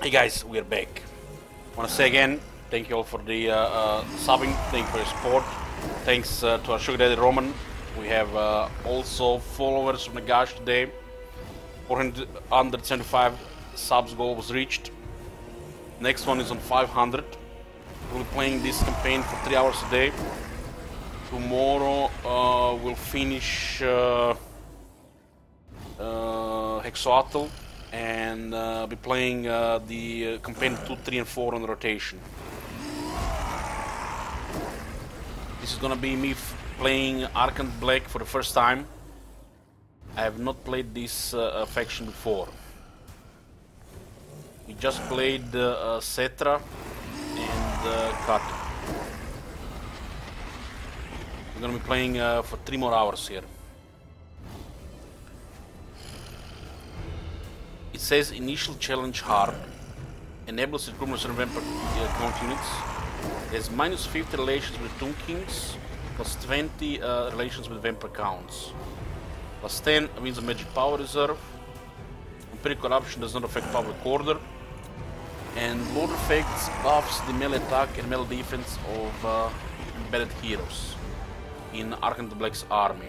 Hey guys, we're back. I want to say again, thank you all for the subbing, thank you for your support. Thanks to our sugar daddy Roman. We have also followers from Nagash today. 475 subs goal was reached. Next one is on 500. We'll be playing this campaign for 3 hours a day. Tomorrow we'll finish Hexoatl and be playing the campaign 2, 3 and 4 on rotation. This is gonna be me playing Arcant Black for the first time. I have not played this faction before. We just played Cetra and Cut. We're gonna be playing for 3 more hours here. It says initial challenge hard, enables recruitment of certain vampire count units. There's minus 50 relations with Tomb Kings, plus 20 relations with vampire counts. Plus 10 wins a magic power reserve. Empiric corruption does not affect public order. And Lord effects buffs the melee attack and melee defense of embedded heroes in Arcant Black's army.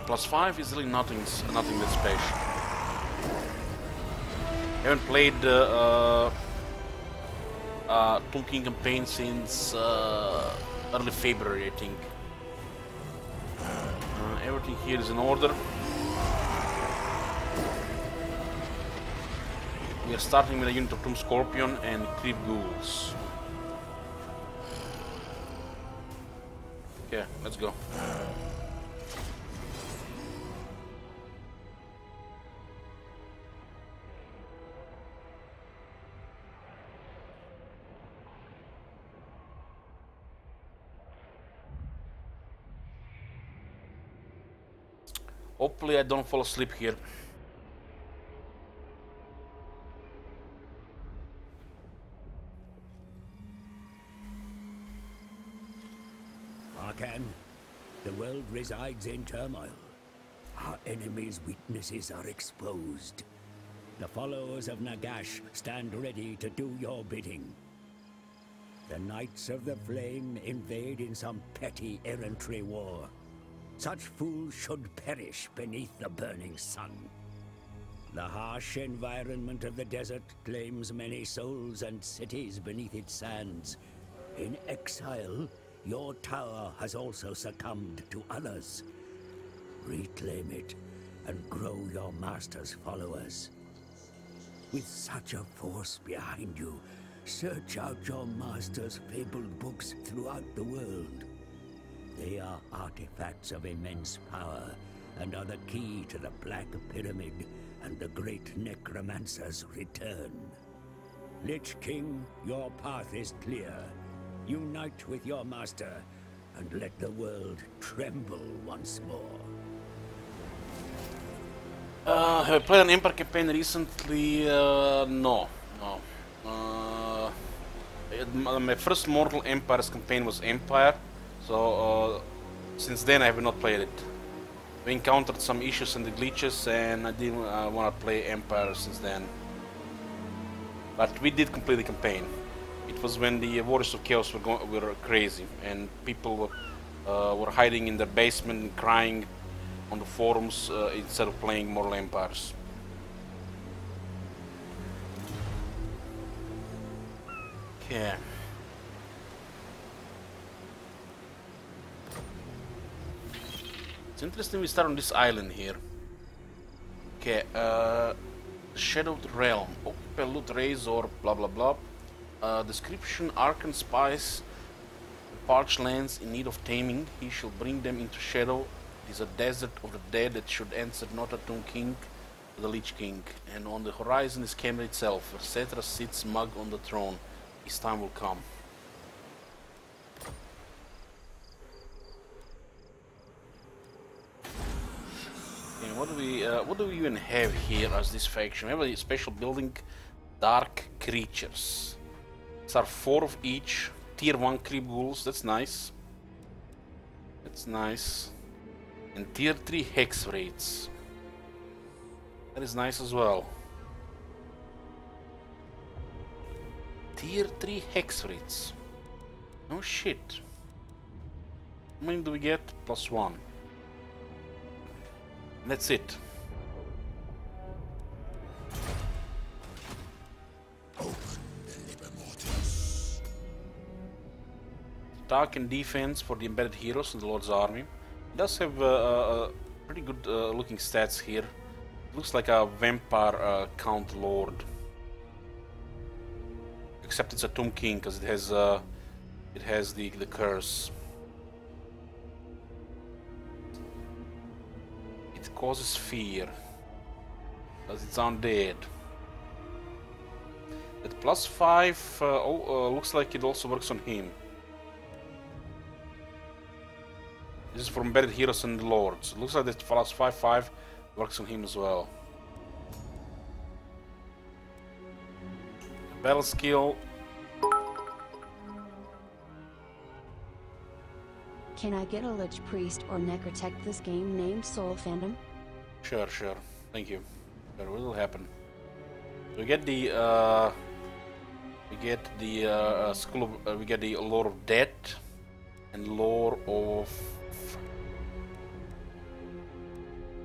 Plus 5 is really nothing that special. I haven't played Tomb King campaign since early February, I think. Everything here is in order. We are starting with a unit of Tomb Scorpion and Creep Ghouls. Okay, let's go. Hopefully I don't fall asleep here. Arcan, the world resides in turmoil. Our enemies' weaknesses are exposed. The followers of Nagash stand ready to do your bidding. The Knights of the Flame invade in some petty errantry war. Such fools should perish beneath the burning sun. The harsh environment of the desert claims many souls and cities beneath its sands. In exile, your tower has also succumbed to others. Reclaim it and grow your master's followers. With such a force behind you, search out your master's fabled books throughout the world. They are artifacts of immense power and are the key to the Black Pyramid and the great Necromancer's return. Lich King, your path is clear. Unite with your master and let the world tremble once more. Have I played an Empire campaign recently? No. My first Mortal Empires campaign was Empire. So since then I have not played it. We encountered some issues and the glitches and I didn't want to play Empire since then. But we did complete the campaign. It was when the Warriors of Chaos were crazy and people were hiding in their basement and crying on the forums instead of playing Mortal Empires. Okay. It's interesting we start on this island here. Okay, Shadowed Realm. Occupy loot razor, blah blah blah. Description: Arcane spies parched lands in need of taming. He shall bring them into Shadow. It is a desert of the dead that should answer not a Tomb King, but the Lich King. And on the horizon is Camelot itself, where Cetra sits smug on the throne. His time will come. What do we even have here as this faction? We have a special building, Dark Creatures. These are 4 of each, tier 1 creep ghouls, that's nice. That's nice. And tier 3 hex raids. That is nice as well. Tier 3 Hex Rates. No shit. How many do we get? +1. That's it. Attack and defense for the embedded heroes in the Lord's army. It does have pretty good looking stats here. Looks like a vampire count lord. Except it's a Tomb King because it has the curse. It causes fear because it's undead. At +5 looks like it also works on him. This is for embedded heroes and lords. It looks like that +5/5 works on him as well. Battle skill. Can I get a Lich Priest or Necrotech this game named Soul Phantom? Sure. Thank you. That will happen. We get the school of, we get the lore of death and lore of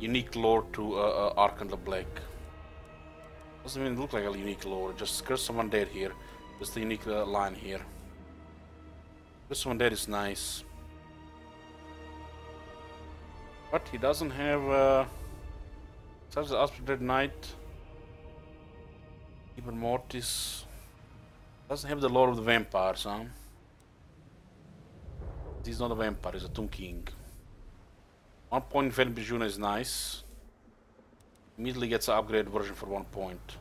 unique lore to Archangel Black. Doesn't even look like a unique lore. Just curse someone dead here. Just the unique line here. Curse someone dead is nice. But he doesn't have such as Aspected Knight, Liber Mortis. Doesn't have the lore of the vampires, huh? He's not a vampire, he's a Tomb King. 1 point Venom Bijuna is nice. Immediately gets an upgraded version for 1 point.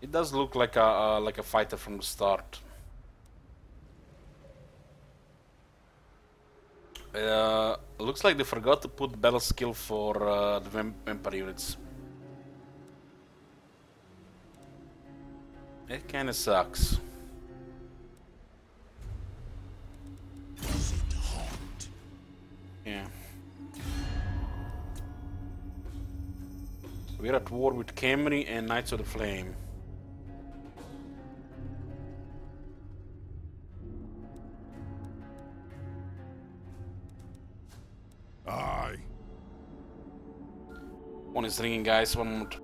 It does look like a fighter from the start. Looks like they forgot to put battle skill for the vampire units. It kinda sucks. Yeah. We're at war with Camry and Knights of the Flame. Aye. One is ringing, guys. One moment.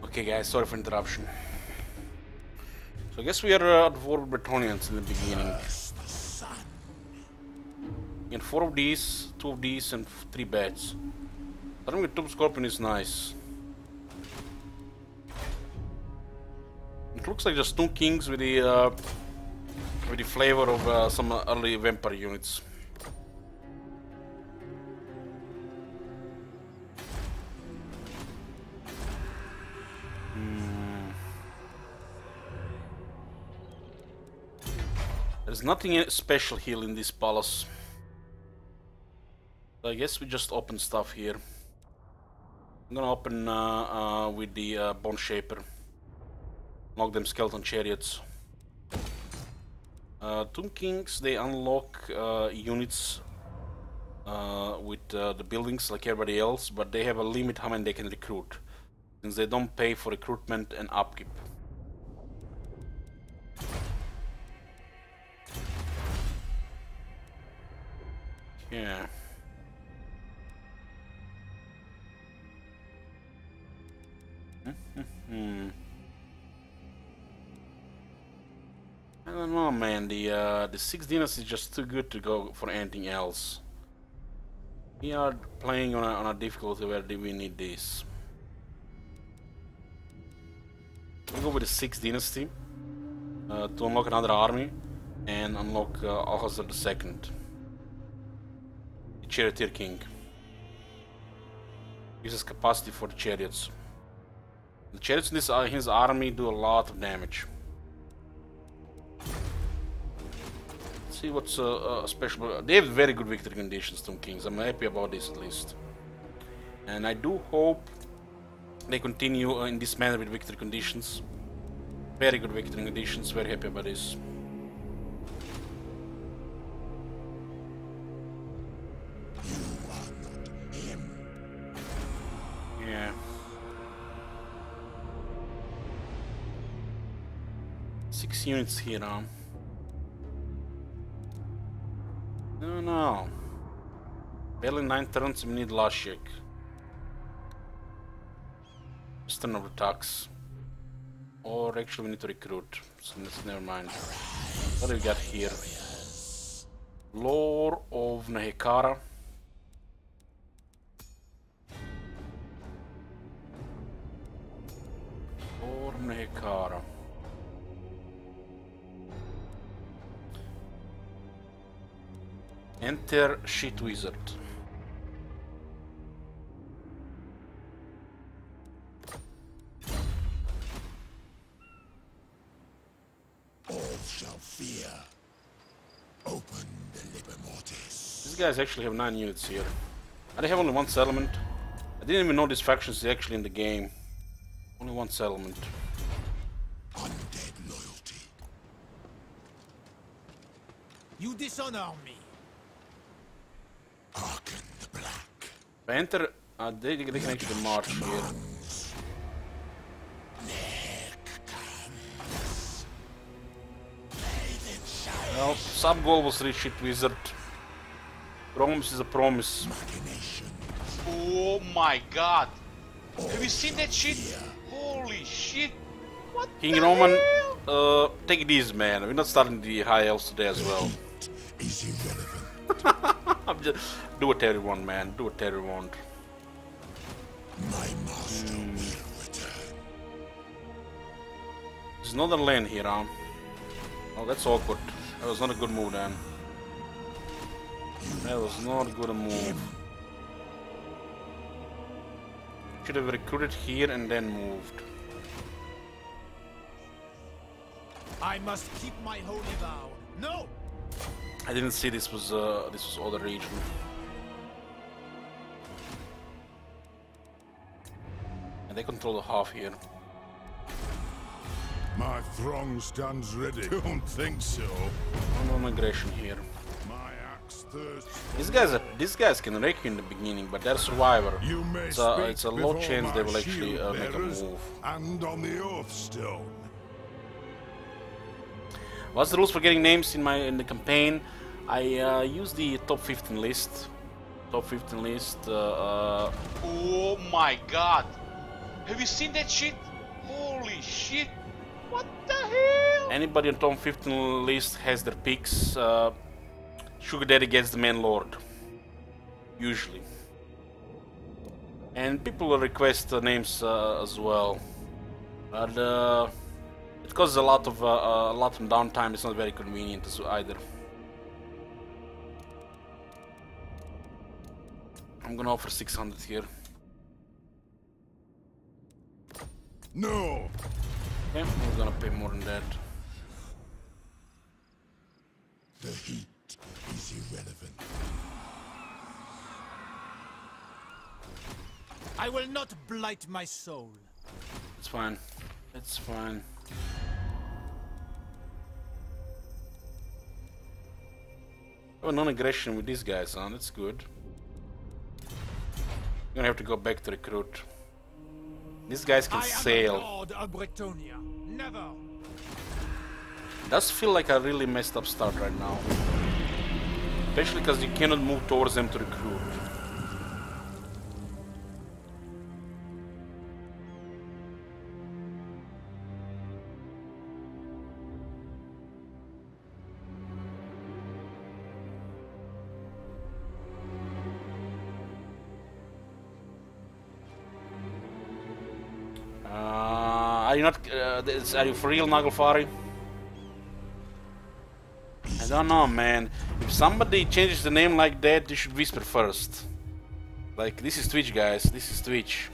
Okay guys, sorry for interruption. So I guess we are at war with Bretonians in the beginning. And 4 of these, 2 of these and 3 bats. Starting with Tomb Scorpion is nice. It looks like just 2 kings with the flavor of some early vampire units. There's nothing special here in this palace. So I guess we just open stuff here. I'm gonna open with the Bone Shaper. Unlock them skeleton chariots. Tomb Kings, they unlock units with the buildings like everybody else, but they have a limit how many they can recruit, since they don't pay for recruitment and upkeep. Yeah. I don't know, man. The 6 Dynasty is just too good to go for anything else. We are playing on a difficulty where we need this. We go with the 6th dynasty to unlock another army and unlock Alhazar II, the charioteer king. Gives us capacity for the chariots. The chariots in his army do a lot of damage. Let's see what's special. They have very good victory conditions, Tomb Kings. I'm happy about this at least. And I do hope they continue in this manner with victory conditions. Very good victory conditions, very happy about this. Yeah. 6 units here, huh? No. Barely 9 turns, we need Lashik. Just turn over attacks. Or actually we need to recruit, so let's never mind. What do we got here? Lore of Nahekara. Lore of Nahekara. Enter Shit Wizard. All shall fear. Open the Liber Mortis. These guys actually have 9 units here. And they have only 1 settlement. I didn't even know this faction is actually in the game. Only 1 settlement. Undead loyalty. You dishonor me. Hearken the black. If I enter, they can actually march here. Well, sub-goal was reach Shit Wizard. Promise is a promise. Oh my god! Have you seen that shit? Holy shit! What King the Roman, hell? take it easy, man. We're not starting the high elves today as well. Is irrelevant. I'm just do what everyone, man. Do what everyone. My master will return. There's another lane here, huh? Oh, that's awkward. That was not a good move, then. That was not a good move. Should have recruited here and then moved. I must keep my holy vow. No! I didn't see this was other region. And they control the half here. My throng stands ready. Don't think so. No aggression here. My axe thirsts. These guys can wreck you in the beginning, but they're survivor. You may It's speak a low before chance they my will actually shield make a bearers move. And on the oath stone. What's the rules for getting names in the campaign? I use the top 15 list. Top 15 list. Oh my god! Have you seen that shit? Holy shit! What the hell? Anybody on top 15 list has their picks. Sugar Daddy gets the main lord, usually. And people will request names as well. But it causes a lot of downtime. It's not very convenient either. I'm gonna offer 600 here. No. Okay, we're gonna pay more than that. The heat is irrelevant. I will not blight my soul. It's fine. It's fine. Oh, non-aggression with these guys, huh? That's good. You're gonna have to go back to recruit. These guys can I am sail. a god of Bretonia. Never. Does feel like a really messed up start right now. Especially because you cannot move towards them to recruit. I you not? Are you for real, Naglfari? I don't know, man. If somebody changes the name like that, you should whisper first. Like, this is Twitch, guys. This is Twitch.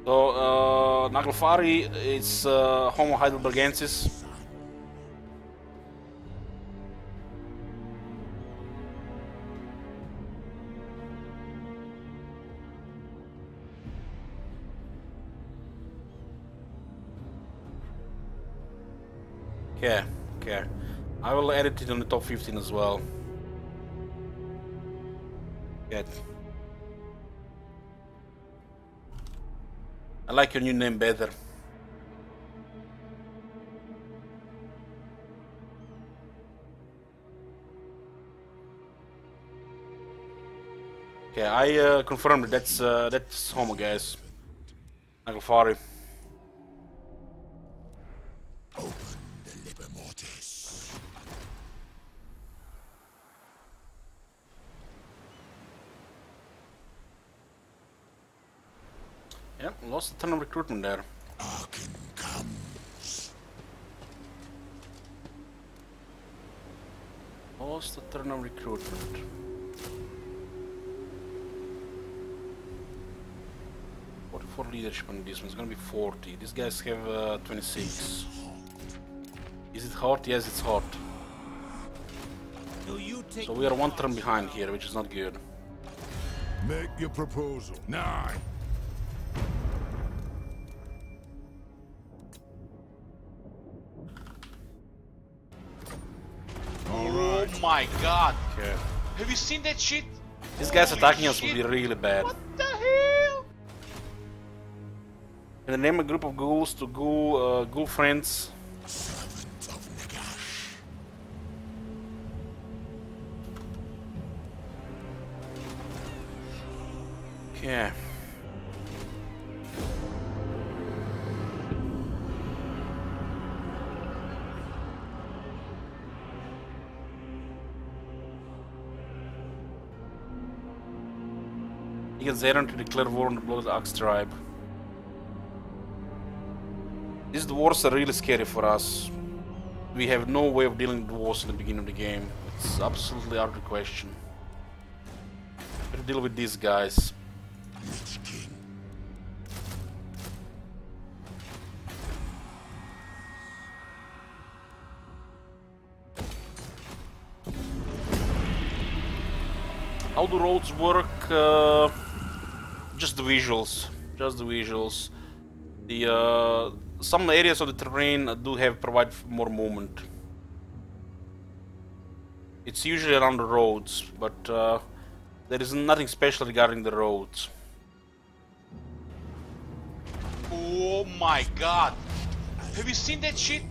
So, Naglfari is Homo heidelbergensis. Okay, okay. I will edit it on the top 15 as well. Good. I like your new name better. Okay, I confirmed that's Homo, guys. Naglfari. Open the liber mortis. Yeah, lost a ton of recruitment there. Arkin comes. Lost a ton of recruitment. For leadership on this one, it's gonna be 40. These guys have 26. Is it hot? Yes, it's hot. So we are one turn behind here, which is not good. Make your proposal. 9. Oh my god! Okay. Have you seen that shit? These guys Holy attacking us will shit. be really bad. What the hell? And name a group of ghouls to ghoul friends. Servant of Nagash. Okay. He gets Zeron to declare war on the Blood Axe tribe. These dwarves are really scary for us. We have no way of dealing with dwarves in the beginning of the game. It's absolutely out of the question. Better deal with these guys. Lich King. How do roads work? Just the visuals. Just the visuals. The some areas of the terrain do provide more movement. It's usually around the roads, but there is nothing special regarding the roads. Oh my god! Have you seen that shit?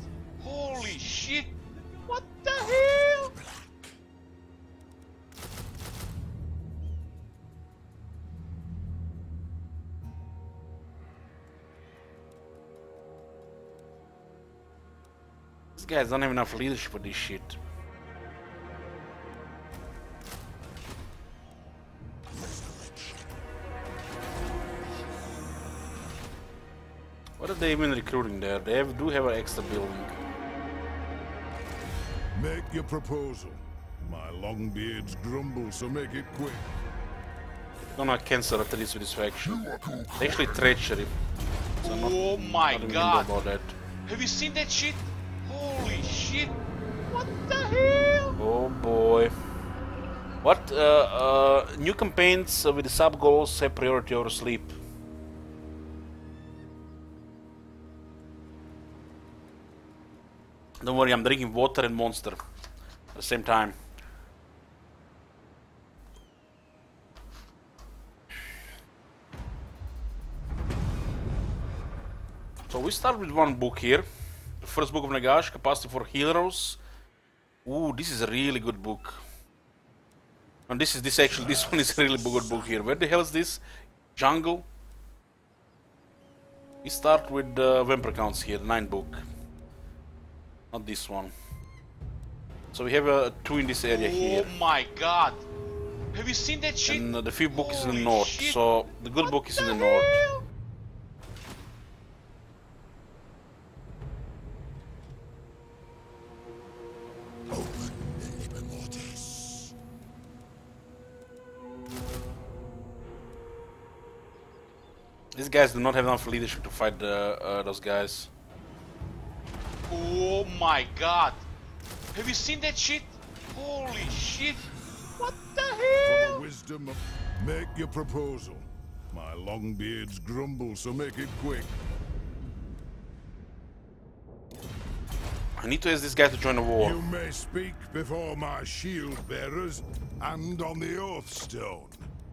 Holy shit! What the hell? These guys don't have enough leadership for this shit. What are they even recruiting there? They do have an extra building. Make your proposal. My long beards grumble, so make it quick. Gonna cancel after this satisfaction. Actually treachery. So Oh my nothing we can do god! about that. Have you seen that shit? Holy shit! What the hell? Oh boy. What new campaigns with the sub goals have priority over sleep? Don't worry, I'm drinking water and monster at the same time. So we start with one book here. The first book of Nagash, Capacity for Heroes. Ooh, this is a really good book. And this one is a really good book here. Where the hell is this? Jungle? We start with vampire counts here, 9 book. Not this one. So we have 2 in this area here. Oh my god! Have you seen that shit? And the 5th book is in the Holy north, shit. so the good book is in the the north. hell? These guys do not have enough leadership to fight those guys. Oh my god! Have you seen that shit? Holy shit! What the For hell? the wisdom of... Make your proposal. My longbeards grumble, so make it quick. I need to ask this guy to join the war. You may speak before my shield bearers and on the oath stone.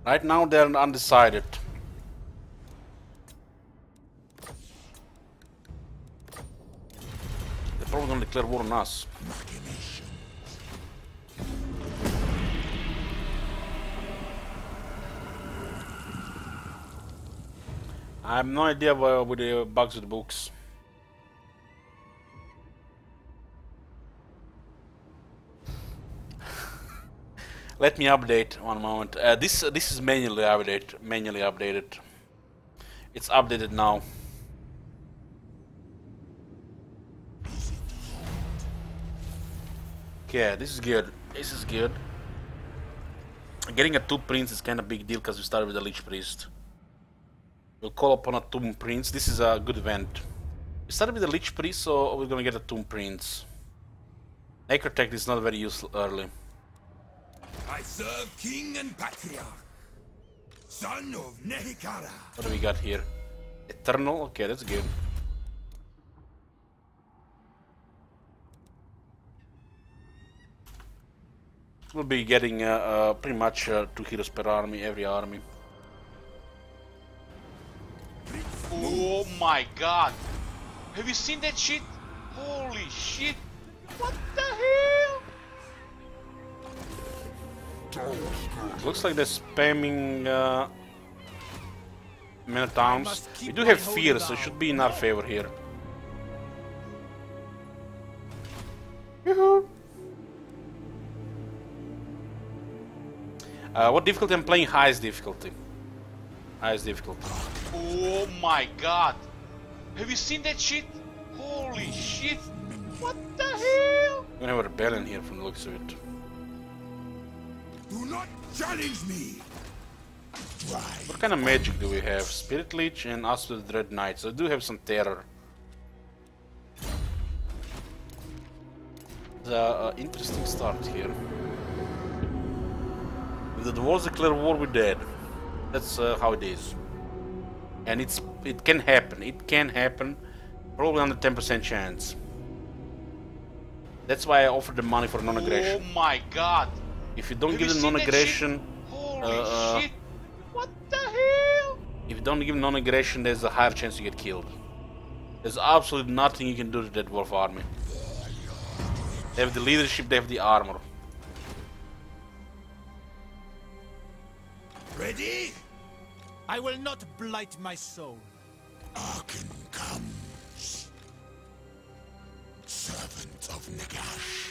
Right now they're undecided. They're probably gonna declare war on us. I have no idea with the bugs with the books. Let me update one moment. This is manually updated. It's updated now. Okay, this is good. This is good. Getting a Tomb Prince is kind of big deal because we started with a Lich Priest. We'll call upon a Tomb Prince. This is a good event. We started with a Lich Priest, so we're gonna get a Tomb Prince. Necrotect is not very useful early. I serve King and Patriarch, son of Nehikara. What do we got here? Eternal? Okay, that's good. We'll be getting pretty much 2 heroes per army, every army. Oh my god! Have you seen that shit? Holy shit! What the hell? Looks like they're spamming many towns. We do have fear, so it should be in our favor here. Yoo-hoo! What difficulty I'm playing? Highest difficulty. Highest difficulty. Oh my god! Have you seen that shit? Holy shit! What the hell? We have a rebellion here from the looks of it. Do not challenge me. What kind of magic do we have? Spirit Leech and us with Dread Knight, so I do have some terror. The interesting start here. If the dwarves declare war, we're dead. That's how it is. And it can happen. It can happen. Probably under 10% chance. That's why I offered the money for non-aggression. Oh my god! If you don't Have give you them seen that non-aggression, shit? Holy shit! What the hell? if you don't give them non-aggression, there's a higher chance you get killed. There's absolutely nothing you can do to that dwarf army. They have the leadership, they have the armor. Ready? I will not blight my soul. Arkan comes, servant of Nagash.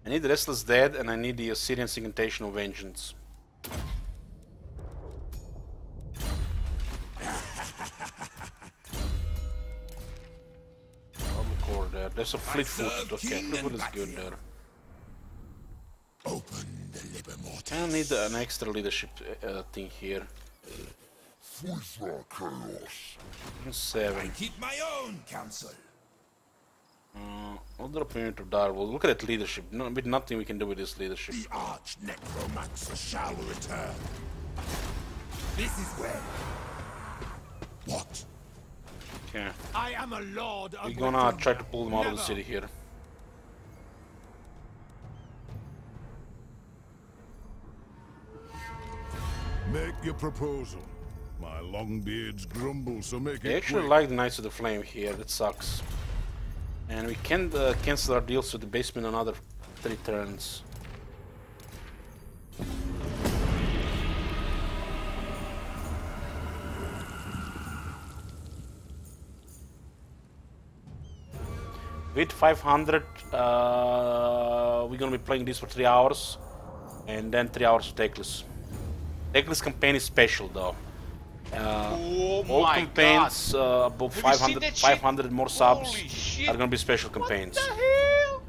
I need the Restless Dead and I need the Assyrian Incantation of Vengeance. Core there. There's a Fleetfoot. Okay, Fleetfoot is good there. Open the Libermortis. I need an extra leadership thing here. Fulfa chaos. 7. Keep my own counsel. I'll drop him into Darwell. Look at that leadership. No, with nothing we can do with this leadership. The arch necromancer shall return. This is where What? Okay. I am a lord of. We're gonna try to pull them out of the city here. Make your proposal. My longbeards grumble, so make I it actually quick. like the Knights of the Flame here, that sucks. And we can cancel our deals with the basement another 3 turns. With 500, we're gonna be playing this for 3 hours, and then 3 hours of Techless. Techless campaign is special though. Oh All my campaigns god. above Have you seen 500, that shit? 500 more subs Holy shit. are gonna be special campaigns. What the hell?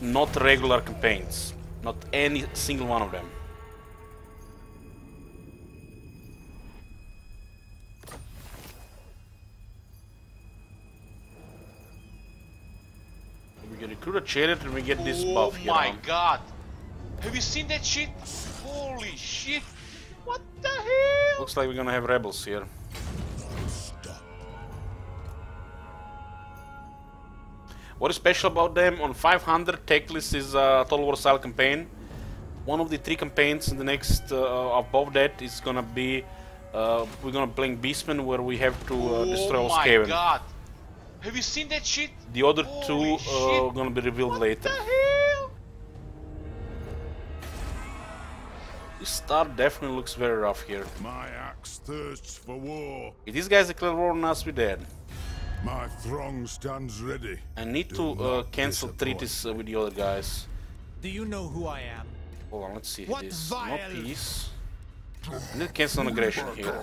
Not regular campaigns. Not any single one of them. We get recruit a chariot and we get this buff here. Oh my god. Have you seen that shit? Holy shit. What the hell? Looks like we're gonna have rebels here. What is special about them? On 500, Techless is a Total War style campaign. One of the 3 campaigns in the next above that is gonna be we're gonna be playing Beastman, where we have to destroy all Oh my Skaven. god. Have you seen that shit? The other Holy 2 shit. are gonna be revealed What later. the hell? This start definitely looks very rough here. My axe thirsts for war. If these guys declare war on us, we're dead. My throng stands ready. I need Do to not cancel disappoint. treaties with the other guys. Do you know who I am? Hold on, let's see What this. No vile- peace. I need to cancel an aggression here.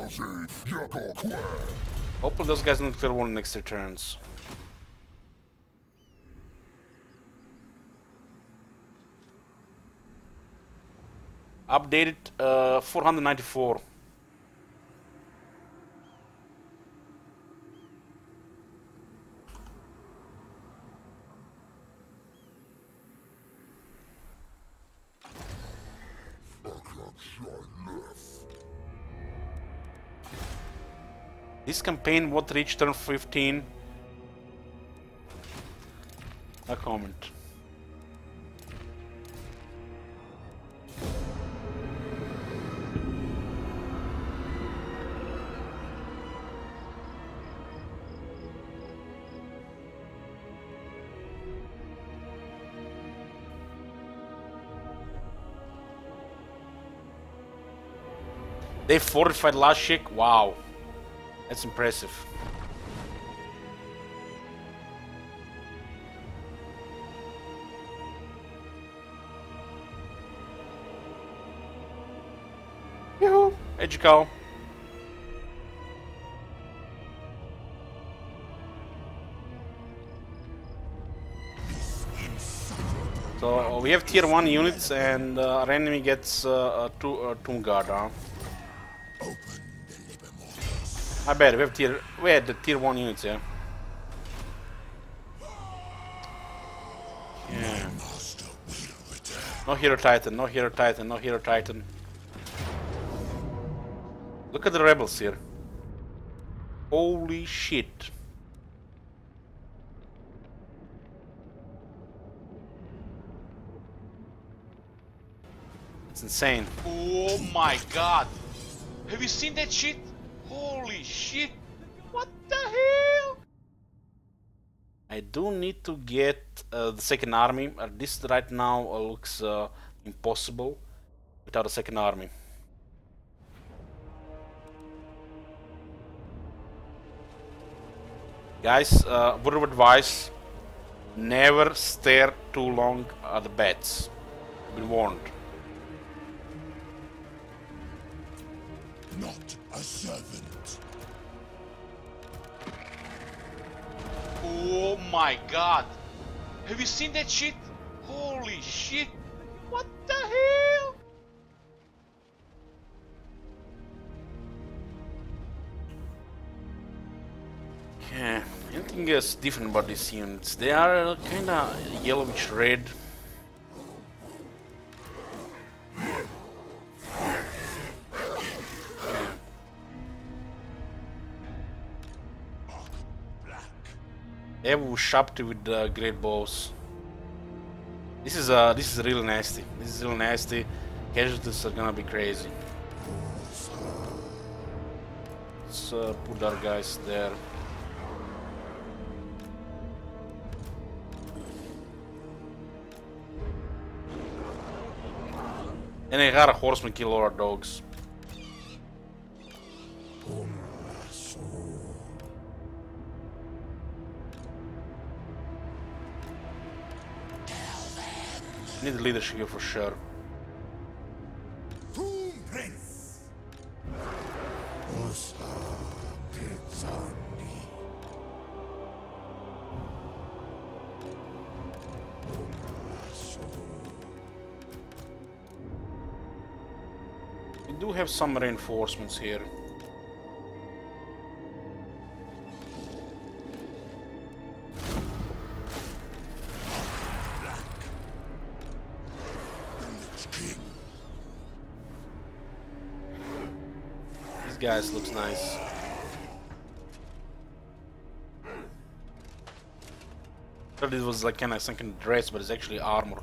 Hopefully those guys don't declare war in the next 3 turns. Updated 494. This campaign would reach turn 15. A comment. They fortified Lashik. Wow, that's impressive. Yoo-hoo! Edge call. So we have tier 1 units, and our enemy gets a Tomb Guard. I bet we had the tier 1 units, yeah. Yeah. No Hero Titan, no Hero Titan, no Hero Titan. Look at the rebels here. Holy shit. It's insane. Oh my god. Have you seen that shit? Holy shit. What the hell? I do need to get the second army. This right now looks impossible without a second army. Guys, word of advice, never stare too long at the bats. Been warned. Not a servant. Oh my god. Have you seen that shit? Holy shit. What the hell? Yeah, anything else different about these units? They are kinda yellowish red. They have Ushapti with great bows. This is really nasty. This is really nasty. Casualties are gonna be crazy. Let's put our guys there. And I got a horseman kill all our dogs. Need leadership here for sure. We do have some reinforcements here. These guys looks nice. I thought it was like kind of some kind of dress, but it's actually armor.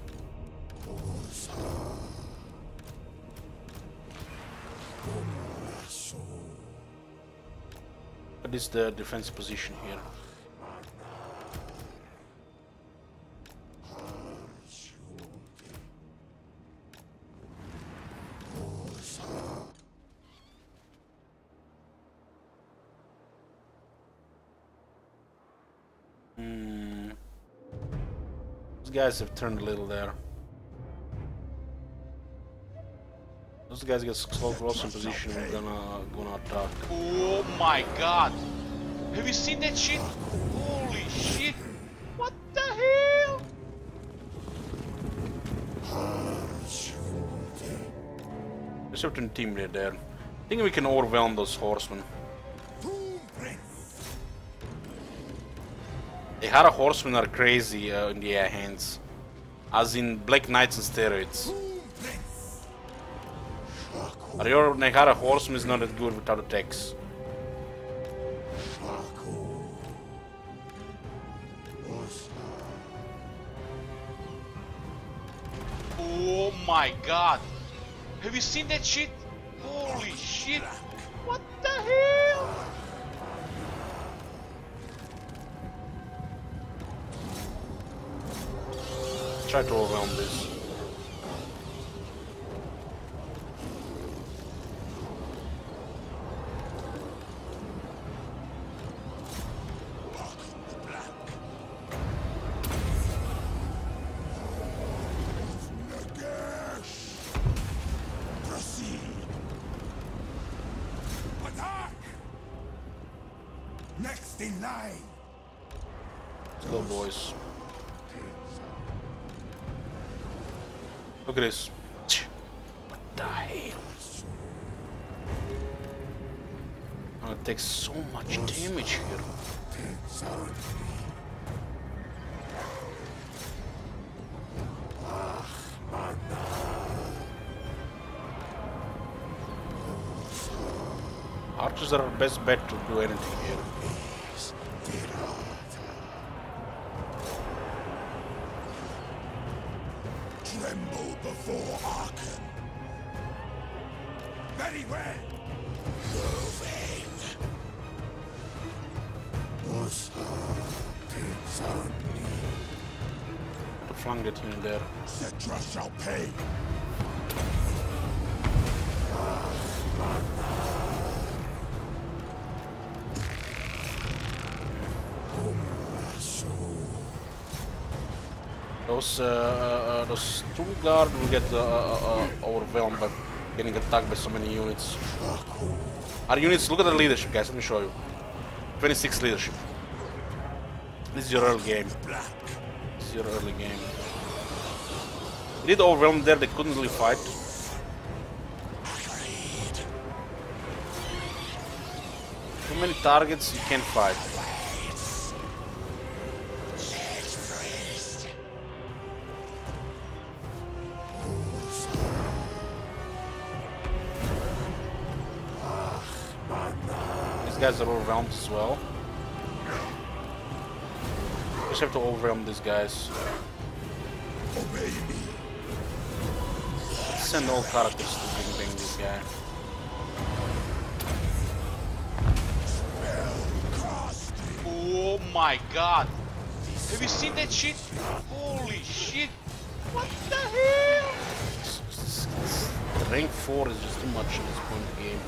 What is the defense position here? Those guys have turned a little there. Those guys get so close in position, we're gonna attack. Oh my god! Have you seen that shit? Holy shit! What the hell? Just have to intimidate there. I think we can overwhelm those horsemen. The Hara horsemen are crazy in the air hands. As in Black Knights and steroids. Your Nehara horseman is not that good without attacks. Oh my god! Have you seen that shit? Holy shit! What the hell? Try to overwhelm this. Next in line. Let's go, boys. Look at this. What the hell? Oh, it takes so much damage here. Archers are our best bet to do anything here. Tremble before Arkham. Very well. Moving. To flank that unit there. Cetra shall pay. Those two guard will get overwhelmed by getting attacked by so many units. Our units, look at the leadership, guys. Let me show you. 26 leadership. This is your early game. This is your early game. We did overwhelm there. They couldn't really fight. Too many targets, you can't fight. Guys are overwhelmed as well. Just have to overwhelm these guys. Obey me. Let's send all characters to bang this guy. my god! Have you seen that shit? Holy shit! What the hell? Rank 4 is just too much at this point in the game.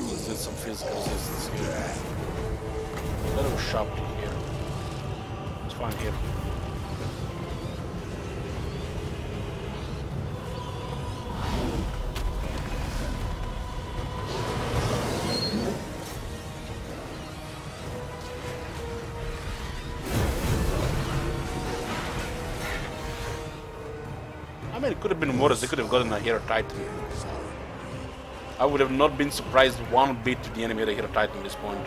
Let's get some physical resistance here. A little sharp here. It's fine here. I mean, it could have been worse. They could have gotten a Hero Titan. I would have not been surprised one bit if the enemy had a Hero Titan at this point.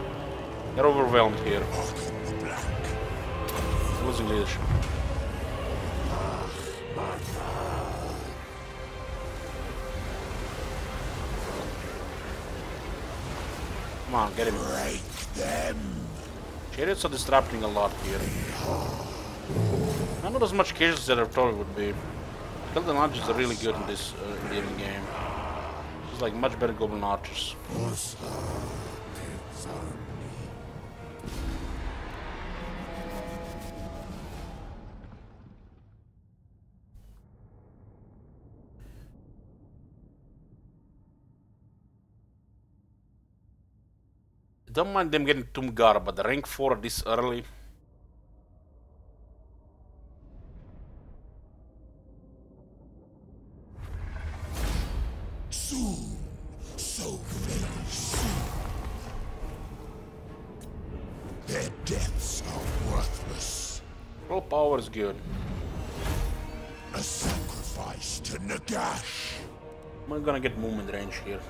They're overwhelmed here. Losing leadership. Come on, get him. Chariots are disrupting a lot here. Not as much cases as I thought it would be. Golden archers are really good in this in the end game. It's like much better goblin archers. Don't mind them getting Tumgar, but the rank 4 this early. Soon, so very soon. Their deaths are worthless. Raw power is good. A sacrifice to Nagash. I'm gonna get movement range here.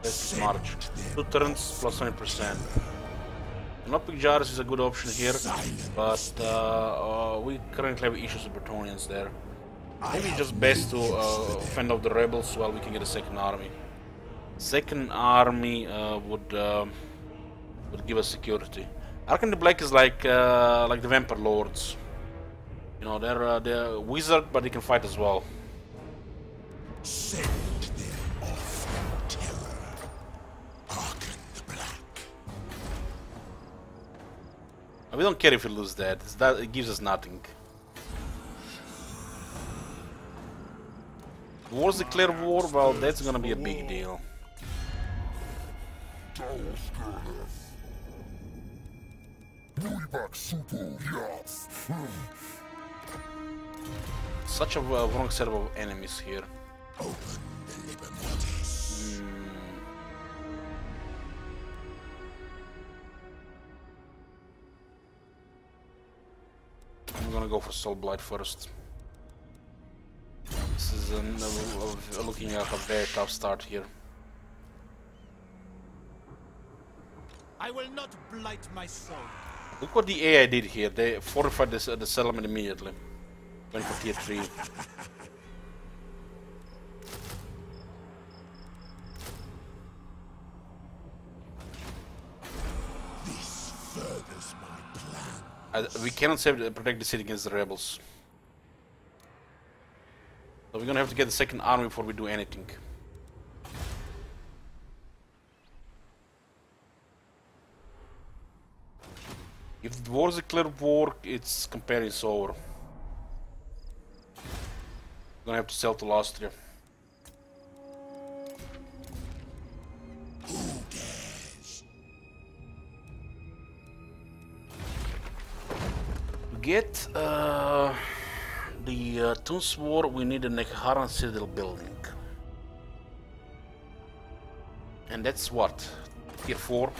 Let's march. 2 turns plus 20%. Anopic Jars is a good option here, but we currently have issues with Bretonians there. Maybe just best to fend off the rebels while we can get a second army. Second army would give us security. Ark in the Black is like the Vampire Lords. You know, they're wizard, but they can fight as well. Send them off in terror. Ark in the Black. We don't care if we lose that. It gives us nothing. War's the clear war? Well, that's gonna be a big deal. Such a wrong set of enemies here. I'm gonna go for Soul Blight first. This is looking at a very tough start here. I will not blight my soul. Look what the AI did here. They fortified the settlement immediately. Went for tier 3. This furthers my plan. We cannot protect the city against the rebels. So we're gonna have to get the second army before we do anything. If the war is a clear war, its campaign is over. We're gonna have to sell to Austria. To get the Tunes War, we need a Nekharan Citadel building. And that's what? Tier 4?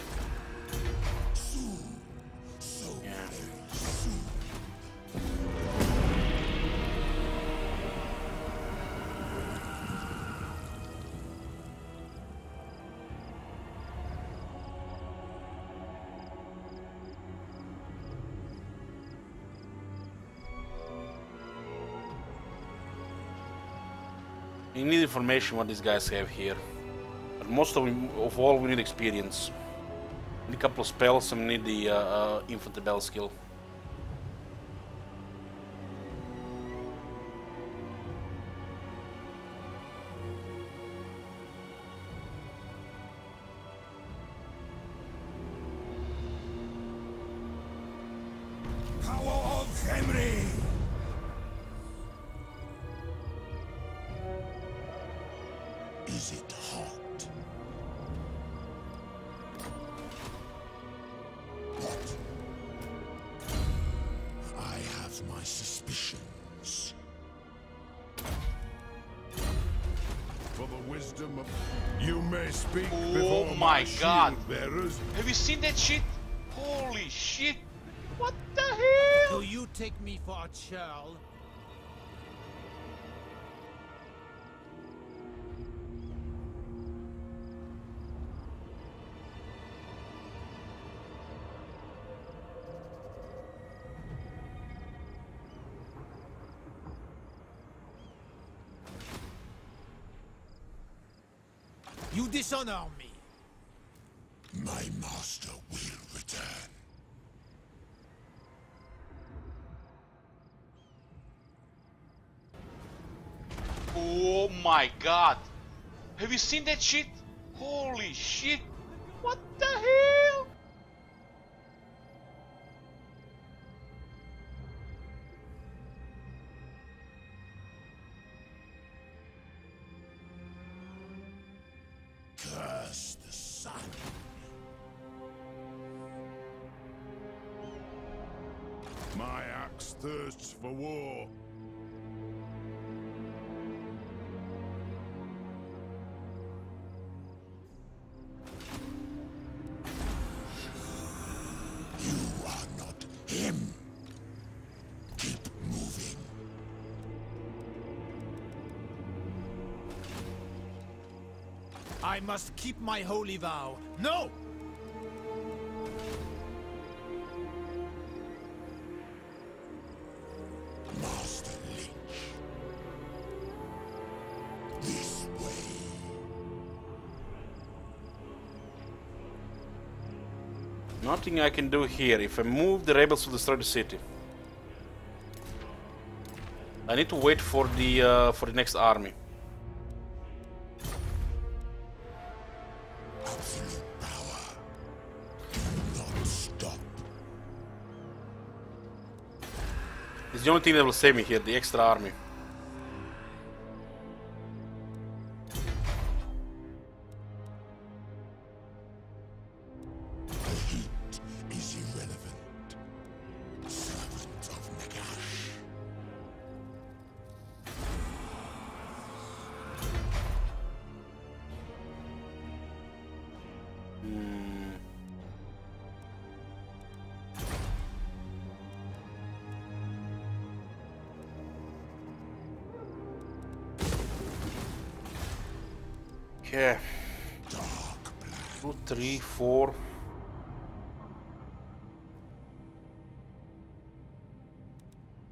Yeah. We need information what these guys have here. But most of all, we need experience. We need a couple of spells and we need the infantry bell skill. confirms my suspicions. For the wisdom of... You may speak before my God. shield bearers. Have you seen that shit? Holy shit! What the hell? Do you take me for a churl? You dishonor me. My master will return. Oh my God! Have you seen that shit? Holy shit! What the hell? Curse the sun. My axe thirsts for war. You are not him. Keep moving. I must keep my holy vow. No! Master Lynch. This way. Nothing I can do here. If I move, the rebels will destroy the city. I need to wait for the next army. Absolute power. Do not stop. It's the only thing that will save me here, the extra army. The heat is irrelevant. Servant of Nagash. Okay. Dark plan. 2, 3, 4.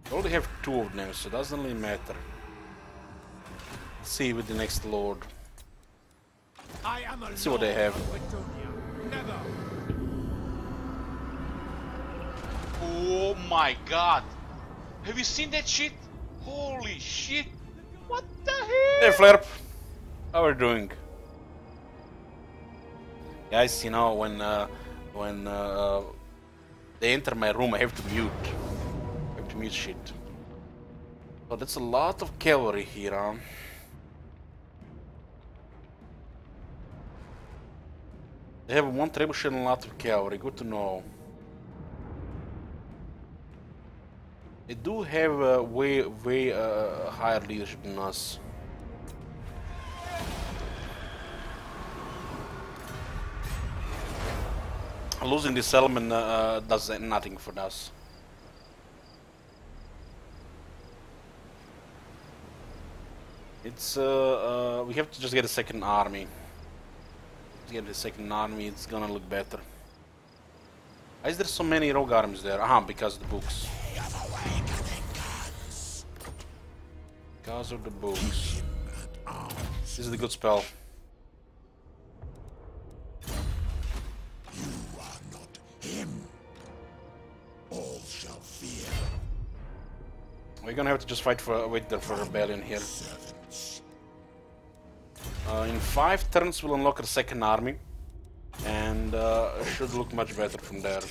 I only have 2 of them, so it doesn't really matter. Let's see with the next lord. I am a See what they have. Never. Oh my God! Have you seen that shit? Holy shit! What the hell? Hey Flerp! How are you doing? Guys, you know, when they enter my room, I have to mute. I have to mute shit. Oh, that's a lot of cavalry here, huh? They have 1 trebuchet and a lot of cavalry, good to know. They do have way higher leadership than us. Losing this settlement does nothing for us. It's we have to just get a second army. To get the second army, it's gonna look better. Why is there so many rogue armies there? Aha, because of the books. Because of the books. This is a good spell. You are not him. All shall fear. We're gonna have to just wait there for rebellion here. Servants. In 5 turns we'll unlock our second army, and it should look much better from there.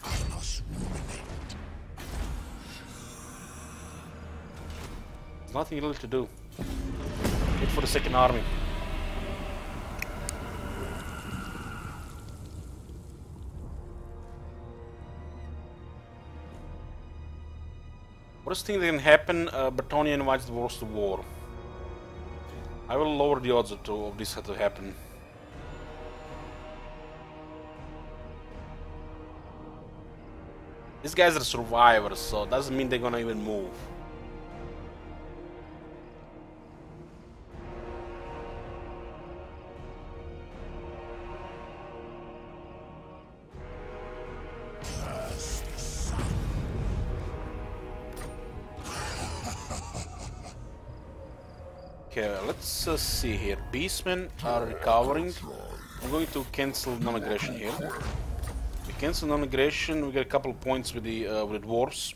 I must ruminate. There's nothing really to do. Wait for the second army. Worst thing that can happen, Bretonia invites the wars to war. I will lower the odds of this to happen. These guys are survivors, so doesn't mean they're gonna even move. Okay, let's see here. Beastmen are recovering. I'm going to cancel non-aggression here. We cancel non-aggression. We get a couple of points with the dwarves,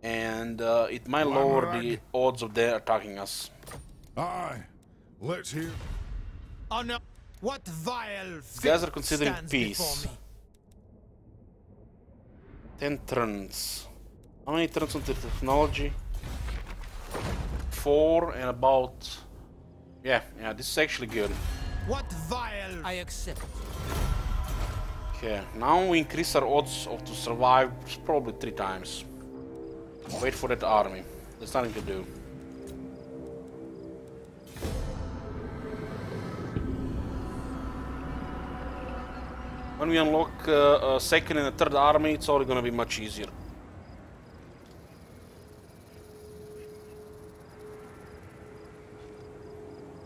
and it might lower the odds of their attacking us. Aye, let's hear. Oh no! What vile These guys are considering stands peace. before me? 10 turns. How many turns on the technology? 4 and about... Yeah, this is actually good. What vile? I accept. Okay, now we increase our odds of to survive probably 3 times. Wait for that army. There's nothing to do. When we unlock a second and a third army, it's already gonna be much easier.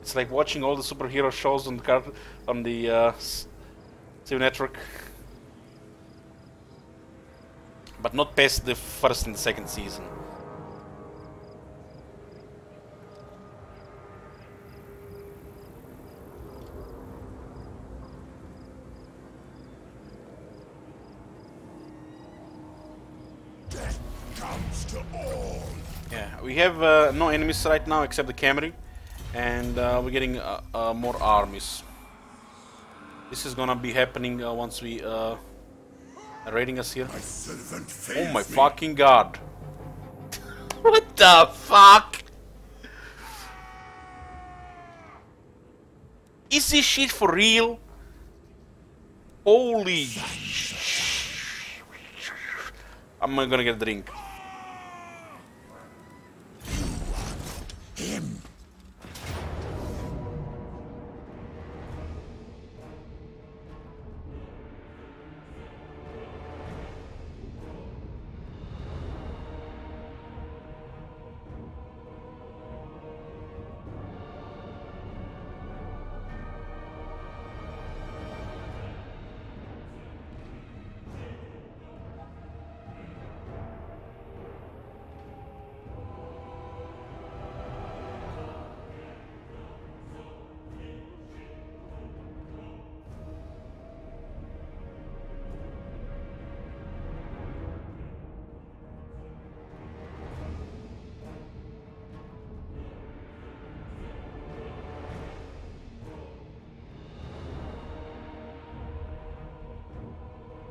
It's like watching all the superhero shows on the TV network, but not past the first and the second season. Death comes to all. Yeah, we have no enemies right now except the Camry. And we're getting more armies. This is gonna be happening once we are raiding us here. Oh my fucking god! What the fuck? Is this shit for real? Holy! I'm gonna get a drink.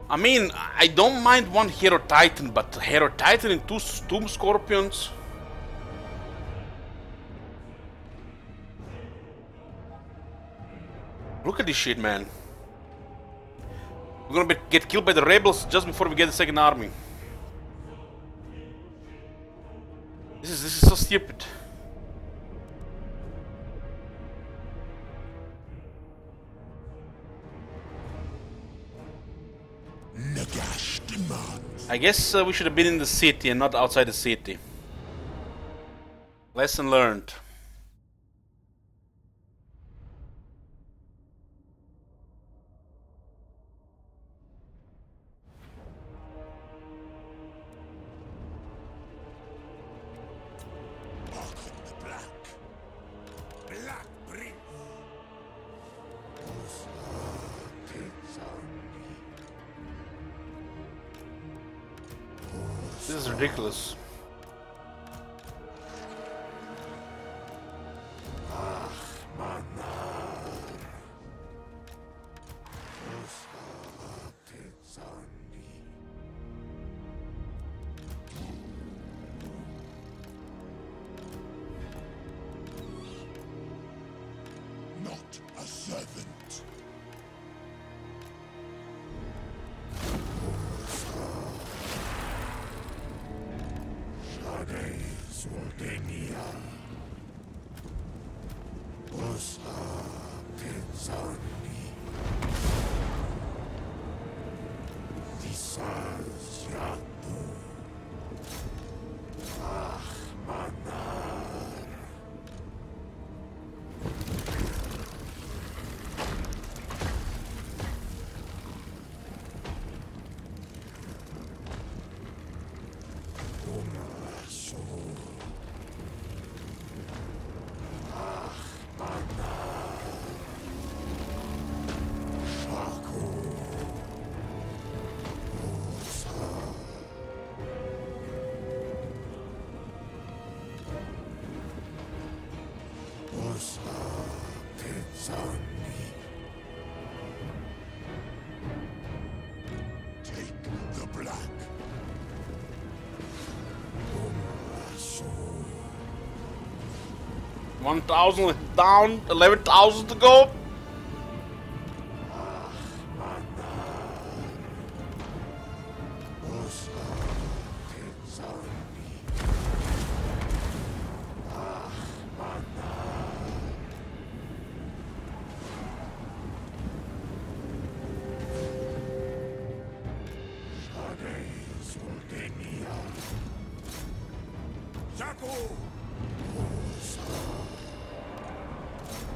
I mean, I don't mind one Hero Titan, but Hero Titan and 2 Tomb Scorpions? Look at this shit, man. We're gonna get killed by the rebels just before we get the second army. This is so stupid. Nagash demands. I guess we should have been in the city and not outside the city. Lesson learned. This is ridiculous. Not a servant. Take the black. 1,000 down, 11,000 to go.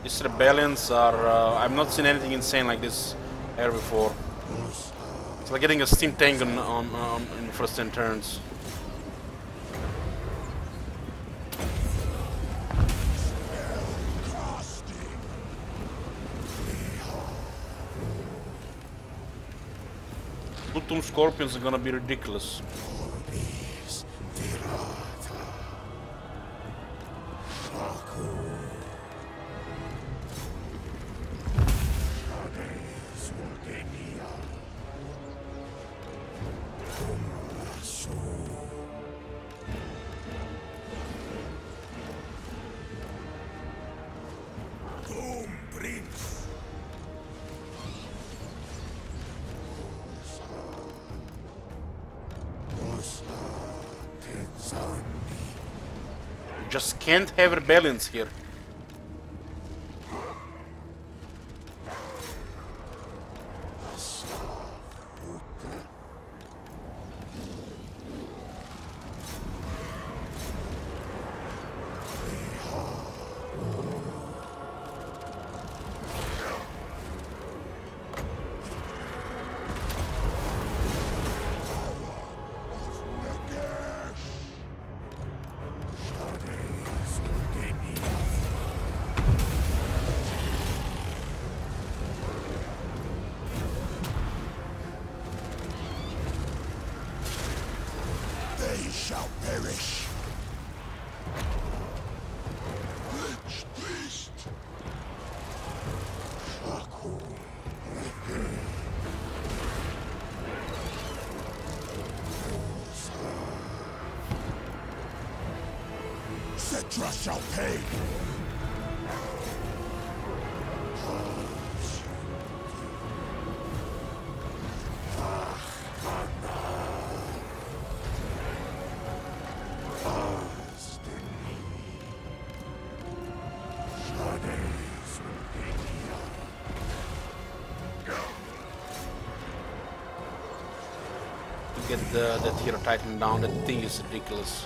These rebellions are, I've not seen anything insane like this ever before. It's like getting a steam tank in the first 10 turns. Pluton Scorpions are gonna be ridiculous. Just can't have rebellions here. Shall perish. Lich beast. Cetra shall pay. Get that hero titan down. That thing is ridiculous.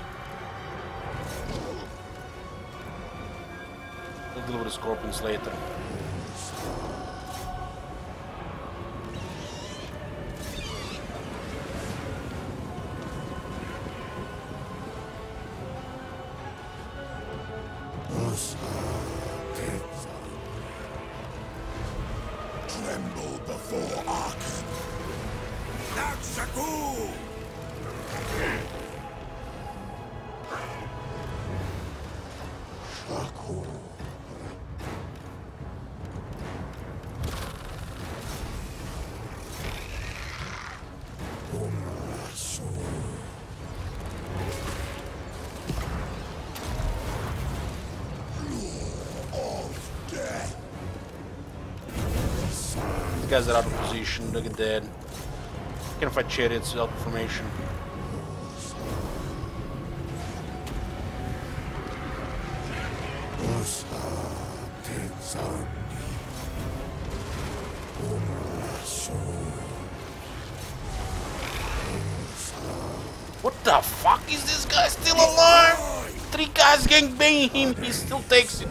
We'll deal with the scorpions later. Tremble before Arkham. Natsaku! These guys are out of position. Look at that. Can't fight chariots without formation. What the fuck is this guy still alive? 3 guys gangbanging him, he still takes it.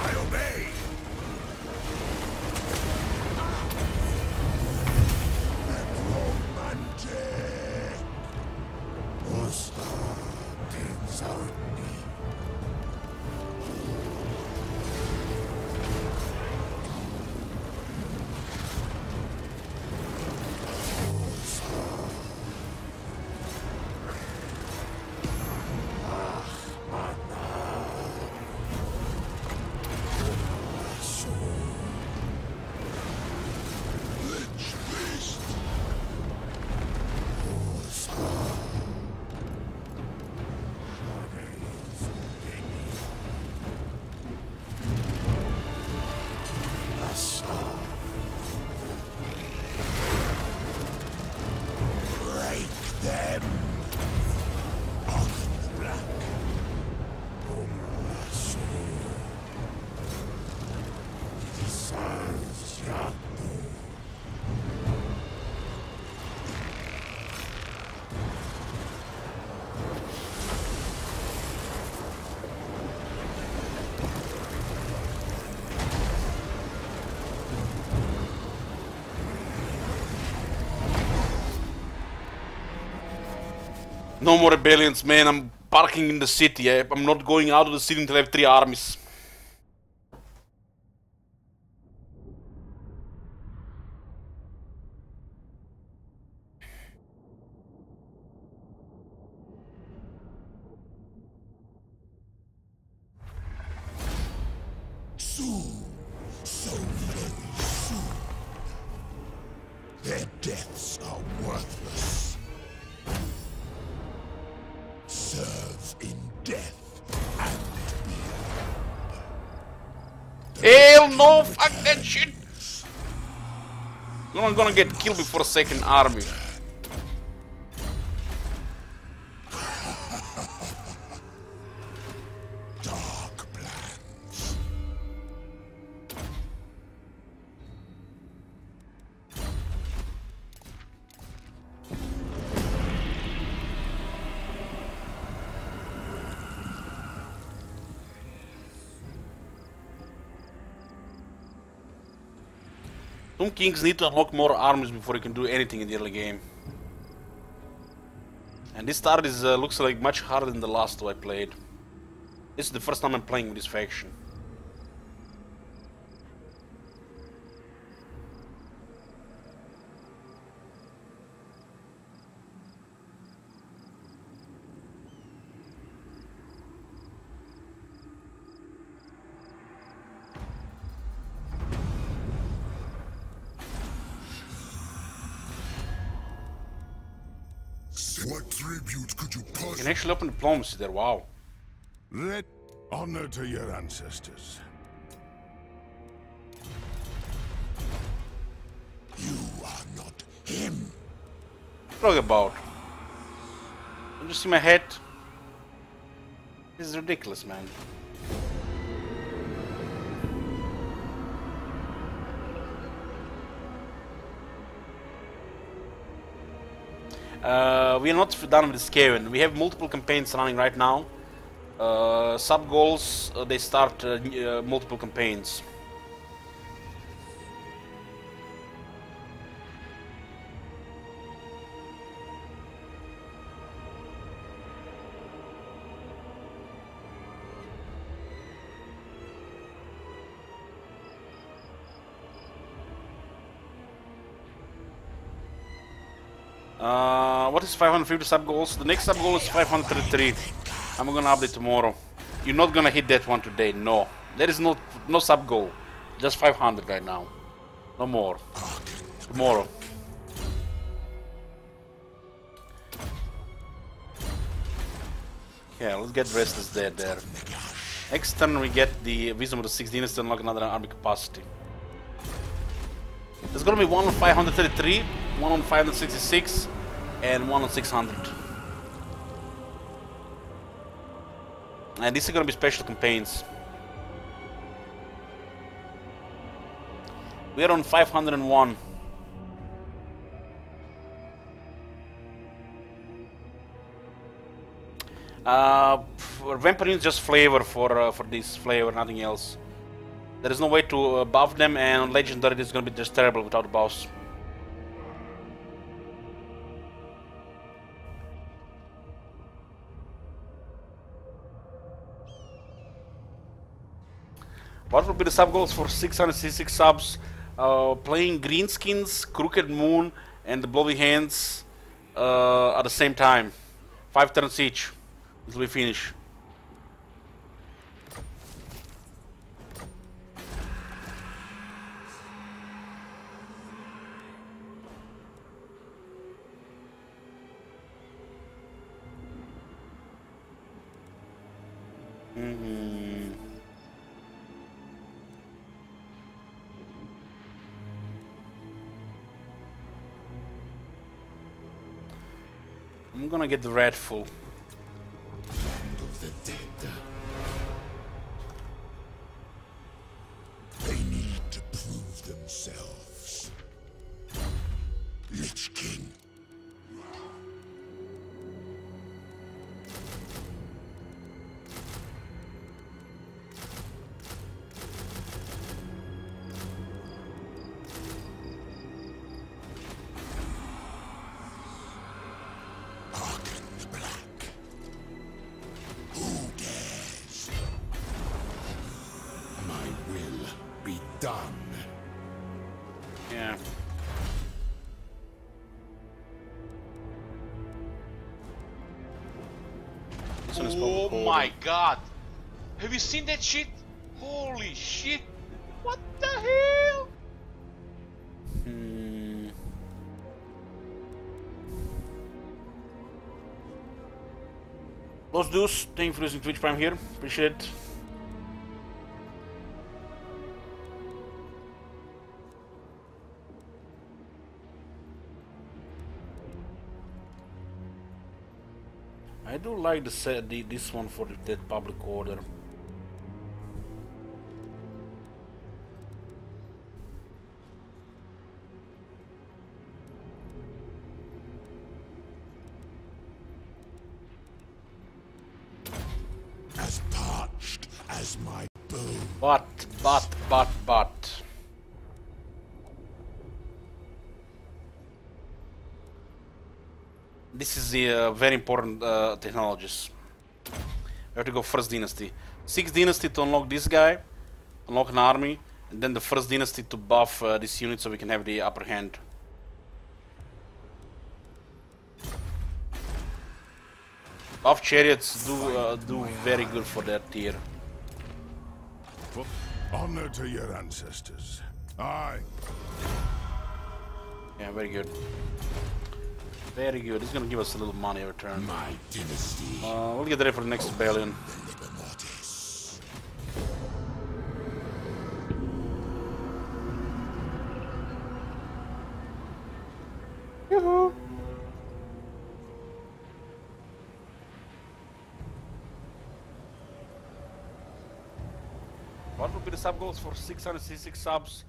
I obey! No more rebellions, man. I'm parking in the city. I'm not going out of the city until I have 3 armies. Soon, so very soon. Their deaths are worthless. Serve in death and beyond. Hell no! Fuck that shit! You're not gonna get killed before 2nd army. Dark plans. Some kings need to unlock more armies before you can do anything in the early game. And this start is looks like much harder than the last 2 I played. This is the first time I'm playing with this faction. What tribute could you You possibly... can actually open diplomacy there, wow. Let honor to your ancestors. You are not him. Talk about. Don't you see my head? This is ridiculous, man. We are not done with Skaven. We have multiple campaigns running right now. Sub goals, they start multiple campaigns. What is 550 sub goals? The next sub goal is 533. I'm gonna update tomorrow. You're not gonna hit that one today, no. There is no sub goal. Just 500 right now. No more. Tomorrow. Yeah, let's get Restless Dead there. Next turn we get the Wisdom of the 6th Dynasty to unlock another army capacity. There's gonna be one on 533, one on 566, and one on 600. And these are gonna be special campaigns. We are on 501. Vampire is just flavor for this flavor, nothing else. There is no way to buff them, and on legendary it's gonna be just terrible without buffs. What will be the sub goals for 666 subs? Playing Greenskins, Crooked Moon, and the Bloody Hands at the same time. 5 turns each until we finish. I'm gonna get the red full. Land of the dead. They need to prove themselves. Lich King. Done. Yeah. This one is Oh probably my cold. god! Have you seen that shit? Holy shit! What the hell? Los Deuce, thank you for using Twitch Prime here. Appreciate it. I do like this one for the public order. As parched as my bone. But. This is the very important technologies. We have to go first dynasty. 6th dynasty to unlock this guy, unlock an army, and then the first dynasty to buff this unit so we can have the upper hand. Buff chariots do very good for that tier. Honor to your ancestors. Aye. Yeah, very good. Very good. It's gonna give us a little money every turn. My dynasty. We'll get ready for the next rebellion. Yoo-hoo! What will be the sub goals for 666 subs?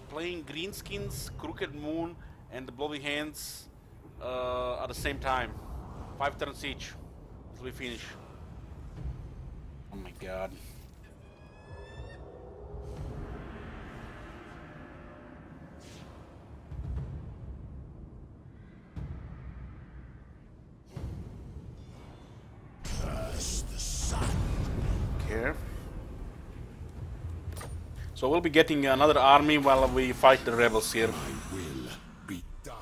Playing Greenskins, Crooked Moon, and the Bloody Hands at the same time. 5 turns each until we finish. Oh my god. Curse the sun. Okay. So we'll be getting another army while we fight the rebels here. My will be done.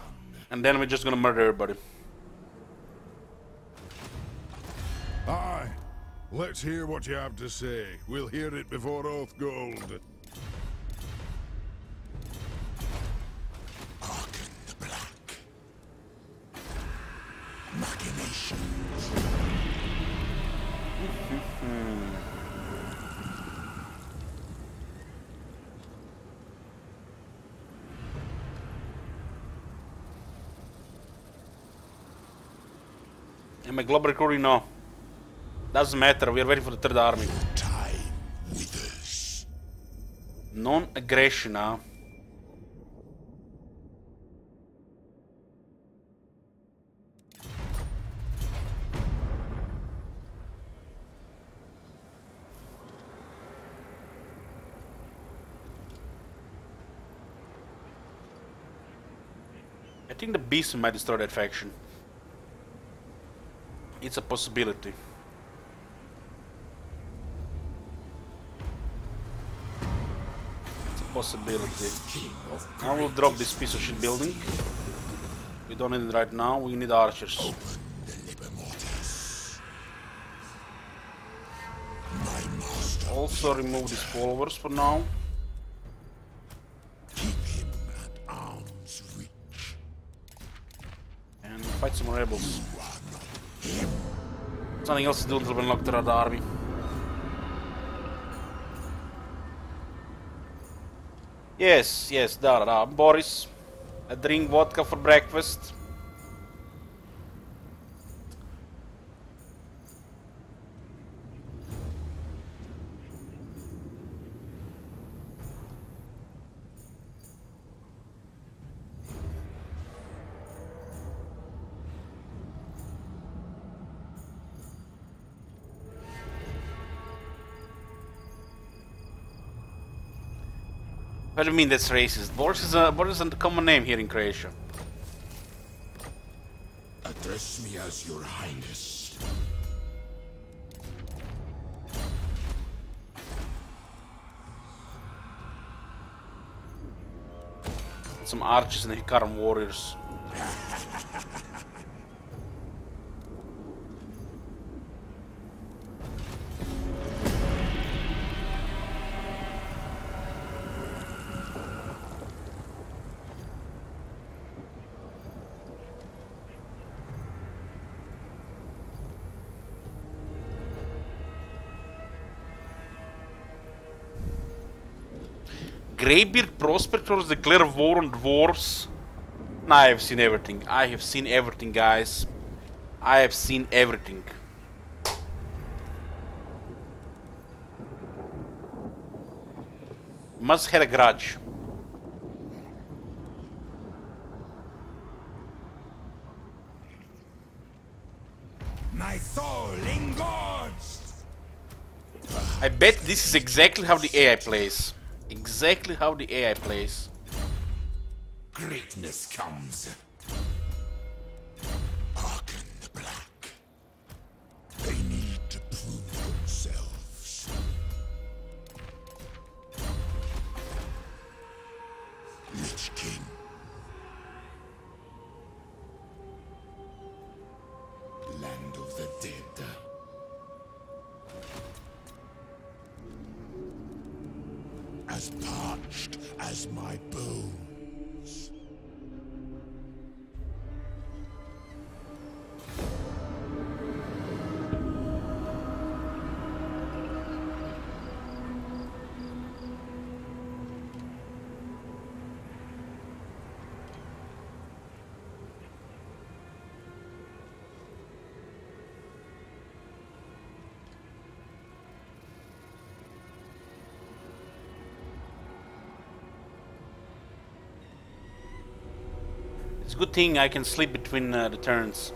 And then we're just gonna murder everybody. Aye. Let's hear what you have to say. We'll hear it before Oath Gold. Hearken the black. Machinations. Am I global recruiting? No. Doesn't matter, we are waiting for the third army. Time withers. Non-aggression, huh? I think the beast might destroy that faction. It's a possibility. It's a possibility. I will drop this piece of shit building. We don't need it right now, we need archers. Also remove these followers for now. And fight some rebels. Something else to do until we unlock the red army. Yes, da. Boris, I drink vodka for breakfast. What do you mean that's racist? Boris is a common name here in Croatia. Address me as your highness. Some archers and Hikaran warriors. Greybeard prospectors declare war on dwarves. Nah, I have seen everything. I have seen everything, guys. I have seen everything. Must have a grudge. My soul engorged. I bet this is exactly how the AI plays. Exactly how the AI plays. Greatness comes. Hearken the black. They need to prove themselves. Lich King. Land of the dead. As parched as my bones. It's a good thing I can sleep between the turns.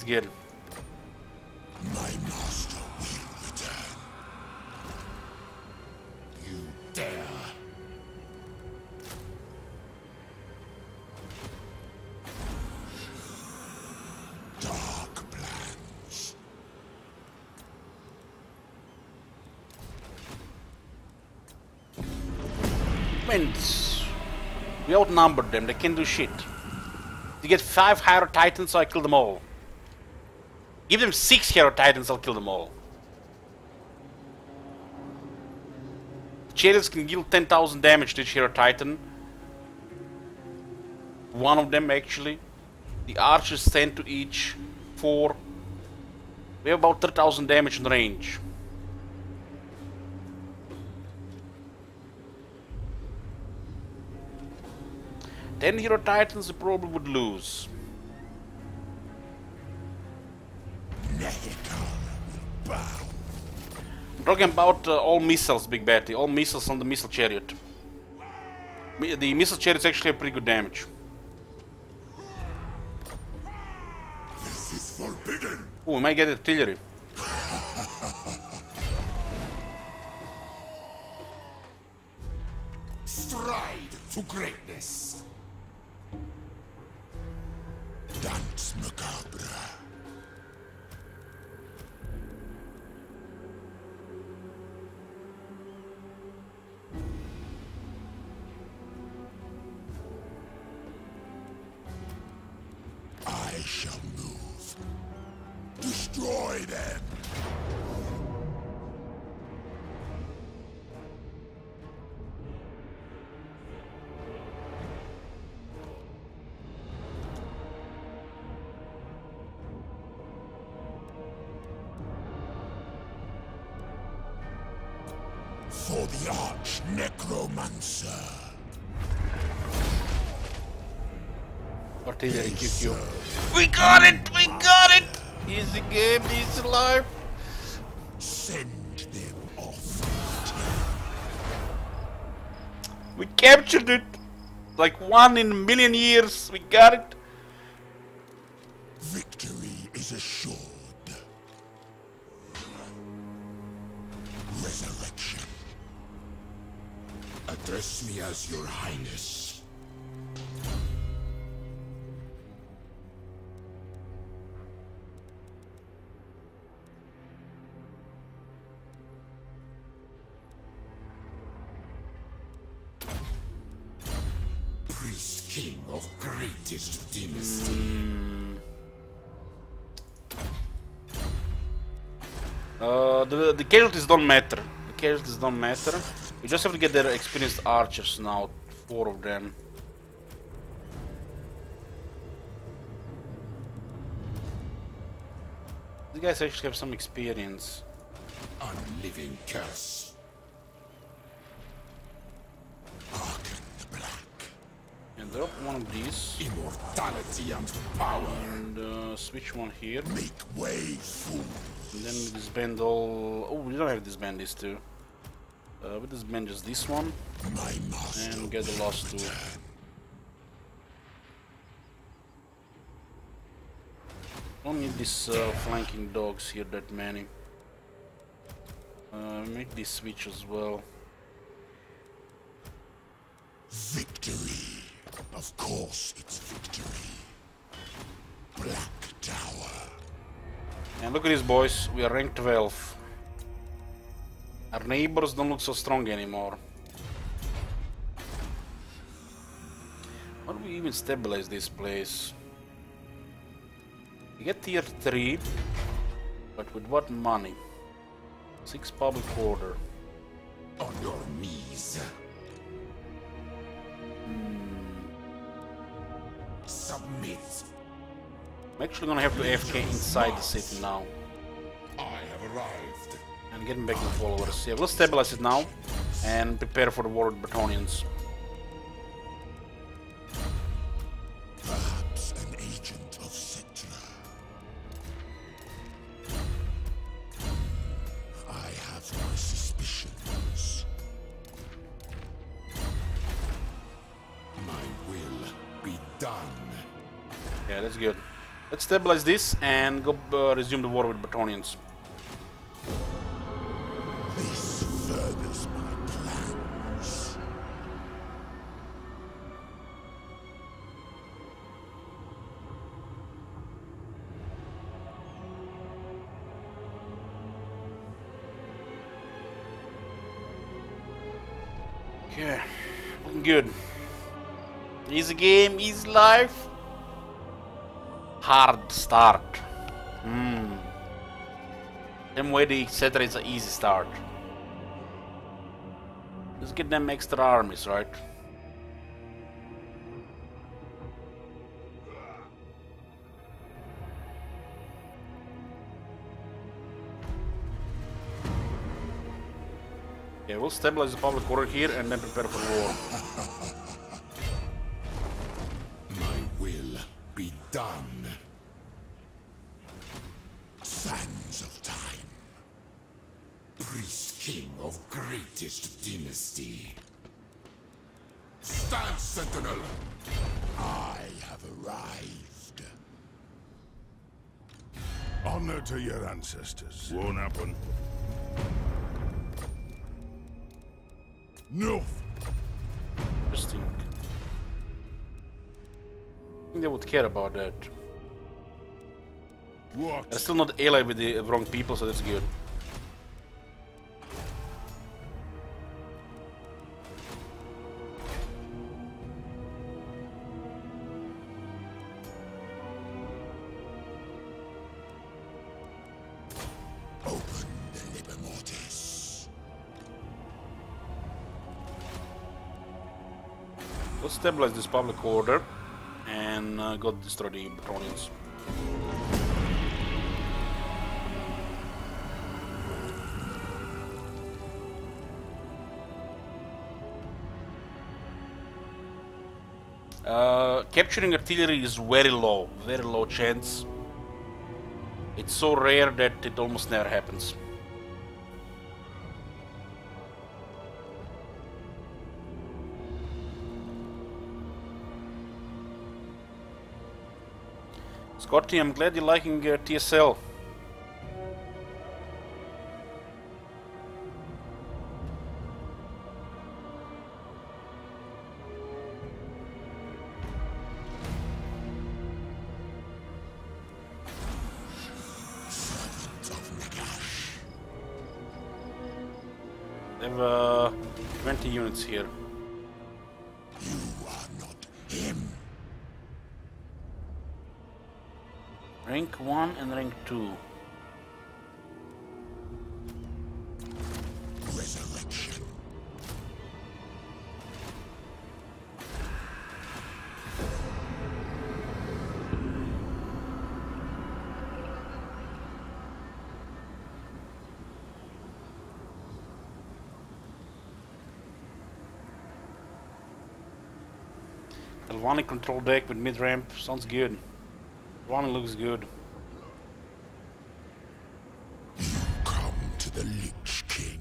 Good. My master will return. You dare. Dark plans. Man, we outnumbered them, they can't do shit. You get 5 higher titans, so I kill them all. Give them 6 Hero Titans, I'll kill them all. Chariots can deal 10,000 damage to each Hero Titan. One of them actually. The archers 10 to each. 4. We have about 3,000 damage in range. Ten Hero Titans we probably would lose. I'm talking about all missiles, Big Betty. All missiles on the missile chariot. The missile chariots actually have pretty good damage. This is forbidden. Oh, we might get artillery. Stride to greatness. Dance macabre. I shall move. Destroy them. For the Arch Necromancer. Artillery QQ. We got it! We got it! Easy game, easy life. Send them off. We captured it! Like 1 in a million years, we got it! Victory is assured. Resurrection. Address me as your highness. Priest king of greatest dynasty. The casualties don't matter. The casualties don't matter. We just have to get their experienced archers now. 4 of them. These guys actually have some experience. Unliving curse. Hearken the black. And drop one of these. Immortality and power. And switch one here. Make way, fool. And then we disband all... Oh, we don't have to disband these two. We disband just this one. My master And get the last 2. Don't need these flanking dogs here that many. Make this switch as well. Victory. Of course it's victory. Black Tower. And look at these boys, we are rank 12. Our neighbors don't look so strong anymore. How do we even stabilize this place? We get tier 3, but with what money? 6 public order. On your knees. Submit. I'm actually gonna have to AFK inside the city now. I have arrived. And getting back the followers. Yeah, we'll stabilize it now and prepare for the war with Bretonians. Perhaps an agent of Citra. I have my suspicions. My will be done. Yeah, that's good. Let's stabilize this and go resume the war with Bretonians. This furthers my plans. Okay, looking good. Easy game, easy life. Hard start. them ready, etc. It's an easy start. Just get them extra armies, right? Yeah, we'll stabilize the public order here and then prepare for war. My will be done. Sands of time. Priest king of greatest dynasty. Stand, sentinel! I have arrived. Honor to your ancestors. Won't happen. No! Interesting. I think they would care about that. What? They're still not allied with the wrong people, so that's good. Open the liber mortis. Let's stabilize this public order and go destroy the Batronians. Capturing artillery is very low chance. It's so rare that it almost never happens. Scotty, I'm glad you're liking TSL. Servant of Nagash. They have 20 units here. You are not him. Rank 1 and rank 2. Resurrection. Galvanic control deck with mid ramp sounds good. One looks good. Come to the Lich King.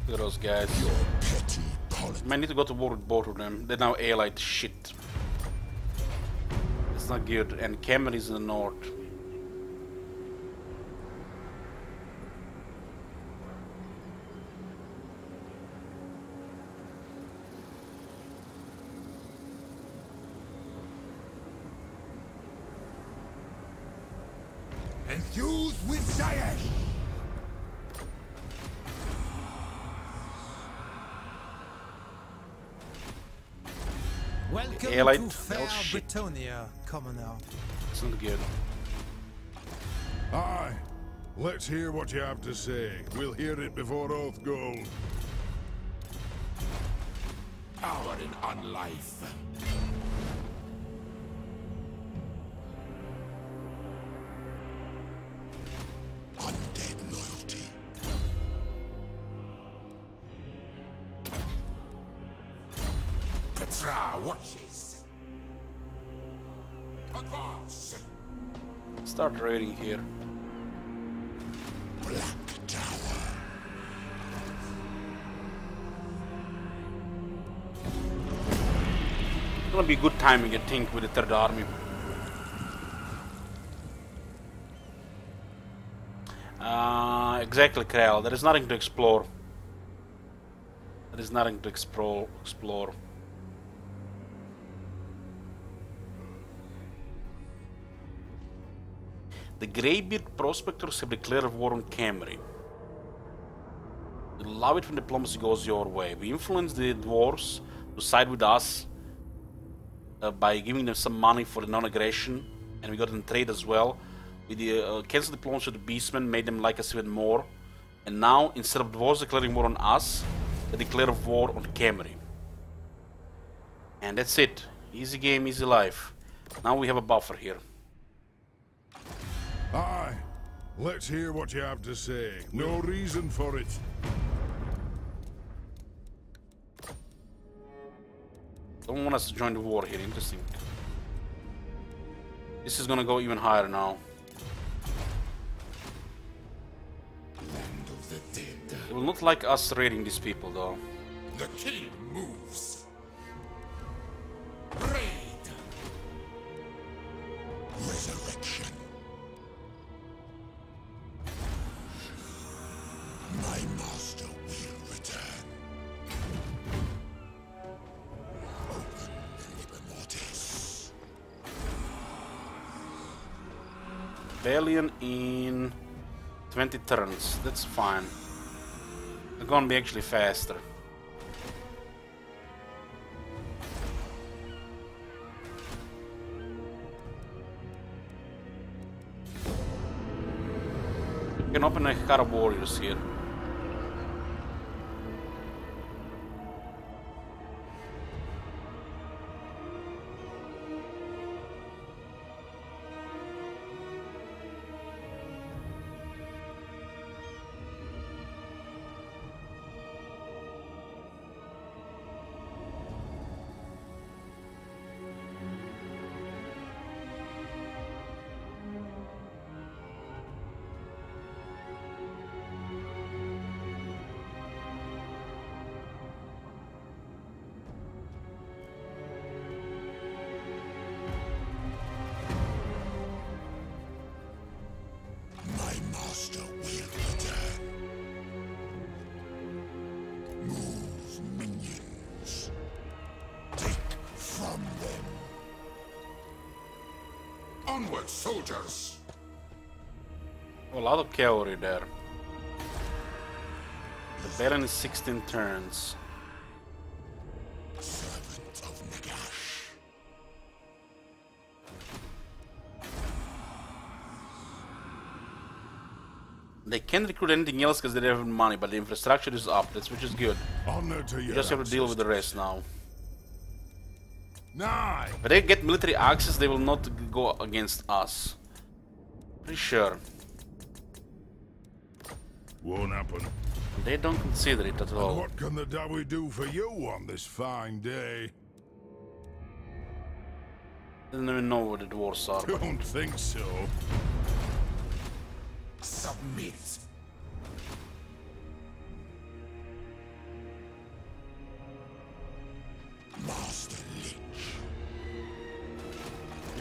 Look at those guys. Petty politics. I need to go to war with both of them. They're now allied shit. It's not good. And Cameron is in the north. Enthused with Daesh. Welcome Allied to fair hell shit. Britonia, commoner. It's not good. Aye. Let's hear what you have to say. We'll hear it before Oath Gold. Power in unlife. Undead loyalty. Petra watches. Advance. Start raiding here. Black Tower. It's gonna be good timing, I think, with the third army. Exactly, Krell. There is nothing to explore. There is nothing to explore. The Greybeard prospectors have declared war on Camry. We love it when diplomacy goes your way. We influence the dwarves to side with us by giving them some money for the non-aggression, and we got them trade as well. We cancelled diplomacy with the Beastmen, made them like us even more. And now, instead of dwarves declaring war on us, they declare war on Camry. And that's it. Easy game, easy life. Now we have a buffer here. Aye. Let's hear what you have to say. No reason for it. Don't want us to join the war here. Interesting. This is gonna go even higher now. Land of the dead. They will not like us raiding these people, though. The king moves. Raid. Resurrection. My master will return. Open the liber mortis. Rebellion in 20 turns. That's fine. They're gonna be actually faster. We can open a car of warriors here. My master will return. Move minions. Take from them. Onward, soldiers! A lot of cavalry there. Rebellion is 16 turns. Servant of Nagash. They can't recruit anything else because they don't have money, but the infrastructure is up, that's which is good. Honor to You your just have to deal with the rest now. Aye. If they get military access, they will not go against us. Pretty sure. Won't happen. They don't consider it at all. What can the Dawi do for you on this fine day? They don't even know what the dwarves are. But Don't think so. Submit. Master Lich.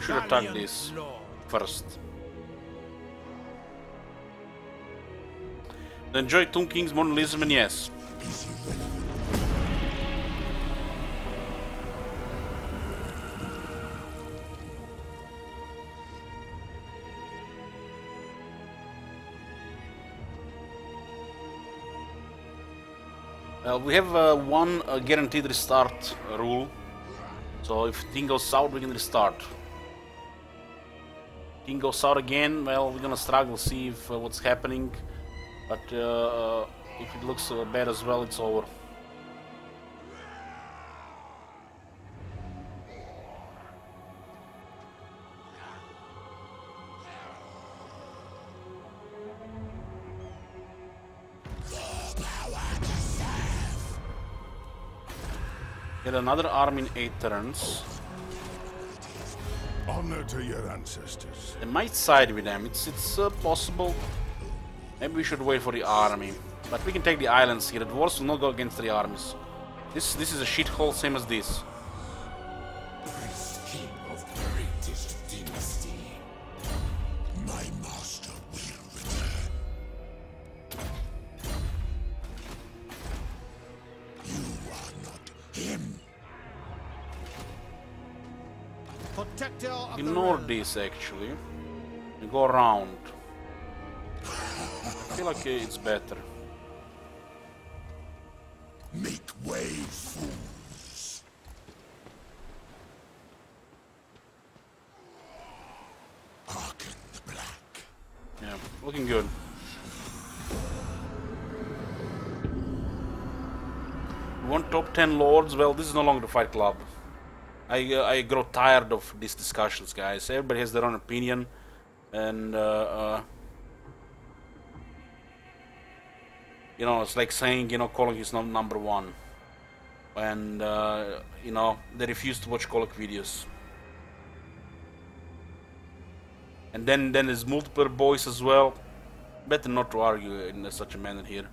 you should attack Valiant this Lord. first. Enjoy Tomb King's Modern Lisbon, yes. Is irrelevant. We have one guaranteed restart rule. So if thing goes south, we can restart. Thing goes south again, well, we're gonna struggle, see if what's happening. But if it looks bad as well, it's over. Get another army in 8 turns. Honor to your ancestors. They might side with them, it's possible. Maybe we should wait for the army. But we can take the islands here. The dwarves will not go against the armies. This is a shithole, same as this. Prince King of greatest dynasty. My master will return. You are not him. Protector of the Ignore realm. this actually. And go around. I feel like it's better. Make way, fools. Hearken the black. You want top 10 lords? Well, this is no longer the Fight Club. I grow tired of these discussions, guys. Everybody has their own opinion, and you know, it's like saying, you know, Colic is not number one, and you know, they refuse to watch Colic videos. And then there's multiple boys as well. Better not to argue in such a manner here.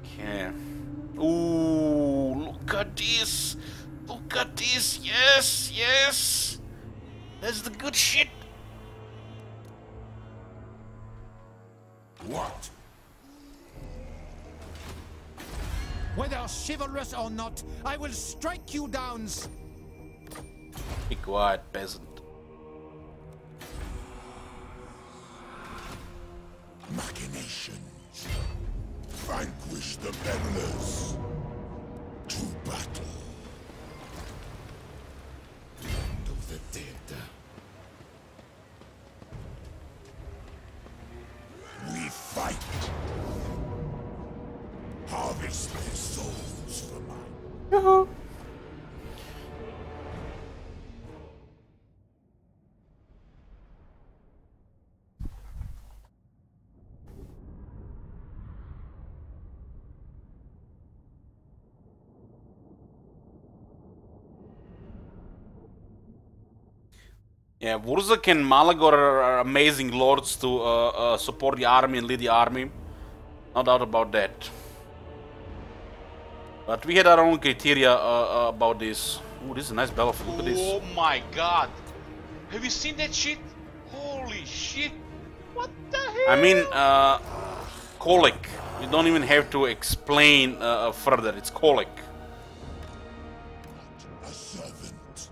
Okay. Ooh, look at this! Look at this! Yes, yes! That's the good shit! What? Whether chivalrous or not, I will strike you down. Be quiet, peasant. Machinations. Vanquish the peddlers. To battle. Land of the dead. We fight. Harvest their souls for mine. Yeah, Wurzak and Malagor are amazing lords to support the army and lead the army. No doubt about that. But we had our own criteria about this. Ooh, this is a nice battlefield. Look at this. Oh my god. Have you seen that shit? Holy shit. What the hell? I mean, Colic. You don't even have to explain further. It's Colic. A servant.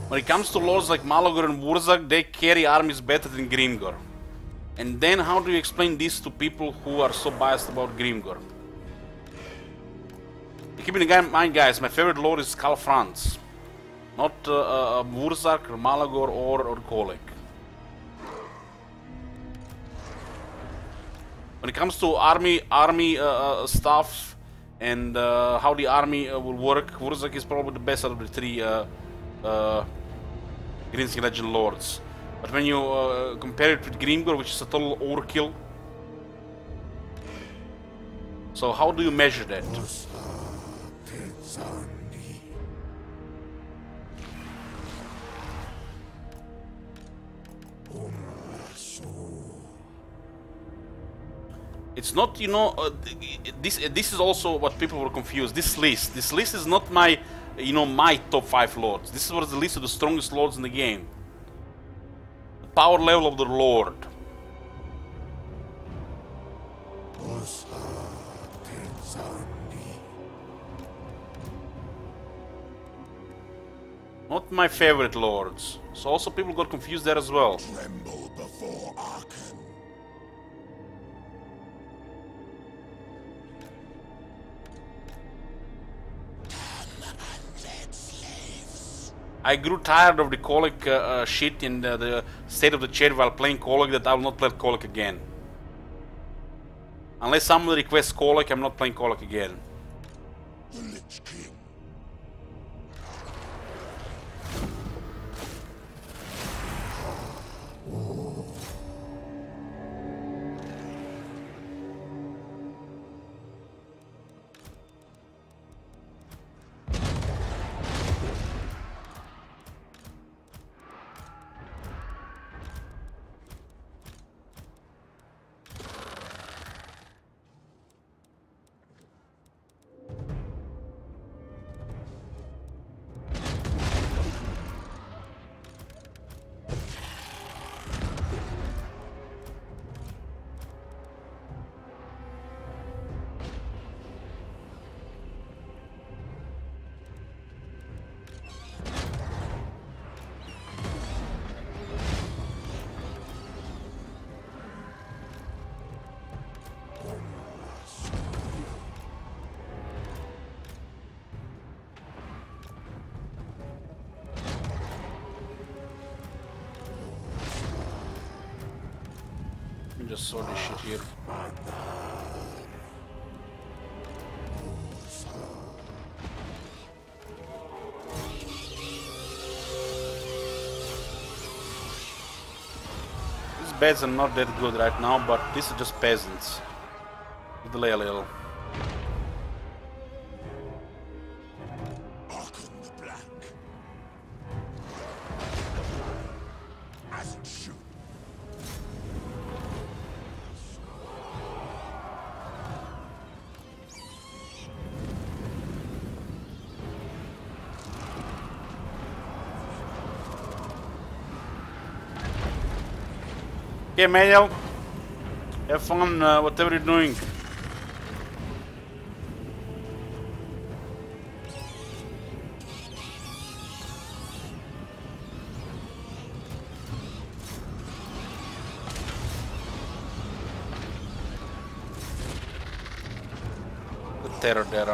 When it comes to lords like Malagor and Wurzak, they carry armies better than Grimgor. And then how do you explain this to people who are so biased about Grimgor? Keep in mind, guys, my favorite lord is Karl Franz. Not Wurzak, or Malagor, or Colic. When it comes to army stuff and how the army will work, Wurzak is probably the best out of the three Greenskin Legend lords. But when you compare it with Grimgor, which is a total overkill, so how do you measure that? It's not, you know, this is also what people were confused. This list is not my, you know, my top 5 lords. This was the list of the strongest lords in the game. The power level of the lord. Not my favorite lords. So also people got confused there as well. Tremble before Arkan. I grew tired of the Colic shit in the state of the chat while playing Colic that I will not play Colic again. Unless someone requests Colic, I'm not playing Colic again. The Lich King. Just saw this shit here. These beds are not that good right now, but these are just peasants. Delay a little. Arkan the Black. As it should. Okay, Manuel. Have fun, whatever you're doing. Terror there,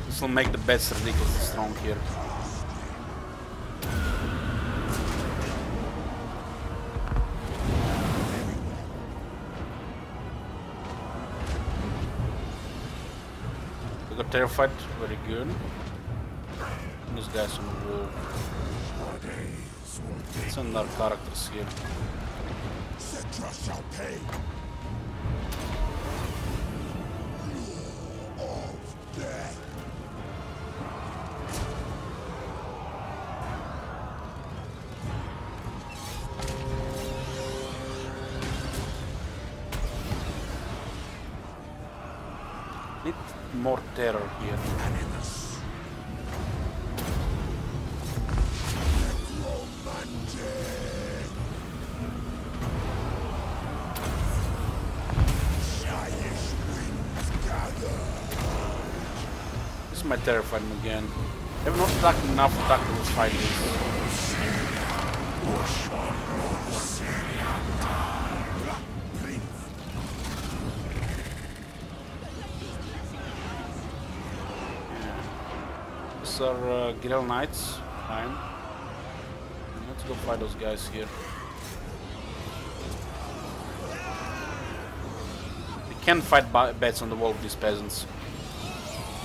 This will make the bets ridiculously strong here. We got terrified, very good. And this guy's on the wall. Send our characters here. Cetra shall pay. Law of death. Need more terror here. Animus. Necromantic. Giant winds gather. This might terrify him again. I have not attacked enough attack to fight this. These are Guerrilla Knights. Fine. Let's go fight those guys here. They can fight bats on the wall with these peasants.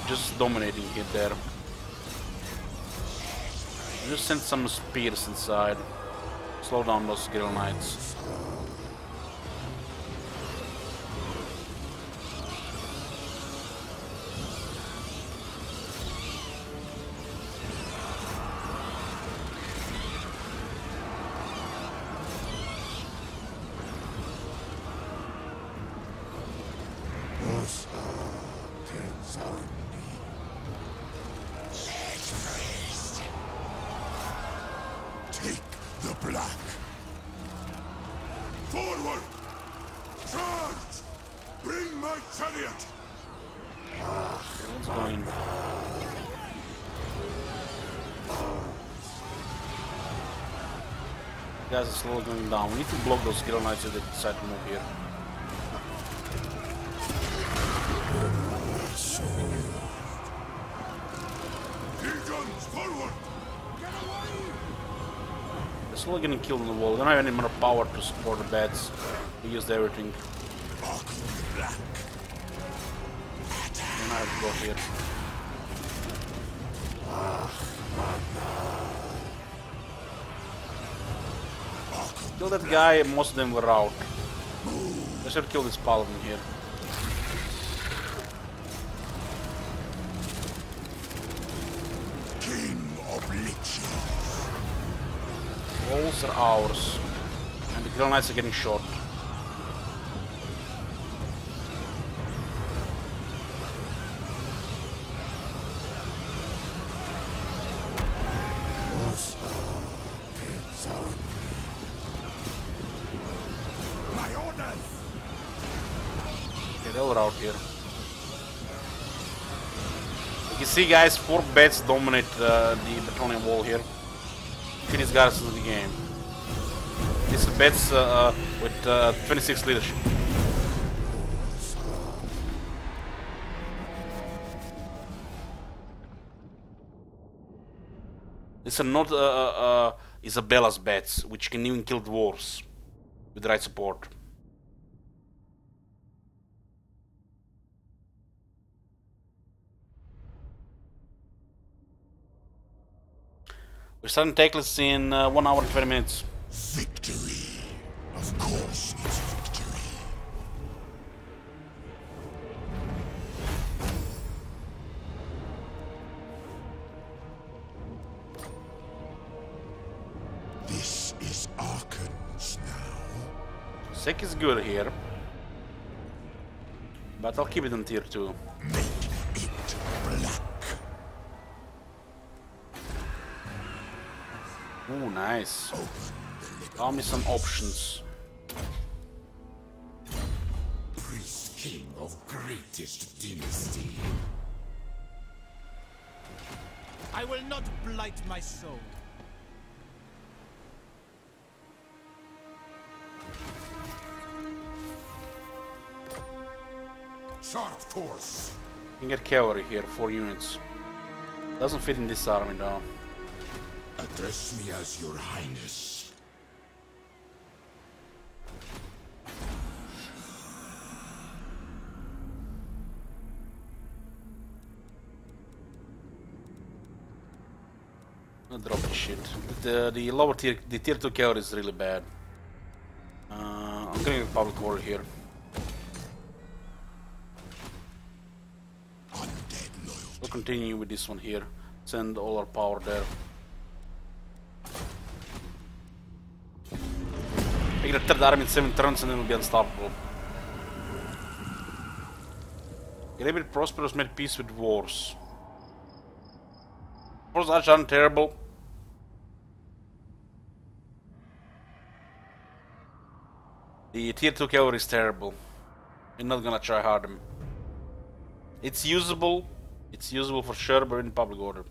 Just dominating it there. Just send some spears inside. Slow down those Guerrilla Knights. Take the black. Forward! Charge! Bring my chariot! Let's go in. Guys are slowly going down. We need to block those Guerrilla Knights if they decide to move here. Guns forward! They're slowly getting killed on the wall. They don't have any more power to support the bats. They used everything. Arkan the Black. And I have to go here. Kill that guy, most of them were out. I should kill this paladin here. King of Liches. Walls are ours. And the Guerrilla Knights are getting shot. My orders! Okay, they're all out here. You can see, guys, 4 bats dominate the Battalion wall here. Finish guys in the game. These are bats with 26 leadership. These are not Isabella's bats, which can even kill dwarves with the right support. We're starting Tackless in 1 hour and 20 minutes. Victory. Of course it's victory. This is Arkan's now. Sek is good here, but I'll keep it on tier 2. Make it black. Ooh, nice. Allow me some options. Priest king of greatest dynasty. I will not blight my soul. Sharp force. You can get cavalry here, 4 units. Doesn't fit in this army though. Address me as your highness. Not dropping shit. The lower tier, the tier 2 cavalry is really bad. I'm getting a public order here. Undead loyalty. We'll continue with this one here. Send all our power there. Make the third army in 7 turns and then we'll be unstoppable. Great Prosperous made peace with wars. Wars aren't terrible. The tier 2 cavalry is terrible. We're not gonna try hard. It's usable for sure, but in public order.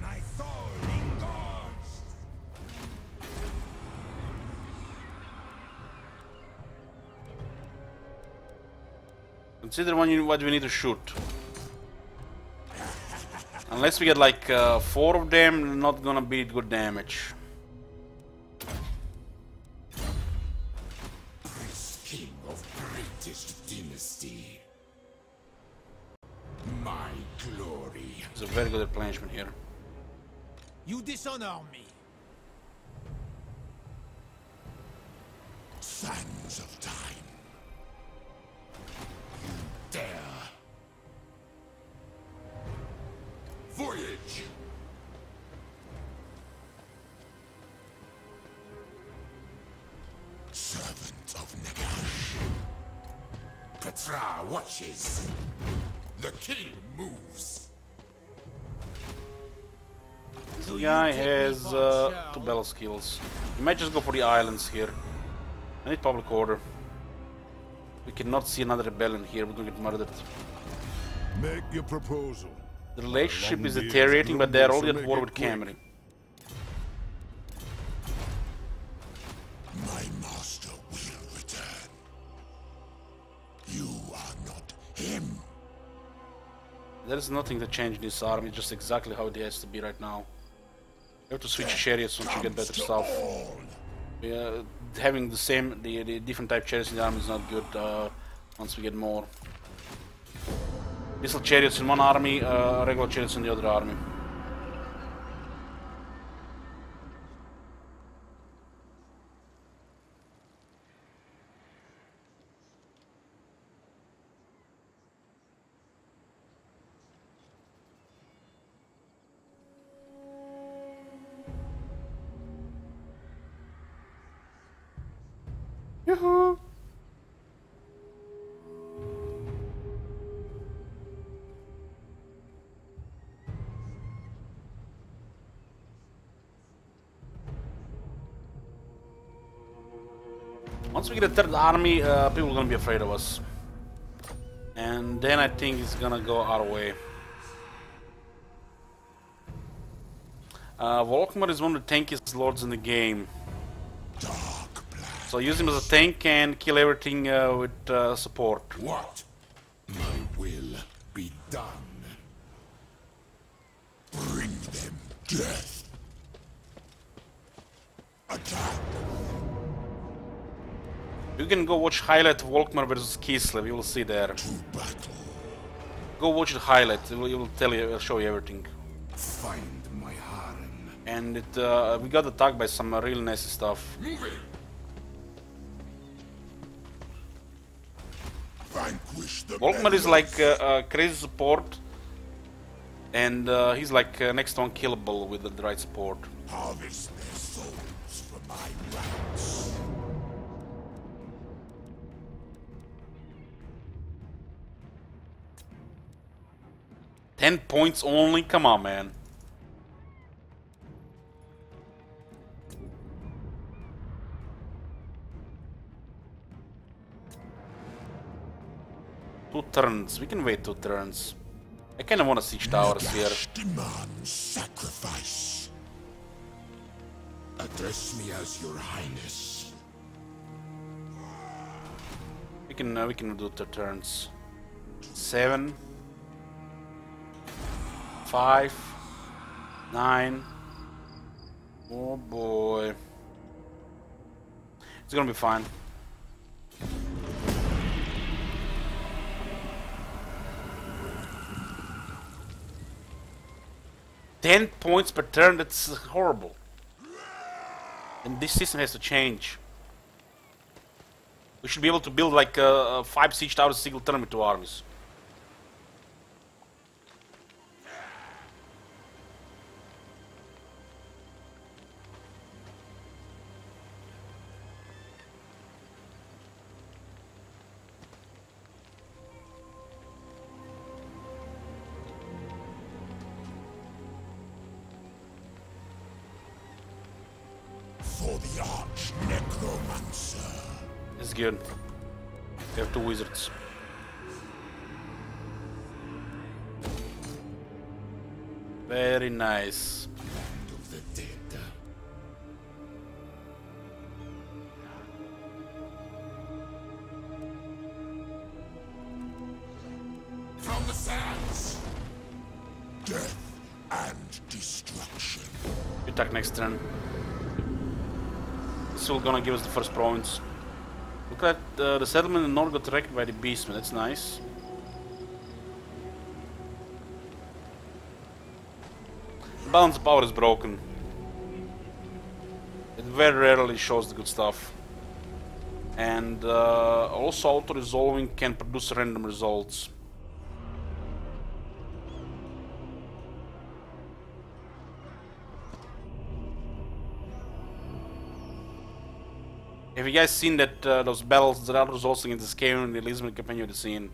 My falling gods. Consider what we need to shoot. Unless we get like 4 of them, not gonna be good damage. Priest king of greatest dynasty. My glory. It's a very good replenishment here. You dishonor me. Sands of time. You dare. Voyage. Servant of Nagash. Petra watches. The king moves. This guy has 2 battle skills. We might just go for the islands here. I need public order. We cannot see another rebellion here, we're gonna get murdered. Make your proposal. The relationship is deteriorating, but they're already at war with Camry. My master will return. You are not him. There's nothing to change in this army, just exactly how it has to be right now. You have to switch chariots once you get better stuff. Having the different type chariots in the army is not good once we get more. Missile chariots in one army, regular chariots in the other army. Yoo-hoo! Once we get a third army, people are gonna be afraid of us. And then I think it's gonna go our way. Volkmar is one of the tankiest lords in the game. Dark blood. So use him as a tank and kill everything with support. What? My will be done. Bring them death. Attack. You can go watch highlight Volkmar versus Kislev, you will see there. To battle. Go watch the highlight, it will tell you, it'll show you everything. Find my harem. And we got attacked by some real nasty stuff. Move it. Vanquish the Volkmar is members. like crazy support, and he's like next to unkillable with the right support. Harvest their souls for my ranks. $10 points only? Come on, man. Two turns. We can wait 2 turns. I kind of want to siege towers here. Nagash demands sacrifice. Address me as your highness. We can do 2 turns. 7, 5, 9. Oh boy. It's gonna be fine. $10 points per turn, that's horrible. And this system has to change. We should be able to build like 5 siege towers single turn with 2 armies. For the arch necromancer. It's good. We have 2 wizards. Very nice. Land of the dead. From the sands. Death and destruction. We attack next turn. This will gonna give us the first province. Look at the settlement in the north got wrecked by the beastmen. That's nice. Balance of power is broken. It very rarely shows the good stuff. And also auto-resolving can produce random results. Have you guys seen that those battles that are resulting in this game in the Lisbon campaign you've seen?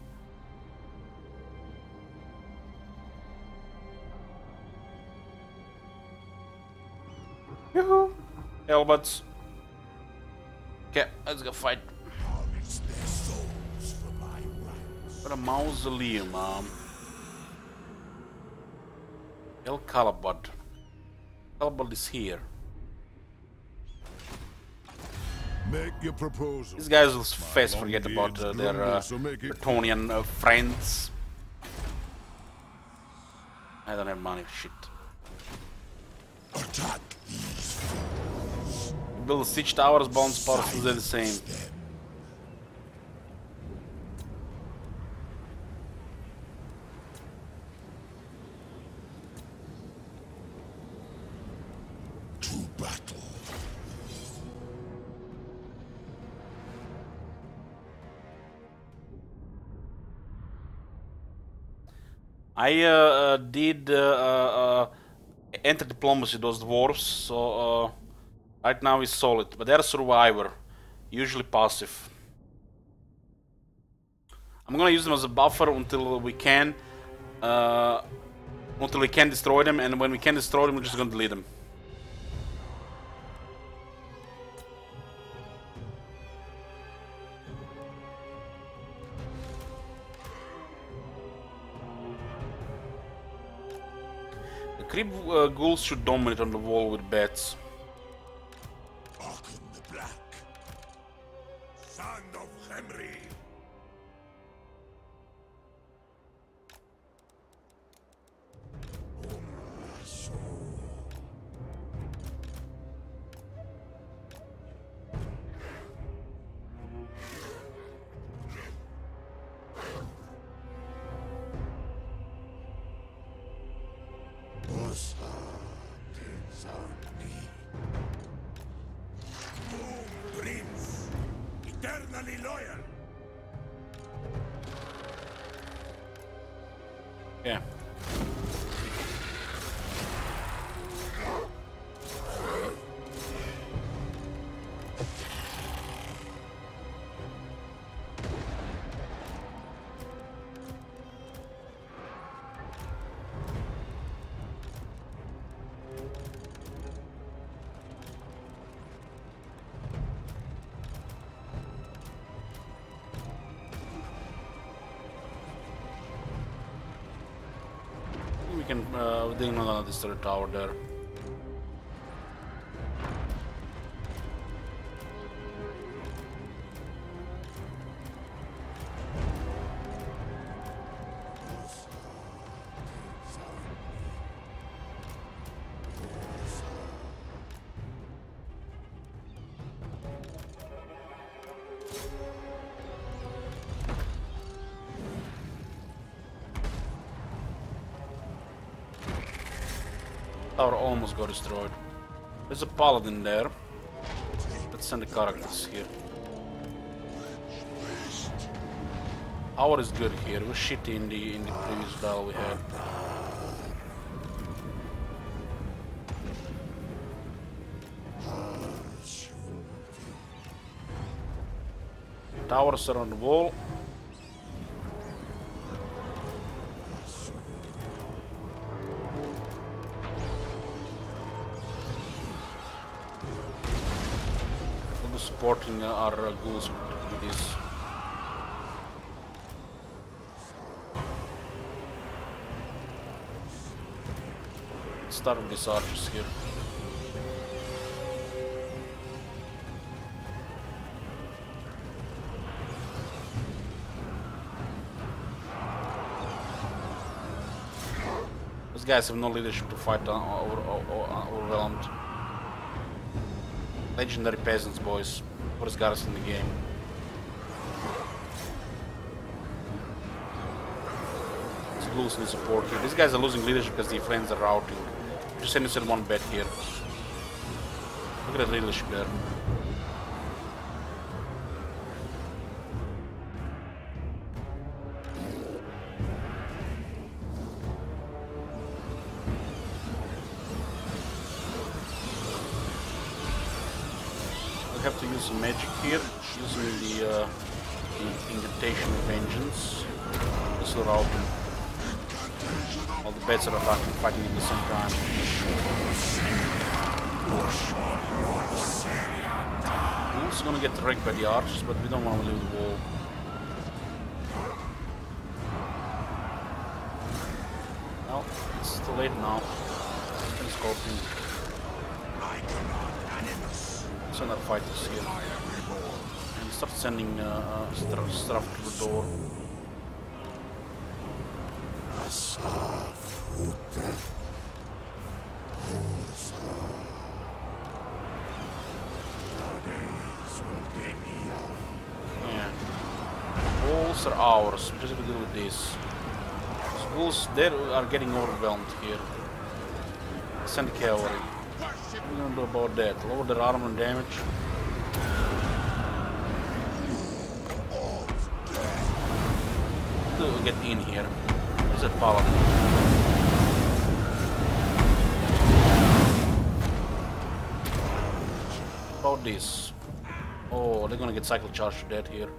Yoo-hoo! Hellbutts. Okay, let's go fight. Harvest their souls for my ranks. What a mausoleum, El Calabud. Calabud is here. Make your proposal. These guys will fast long forget about beards their grumble, so make it Bretonnian friends. I don't have money for shit. Attack these Build siege towers, bounce powers, they're the same. them. To battle. I did enter diplomacy those dwarves, so right now he's solid, but they're a survivor, usually passive. I'm gonna use them as a buffer until we can destroy them, and when we can destroy them, we're just gonna delete them. The Creep ghouls should dominate on the wall with bats. Ocken the Black, son of Henry. Prince, eternally loyal. Yeah. We can dig another destroy tower there. Tower almost got destroyed. There's a paladin there. Let's send the characters here. Our is good here. We're shitty in the previous battle we had. Towers are on the wall. Supporting our ghouls with this. Let's start with these archers here. Those guys have no leadership to fight overwhelmed. Legendary peasants, boys. Worst guys in the game. These ghouls need support here. These guys are losing leadership because their friends are routing. Just send one bet here. Look at that leadership there. Have to use some magic here, using the incantation of vengeance. This will out all the bats are attacking, fighting at the same time. Wolf's gonna get wrecked by the archers, but we don't want to leave the wall. Well, it's too late now. It's scorpion. Send our fighters here and start sending stuff to the door. Yeah. Walls are ours. What do we do with this? Schools they are getting overwhelmed here. Send cavalry. What are we gonna do about that? Lower their armor and damage. How do we get in here? Where's that paladin? About this. Oh, they're gonna get cycle charged to death here.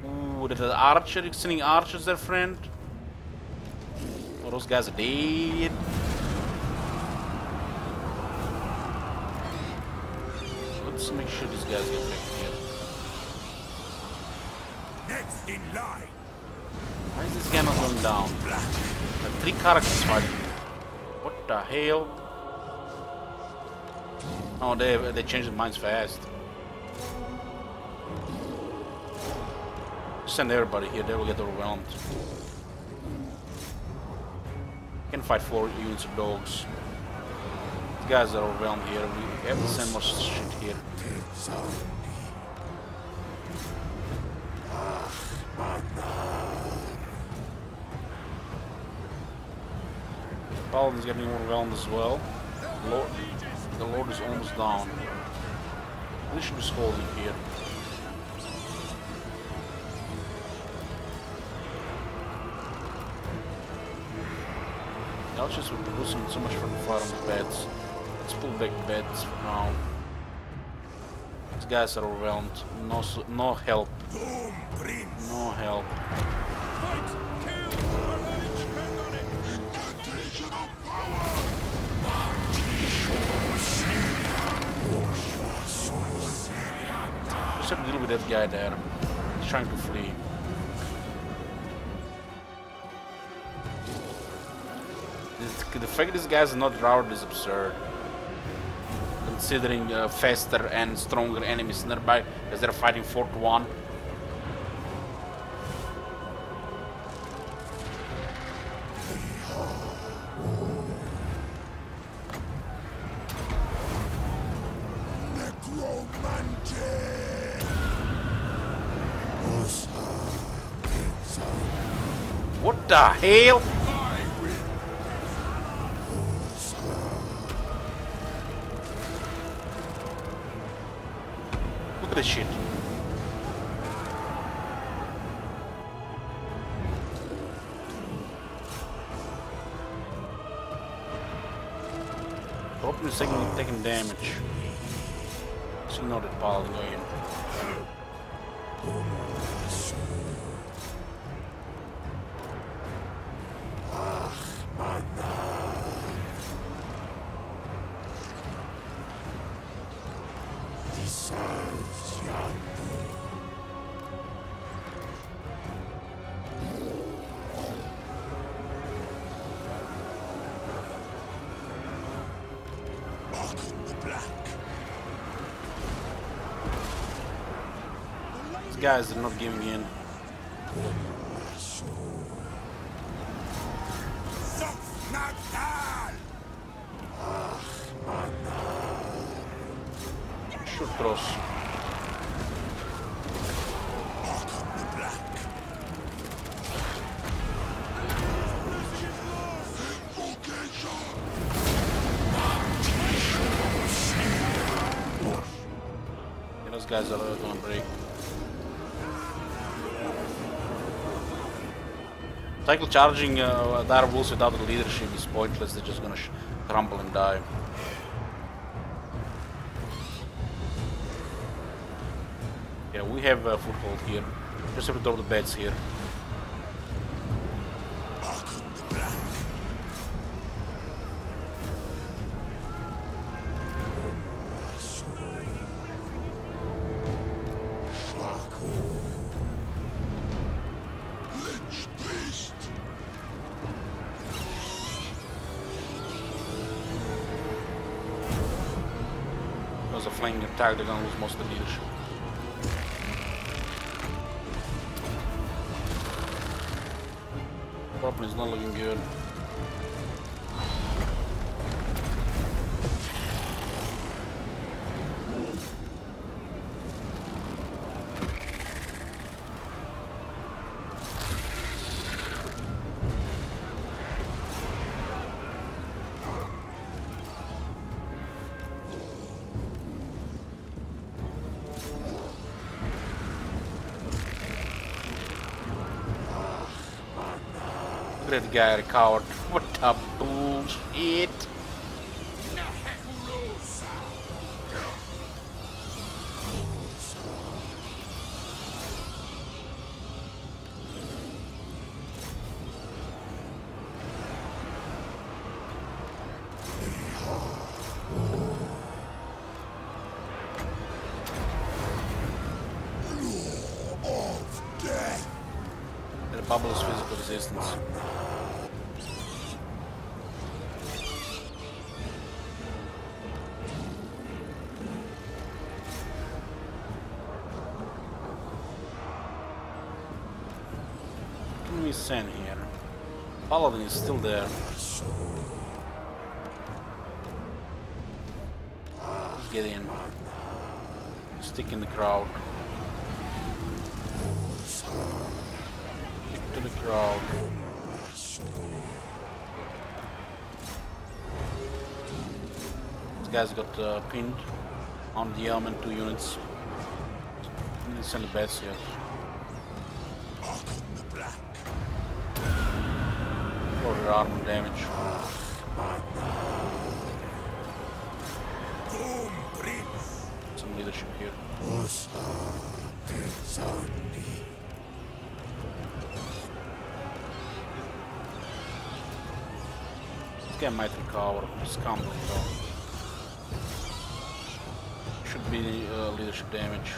Ooh, there's an archer sending archers there, friend. Oh, those guys are dead. Let's make sure these guys get back here. Next in line. Why is this guy not going down? There are 3 characters fighting. What What the hell? Oh, they changed their minds fast. Send everybody here, they will get overwhelmed. Can fight 4 units of dogs. The guys are overwhelmed here. We have to send more shit here. Paladin's getting overwhelmed as well. The Lord is almost down. We should just hold him here. Now it's just we're losing so much from the fight on the beds. Let's pull back the beds for now. These guys are overwhelmed. No help. No help. Just have to deal with that guy there. He's trying to flee. The fact these guys are not routed is absurd. Considering faster and stronger enemies nearby, because they're fighting 4-1. What the hell? Look at this shit. Hoping it's taking damage. Let's ignore that pile going in. These guys are not giving in. Shoot cross. Yeah, those guys are gonna break. Cycle charging dire wolves without the leadership is pointless. They're just gonna crumble and die. Yeah, we have a foothold here. Just have to throw the beds here. A flanking attack, they're gonna lose most of the leadership. Problem is not looking good. That guy, a coward. What a bullshit. The bubble is physical resistance. 10 here. Paladin is still there. Get in. Stick in the crowd. Stick to the crowd. This guy's got pinned on the element 2 units. Didn't send the bats yet. Or their armor damage. Some leadership here. This guy might recover. Scum will go. Should be leadership damage.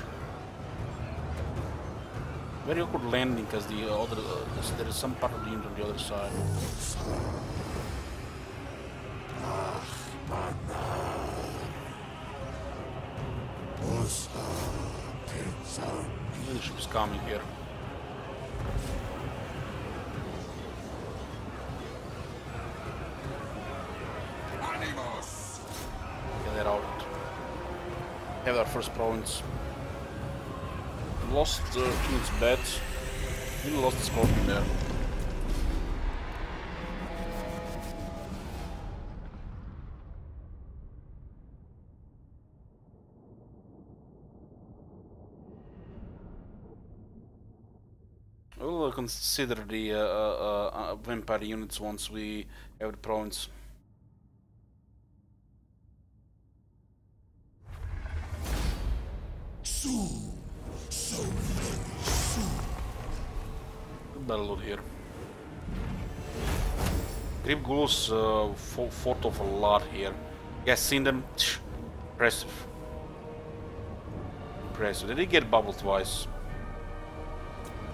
Very awkward landing because the other there is some part of the unit on the other side. Leadership is coming here. Get that out. Have our first province. Lost its bed. We lost the scorpion there. We'll consider the vampire units once we have the province. Good battle load here. Grip Ghouls fought off a lot here. You guys seen them? Impressive. Impressive. They did get bubbled twice.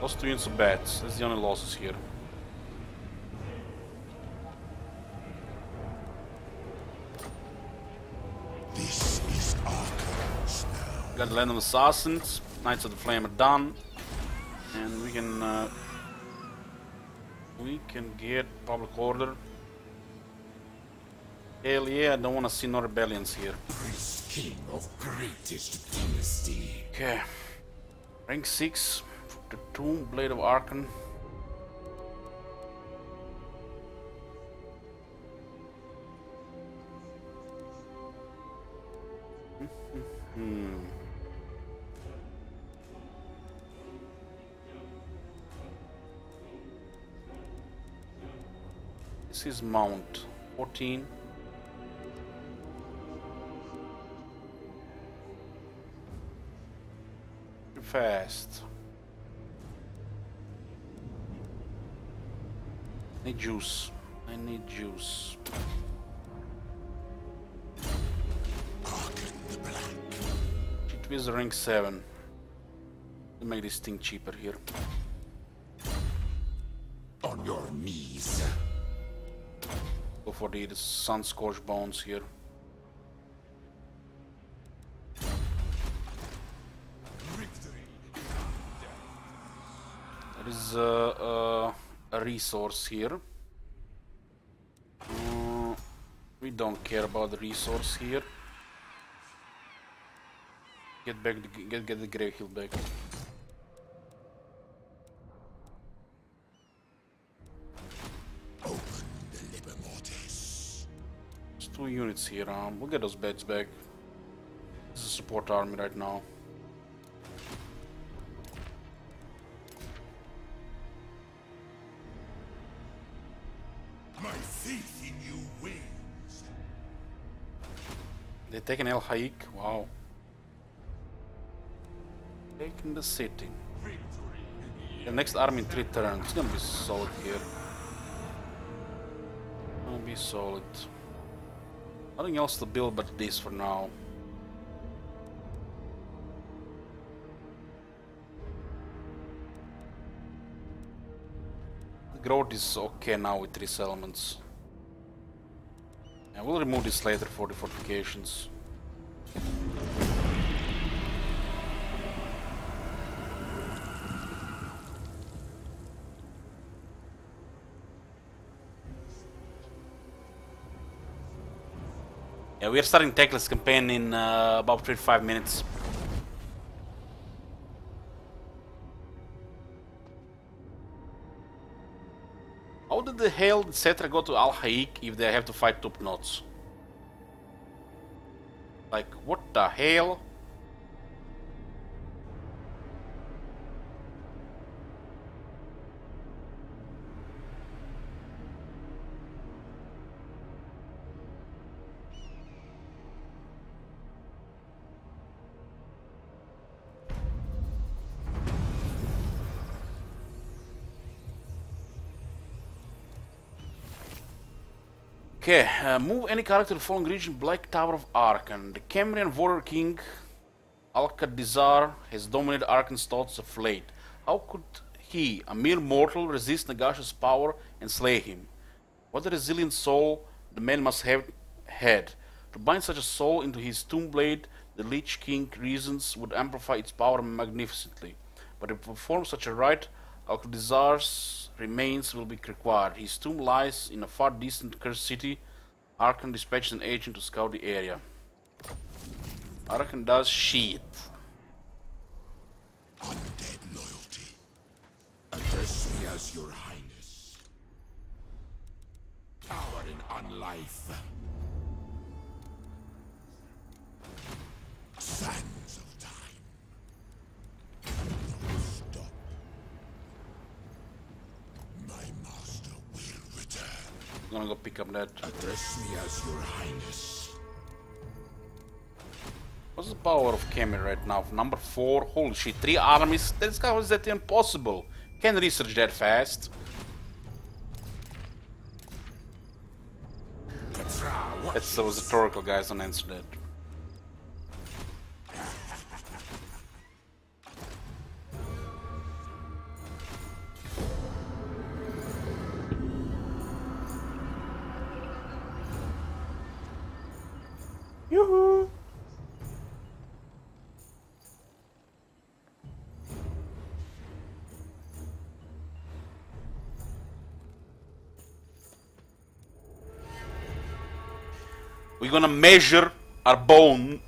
Lost 2 units of bats. That's the only losses here. This is Arkham now. Got the Land of Assassins. Knights of the Flame are done. And we can get public order. Hell yeah, I don't want to see no rebellions here. Prince King of greatest dynasty. Okay. Rank 6. The Tomb Blade of Arkan. This is Mount 14. Too fast. Need juice. I need juice. It was rank 7. To make this thing cheaper here. On your knees. Go for the sun scorched bones here. There is a resource here. We don't care about the resource here. Get back the get the Grey Hill back. Open the Liber Mortis. There's 2 units here. We'll get those beds back. This is a support army right now. My faith in you wins. They taken El Haik. Wow. Taking the city. The next army in 3 turns. It's gonna be solid here. Gonna be solid. Nothing else to build but this for now. The growth is okay now with 3 settlements. And we'll remove this later for the fortifications. Yeah, we are starting Techless campaign in about 35 minutes. How did the hell did Cetra go to Al Haik if they have to fight top knots? Like, what the hell? Okay, move any character to the following region, Black Tower of Arkan. The Cambrian warrior king Alcadizar has dominated Arkan's thoughts of late. How could he, a mere mortal, resist Nagash's power and slay him? What a resilient soul the man must have had. To bind such a soul into his tomb blade, the Lich King reasons would amplify its power magnificently. But to perform such a rite, Alcadizar's remains will be required. His tomb lies in a far distant cursed city. Arkan dispatches an agent to scout the area. Arkan does shit. Undead loyalty. Address me as your highness. Power in unlife. Sands of time. No stop. My master will return. I'm gonna go pick up that. Address me as your highness. What's the power of Khmer right now? Number 4. Holy shit, 3 armies? How is that impossible? Can't research that fast. That's those rhetorical guys, don't answer that. Yoo-hoo! We're gonna measure our bones.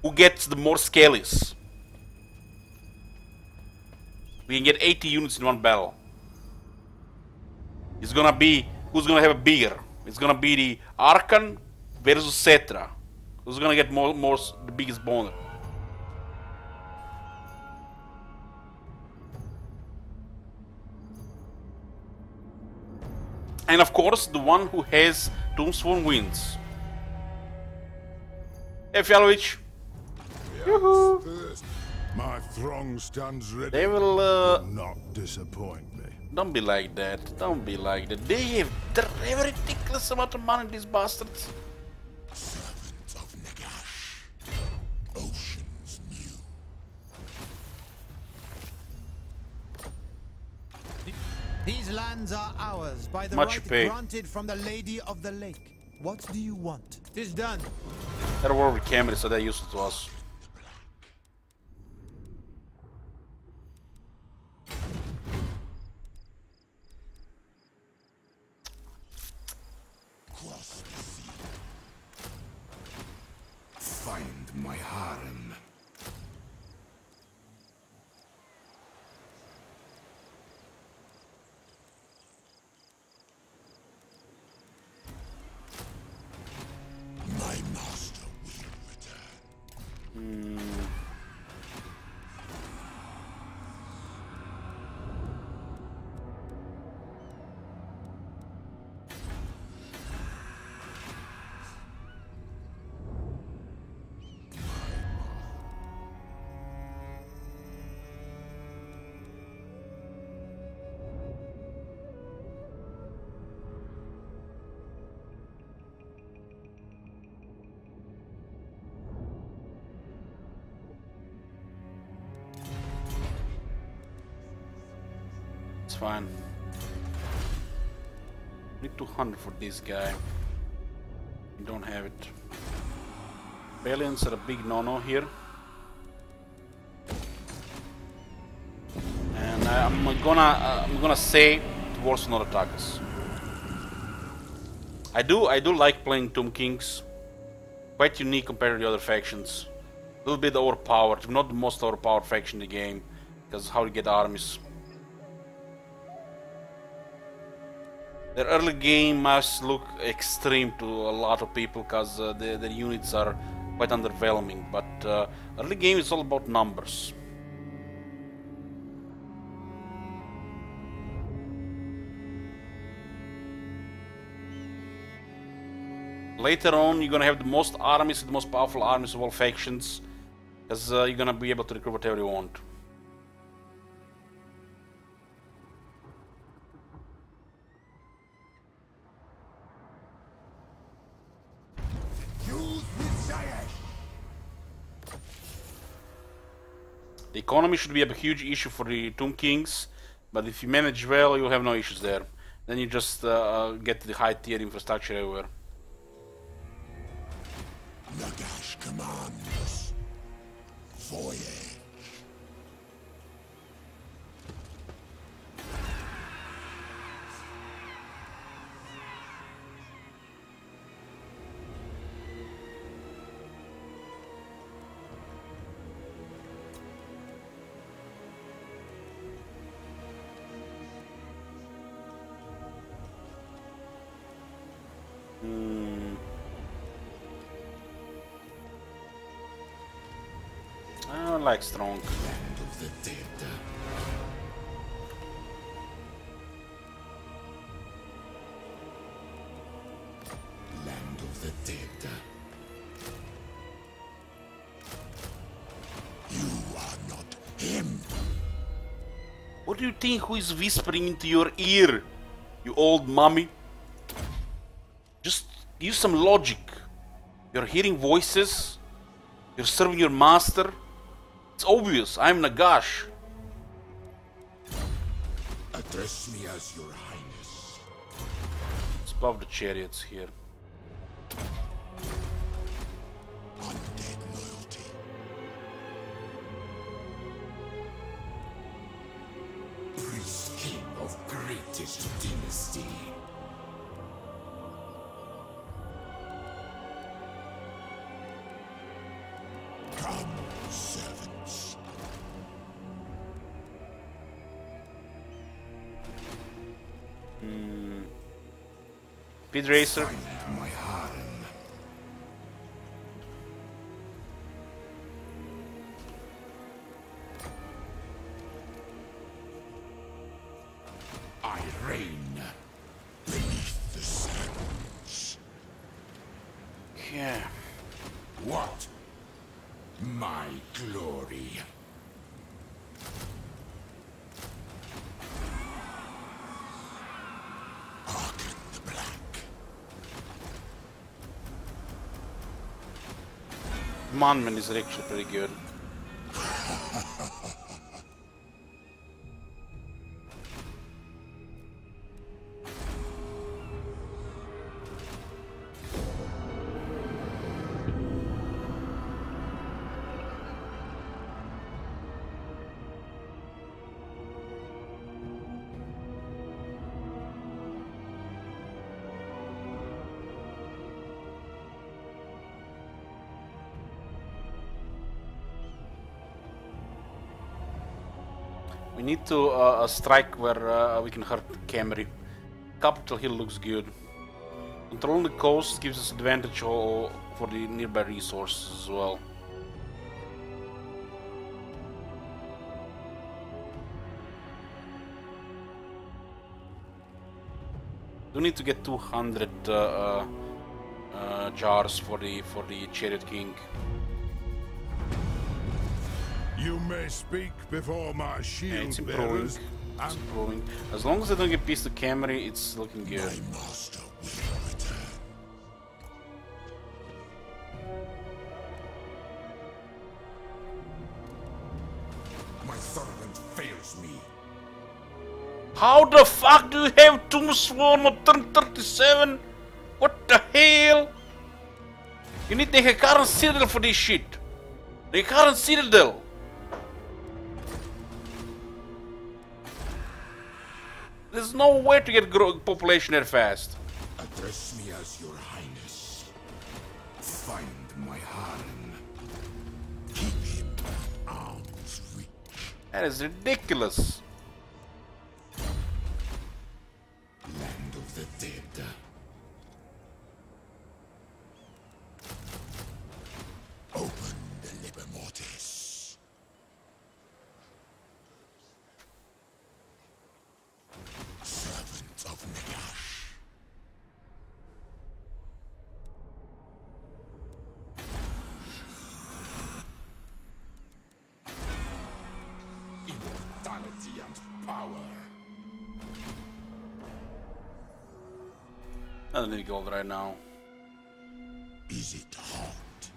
Who gets the more scalies? We can get 80 units in one battle. It's gonna be who's gonna have a bigger. It's gonna be the Arkan versus Cetra. Who's gonna get the biggest boner? And of course, the one who has Tombstone wins. Hey, Fialovich. My throng stands ready. They will, Do not disappoint me. Don't be like that. Don't be like that. They have a ridiculous amount of money, these bastards. Servant of Nagash. Oceans new. These lands are ours by the Much right pay. granted from the Lady of the Lake. What do you want? Tis done. They're war with Khmer, so they're useful to us. Cross the sea. Find my harem. My master will return. It's fine. Need 200 for this guy. We don't have it. Balians are a big no-no here. And I'm gonna say dwarves will not attack us. I do like playing Tomb Kings. Quite unique compared to the other factions. A little bit overpowered, not the most overpowered faction in the game, because how you get armies. Their early game must look extreme to a lot of people, because the units are quite underwhelming, but early game is all about numbers. Later on, you're gonna have the most armies, the most powerful armies of all factions, because you're gonna be able to recruit whatever you want. The economy should be a huge issue for the Tomb Kings, but if you manage well, you'll have no issues there. Then you just get the high tier infrastructure everywhere. Nagash commands. Voyage. I like strong. Land of the dead. Land of the dead. You are not him. What do you think who is whispering into your ear, you old mummy? Just use some logic. You're hearing voices. You're serving your master. It's obvious, I'm Nagash. Address me as your highness. It's above the chariots here. Undead loyalty. Priest king of greatest dynasty. Come, servants. Speed Racer. My harem. I reign beneath the sands. Yeah. What? My glory. Hearken the black. Commandment is actually pretty good. We need to strike where we can hurt Camry. Capital Hill looks good. Controlling the coast gives us advantage for the nearby resources as well. Do need to get 200 jars for the Chariot King. You may speak before my Yeah, shield it's improving. bearers. It's improving. As long as I don't get piece to Camry, it's looking good. My master will return. My servant fails me. How the fuck do you have Tomb Swarm on turn 37? What the hell? You need the Hekaran Citadel for this shit. The Hekaran Citadel. There's no way to get population there fast. Address me as your highness. Find my harem. Keep him arm's reach. That is ridiculous. Land of the dead. Open the liber mortis. Servant of Nagash. Immortality and power. I don't need gold right now. Is it hot?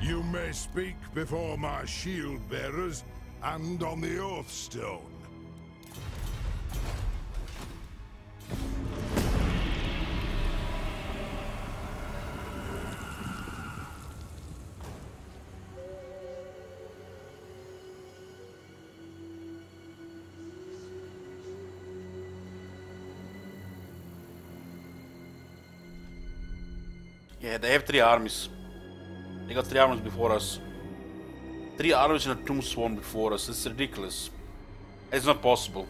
You may speak before my shield bearers and on the Oath Stone. Yeah, they have 3 armies. They got 3 armies before us. 3 armies and a tomb swarm before us. It's ridiculous. It's not possible.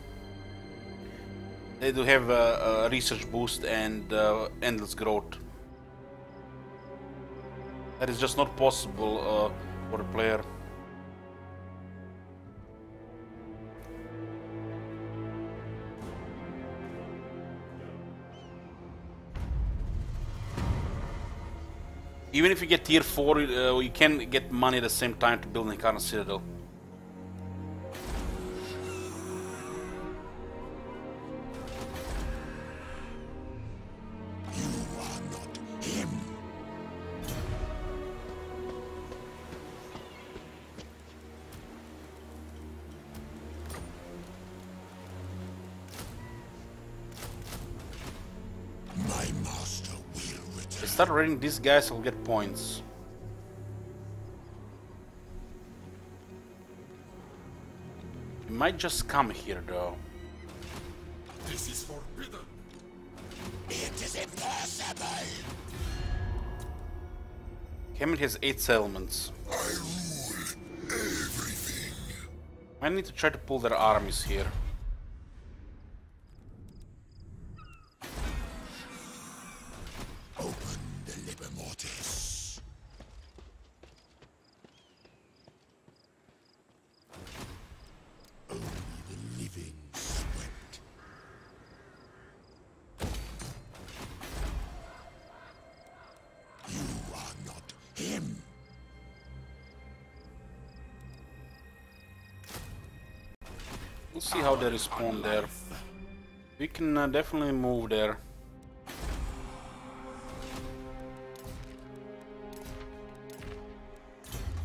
They do have a research boost and endless growth. That is just not possible for a player. Even if you get tier 4, you can get money at the same time to build an Incarnate Citadel. You are not him. My master will return. If I start raiding these guys, I'll get points. You might just come here though. This is forbidden. It is impossible. Kemet has 8 settlements. I rule everything. I need to try to pull their armies here. Open the liber mortis. Only the living sweat. You are not him. We'll see how they respond there. We can definitely move there.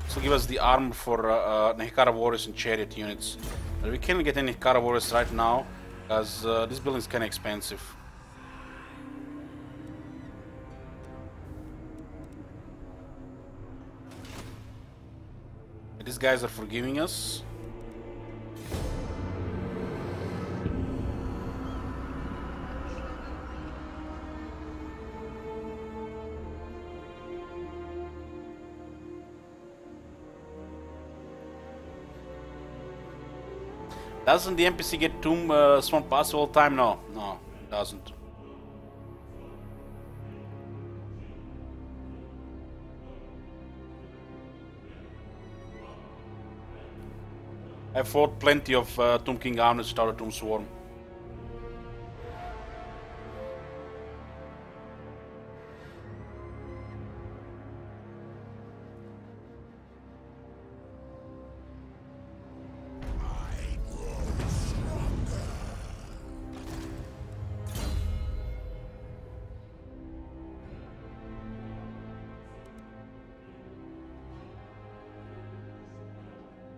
This will give us the armor for Hekara Warriors and Chariot units. But we can't get any Hekara Warriors right now, because this building is kinda expensive. These guys are forgiving us. Doesn't the NPC get Tomb Swarm Pass all the time? No, no, it doesn't. I fought plenty of Tomb King armies without a Tomb Swarm.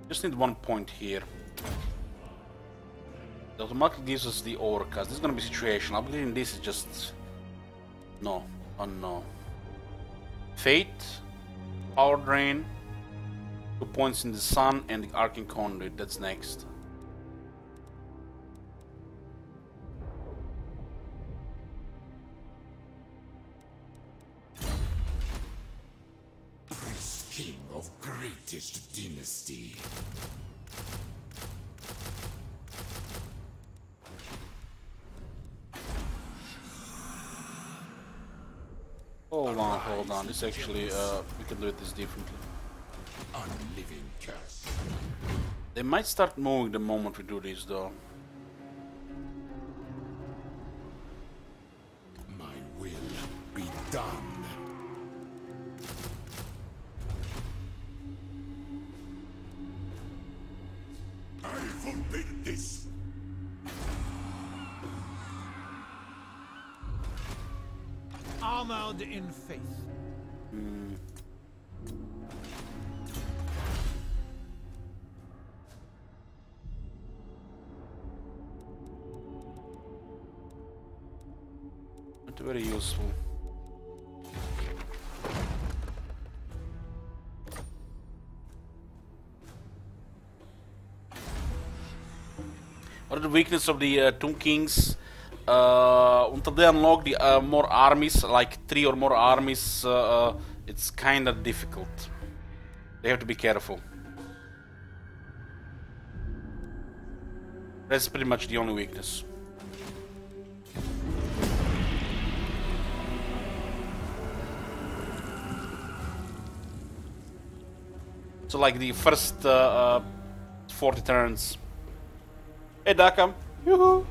Just need 1 point here. It automatically gives us the Orcas. This is gonna be situational. I believe in this is just... No. Oh no. Fate. Power Drain. 2 points in the Sun and the Arcane Conduit. That's next. British dynasty. Hold on. This actually, we can do it this differently. Unliving curse. They might start moving the moment we do this, though. My will be done. I forbid this. Armored in faith. Not very useful. What are the weakness of the Tomb Kings? Until they unlock the more armies, like 3 or more armies, it's kinda difficult. They have to be careful. That's pretty much the only weakness. So like the first 40 turns. Hey Dakam! Yoo-hoo!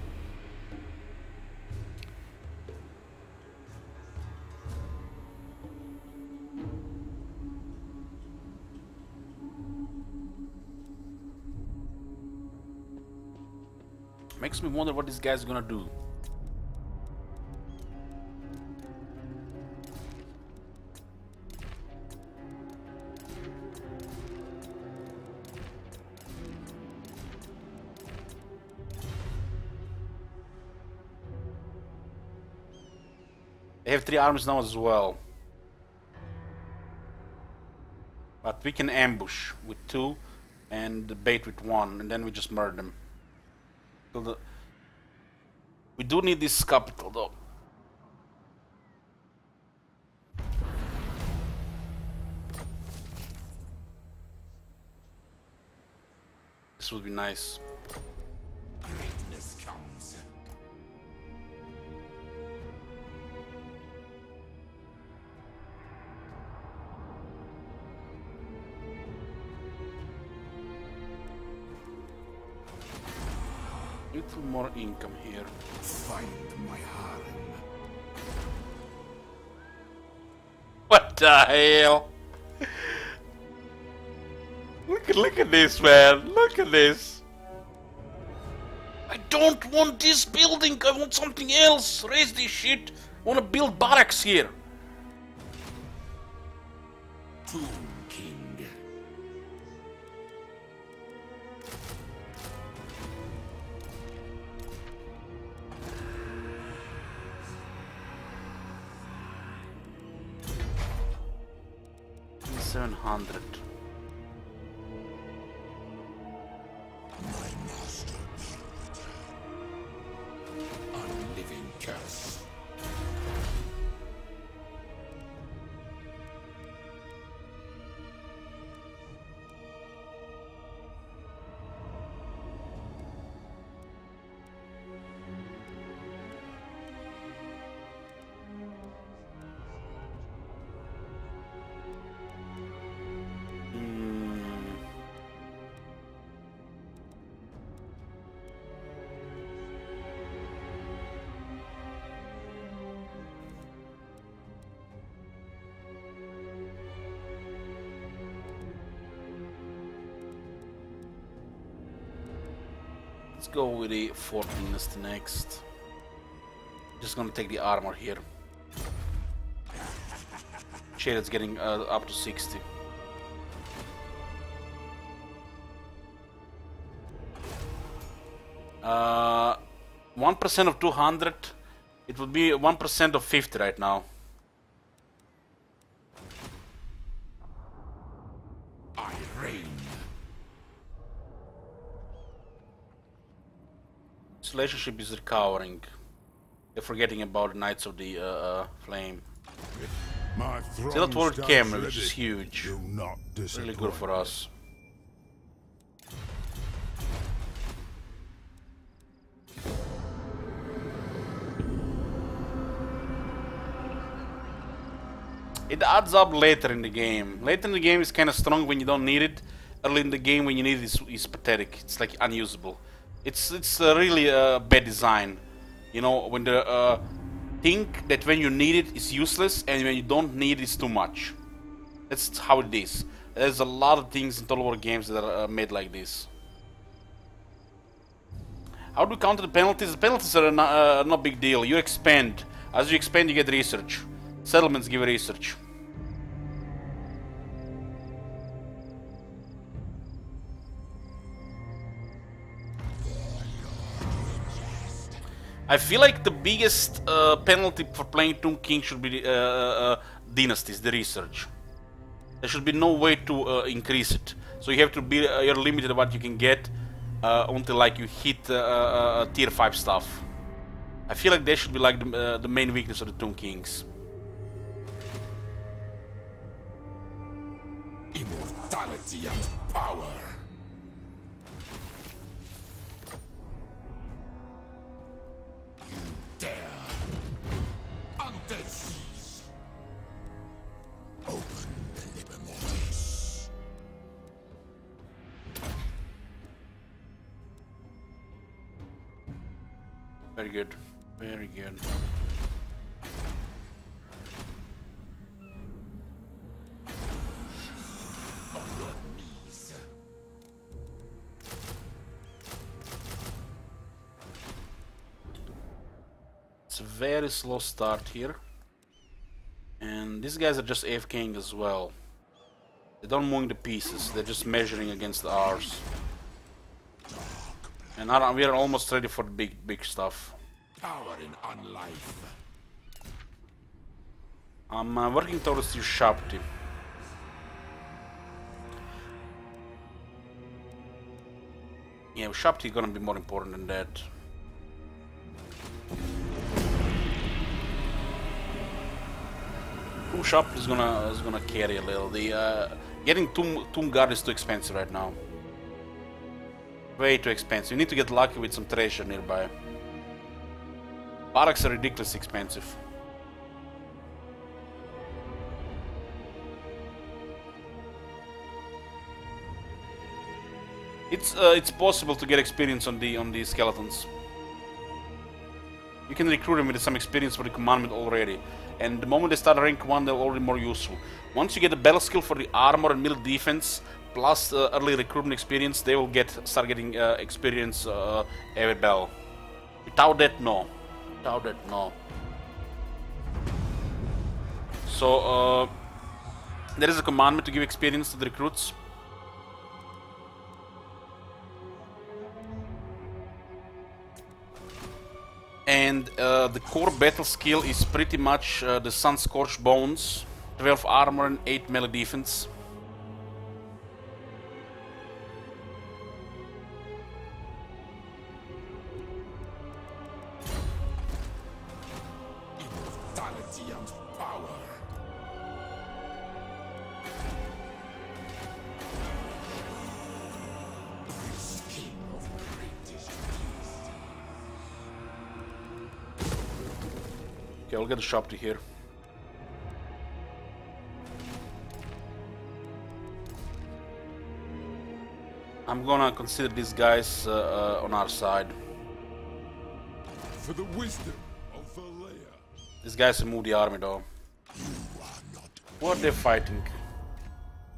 Makes me wonder what this guy's gonna do. They have 3 armies now as well. But we can ambush with 2 and bait with 1, and then we just murder them. We do need this capital though. This would be nice. Greatness comes. Little more income here. Find my harem. What the hell? Look at this, man. Look at this. I don't want this building. I want something else. Raise this shit. I want to build barracks here. Tomb King. $700. My master shall return. Unliving curse. Let's go with the 14 as the next. Just gonna take the armor here. Shit, it's getting up to 60. Uh, 1% of 200. It would be 1% of 50 right now. I reign. This relationship is recovering. They're forgetting about the Knights of the Flame. My Still throne at World stands Camera, ready. which is huge. Do not Really good for disappoint. us. It adds up later in the game. Later in the game is kind of strong when you don't need it. Early in the game when you need it is pathetic. It's like unusable. It's really a bad design. You know, when the think that when you need it is useless and when you don't need it is too much. That's how it is. There's a lot of things in Total War games that are made like this. How do we counter the penalties? The penalties are no big deal. You expand. As you expand, you get research. Settlements give research. I feel like the biggest penalty for playing Tomb King should be dynasties, the research. There should be no way to increase it. So you have to be you're limited to what you can get until like you hit tier 5 stuff. I feel like that should be like the main weakness of the Tomb Kings. Immortality and power. You dare. Undead seas. Open the liber mortis. Very good. Very good. It's a very slow start here. And these guys are just AFKing as well. They don't move the pieces, they're just measuring against ours. And we are almost ready for the big stuff. Power in unlife. I'm working towards your Shapti. Yeah, Shapti gonna be more important than that. Shapti is gonna carry a little. The getting Tomb Guard is too expensive right now. Way too expensive. You need to get lucky with some treasure nearby. Barracks are ridiculously expensive. It's possible to get experience on the skeletons. You can recruit them with some experience for the commandment already, and the moment they start rank 1, they're already more useful. Once you get the battle skill for the armor and middle defense, plus early recruitment experience, they will start getting experience every battle. Without that, no. Without that, no. So there is a commandment to give experience to the recruits. And the core battle skill is pretty much the Sun-Scorched Bones, 12 armor and 8 melee defense. Immortality and power. Skin of greatest beast. Okay, I'll get the shop to here. I'm gonna consider these guys on our side. For the wisdom of Valea. These guys will move the army though. What are they fighting?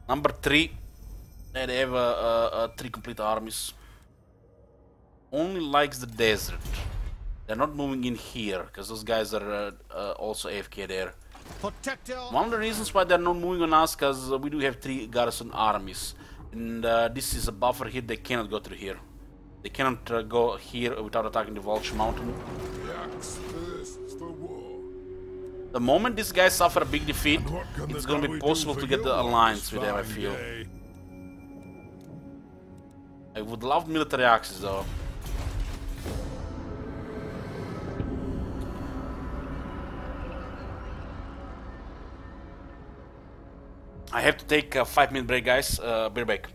Number 3. They have 3 complete armies. Only likes the desert. They're not moving in here because those guys are also AFK there. One of the reasons why they're not moving on us because we do have 3 garrison armies. And this is a buffer here, they cannot go through here. They cannot go here without attacking the Vulture Mountain. The axe thirsts for war. The moment these guys suffer a big defeat, And what can it's the gonna be Dawi do possible for to get you the on alliance this with them, I fine feel. day? I would love military access though. I have to take a 5-minute break, guys. Be back.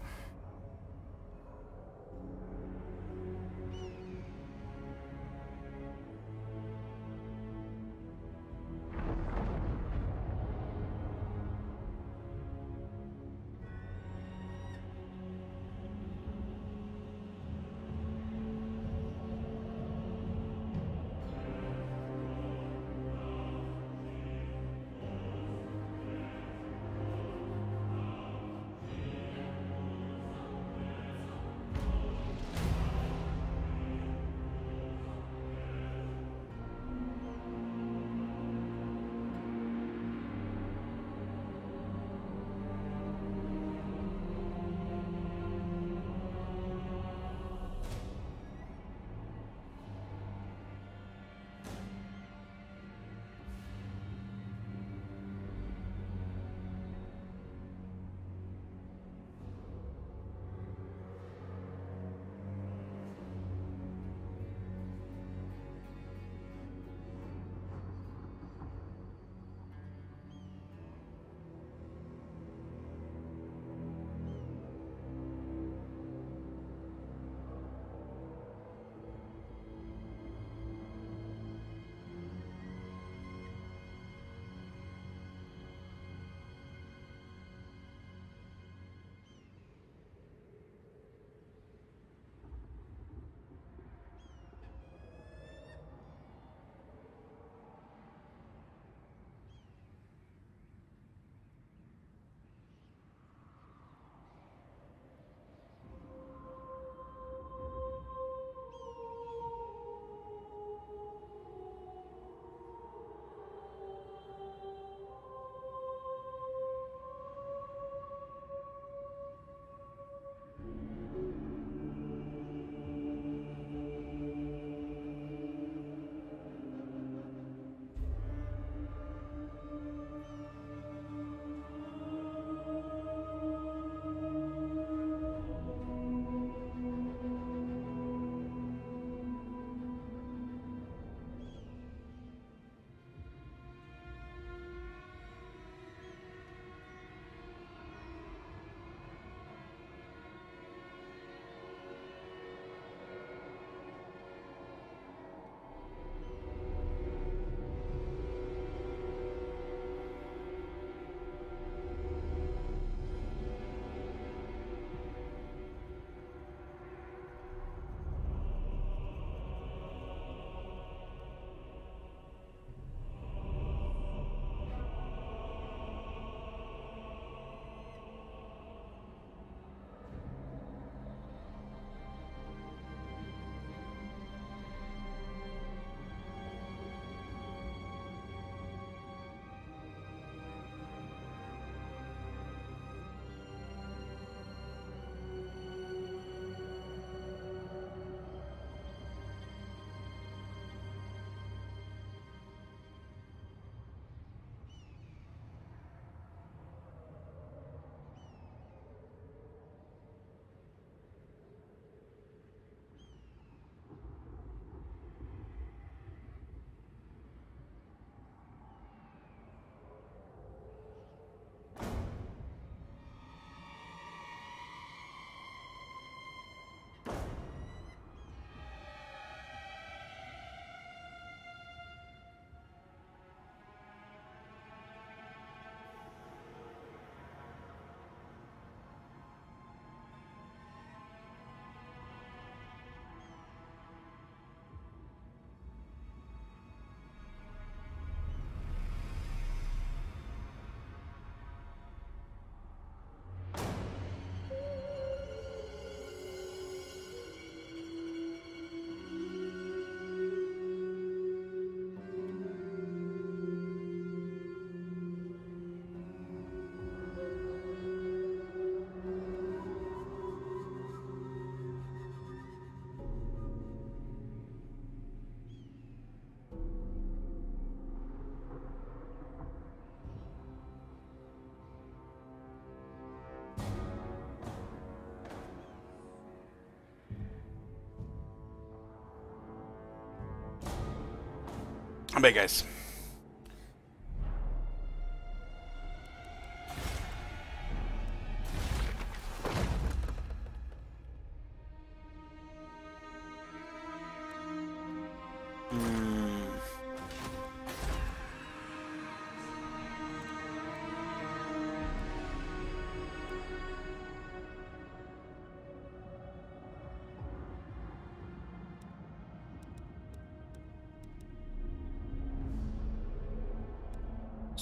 I'm back, guys.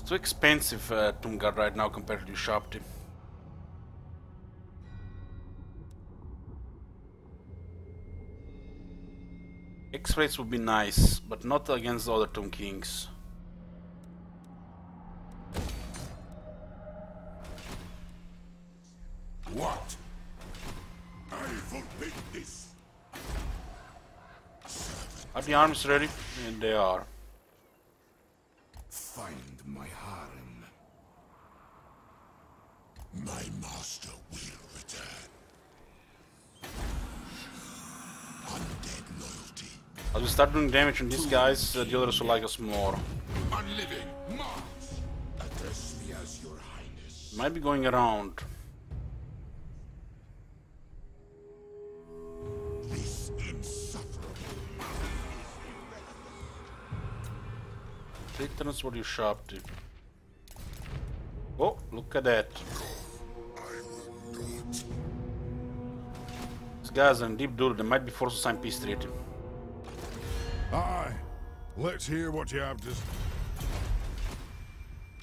too expensive, Tungard, right now compared to Shopti. X-rays would be nice, but not against the other Tomb Kings. What? I forbid this. Are the armies ready? And they are. Find my harem. My master will return. Undead loyalty. As we start doing damage on these guys, the others will like us more. Unliving Mars. Address me as your highness. Might be going around. This insufferable. Returns what you shop to. Oh, look at that. These guys are in deep doodle. They might be forced to sign peace treaty. Aye. Let's hear what you have to say.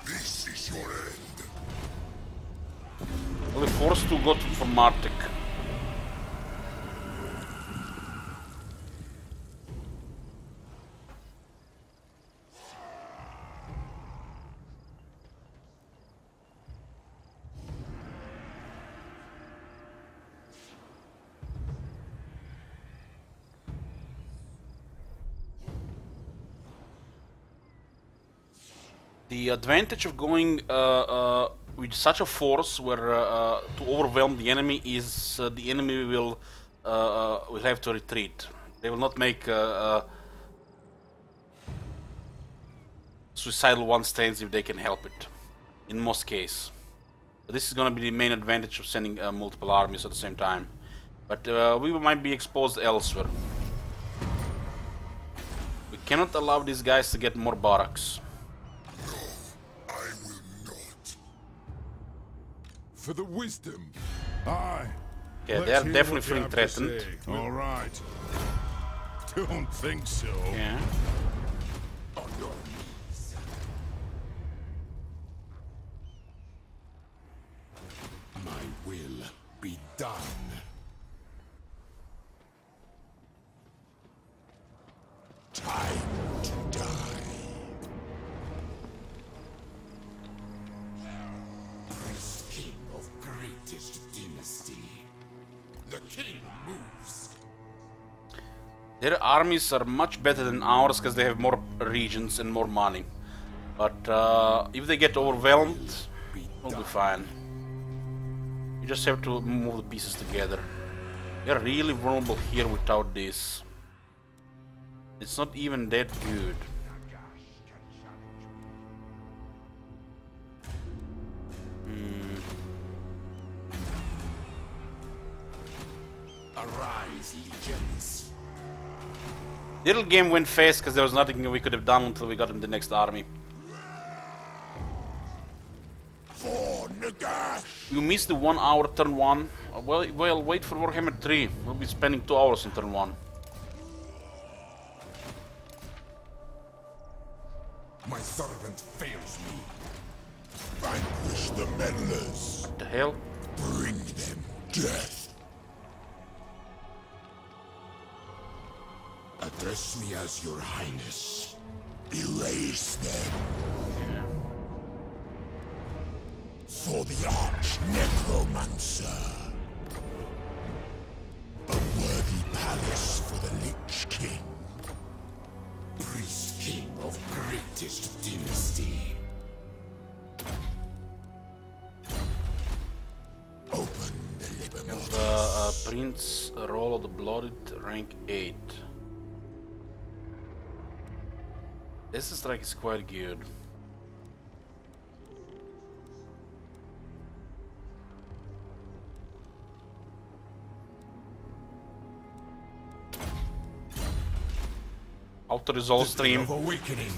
This is your end. Only forced to go for Martik. The advantage of going with such a force where to overwhelm the enemy is the enemy will have to retreat. They will not make suicidal one stands if they can help it, in most cases. But this is going to be the main advantage of sending multiple armies at the same time. But we might be exposed elsewhere. We cannot allow these guys to get more barracks. For the wisdom. Aye. Yeah, Let's they are hear definitely what you feeling have to threatened. say. All right. Don't think so. Yeah. On your knees. My will be done. Time to die. Priest king of greatest dynasty. The king moves. Their armies are much better than ours because they have more regions and more money. But if they get overwhelmed, we'll be fine. You just have to move the pieces together. They're really vulnerable here without this. It's not even that good. Arise, legions. Little game went fast because there was nothing we could have done until we got in the next army. For Nagash. You missed the 1 hour turn 1. Well, wait for Warhammer 3. We'll be spending 2 hours on turn 1. My servant fails me. Vanquish the meddlers. What the hell? Bring them death. Address me as your highness. Erase them. For the arch necromancer. A worthy palace for the Lich King. Priest king of greatest dynasty. Open the liber Prince Roll of the Blooded, rank 8. This strike is quite good. Auto resolve stream.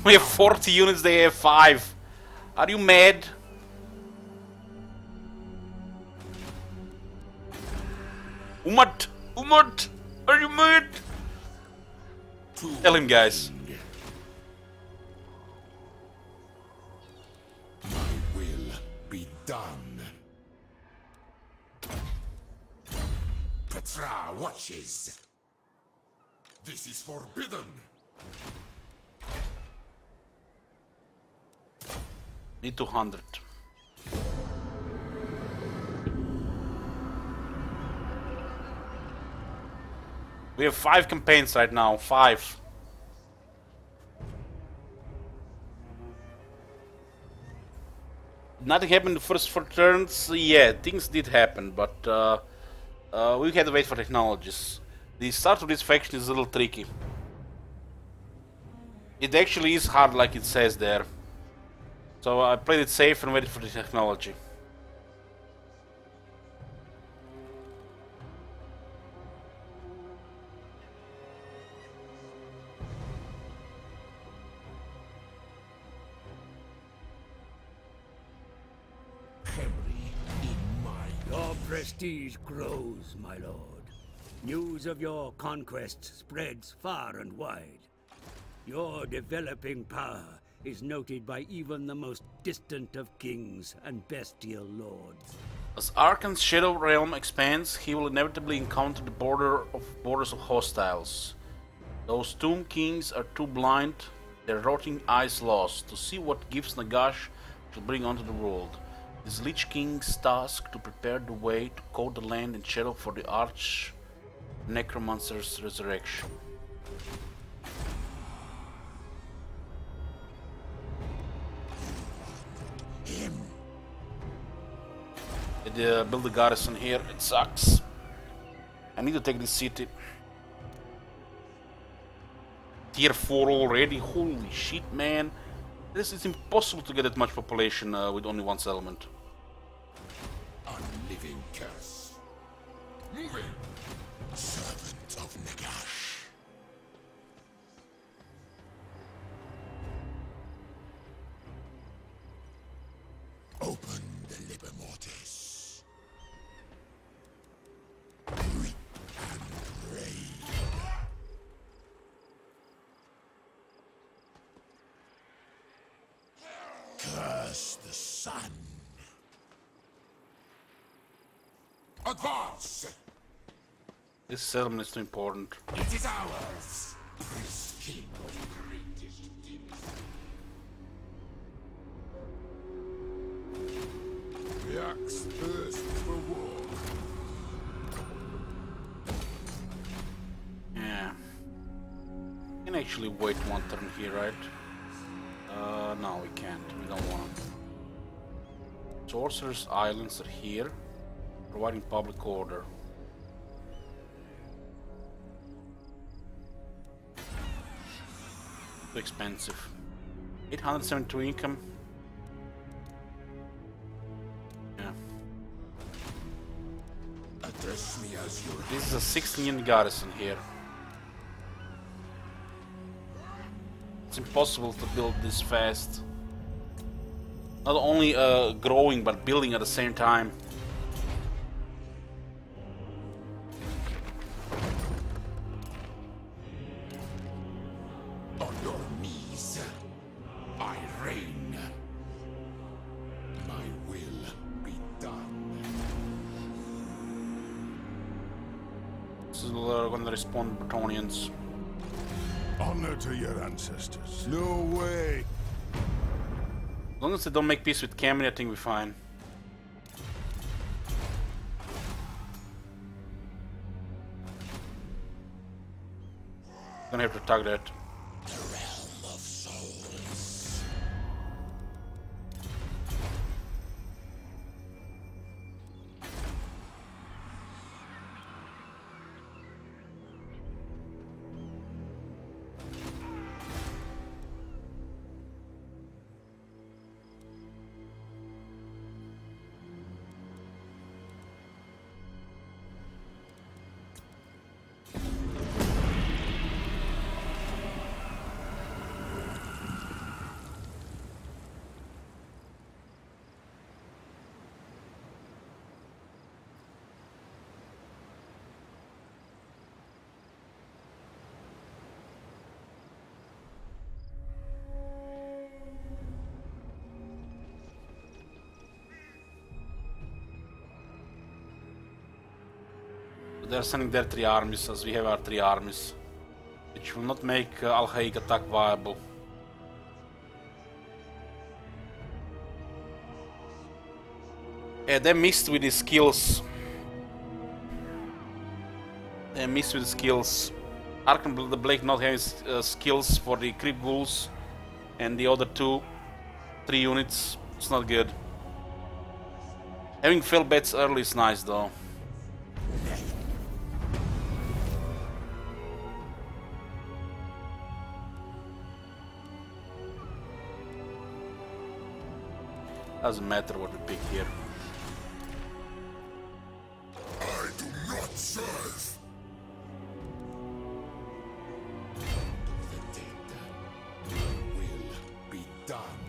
We have 40 units, they have 5. Are you mad? Umat! Umat! Are you mad? Tell him, guys. watches. This is forbidden. Need 200. We have 5 campaigns right now. 5. Nothing happened in the first 4 turns. Yeah, things did happen, but we had to wait for technologies. The start of this faction is a little tricky. It actually is hard like it says there. So I played it safe and waited for the technology. Your prestige grows, my lord. News of your conquests spreads far and wide. Your developing power is noted by even the most distant of kings and bestial lords. As Arkan's Shadow Realm expands, he will inevitably encounter the borders of hostiles. Those Tomb Kings are too blind, their rotting eyes lost, to see what gifts Nagash will bring onto the world. It is Lich King's task to prepare the way to coat the land in shadow for the Arch Necromancer's resurrection. They build a garrison here, it sucks. I need to take this city. Tier 4 already, holy shit man. This is impossible to get that much population with only one settlement. Unliving curse. Moving. Servant of Nagash. Open the Liber Mortis. Reap and raid. Curse the sun. Advance! This settlement is too important. It is ours. This king of the greatest dynasty. The axe thirsts for war. Yeah. We can actually wait one turn here, right? No, we can't. We don't want to. Sorcerer's Islands are here, providing public order. Too expensive. 872 income. Yeah. Address me as your This is a 16 garrison here. It's impossible to build this fast. Not only growing, but building at the same time. on your knees. I reign. My will be done. This is gonna respond Bretonians. Honor to your ancestors. No way. As long as they don't make peace with Camry, I think we're fine. Gonna have to tug that. The realm of souls. they're sending their 3 armies as we have our 3 armies, which will not make Al-Haik attack viable. Yeah, they missed with his skills. They missed with the skills. Arkham the Blake not having skills for the creep ghouls, and the other 3 units. It's not good. Having failed bets early is nice though. Doesn't matter what we pick here. I do not serve. The dead will be done.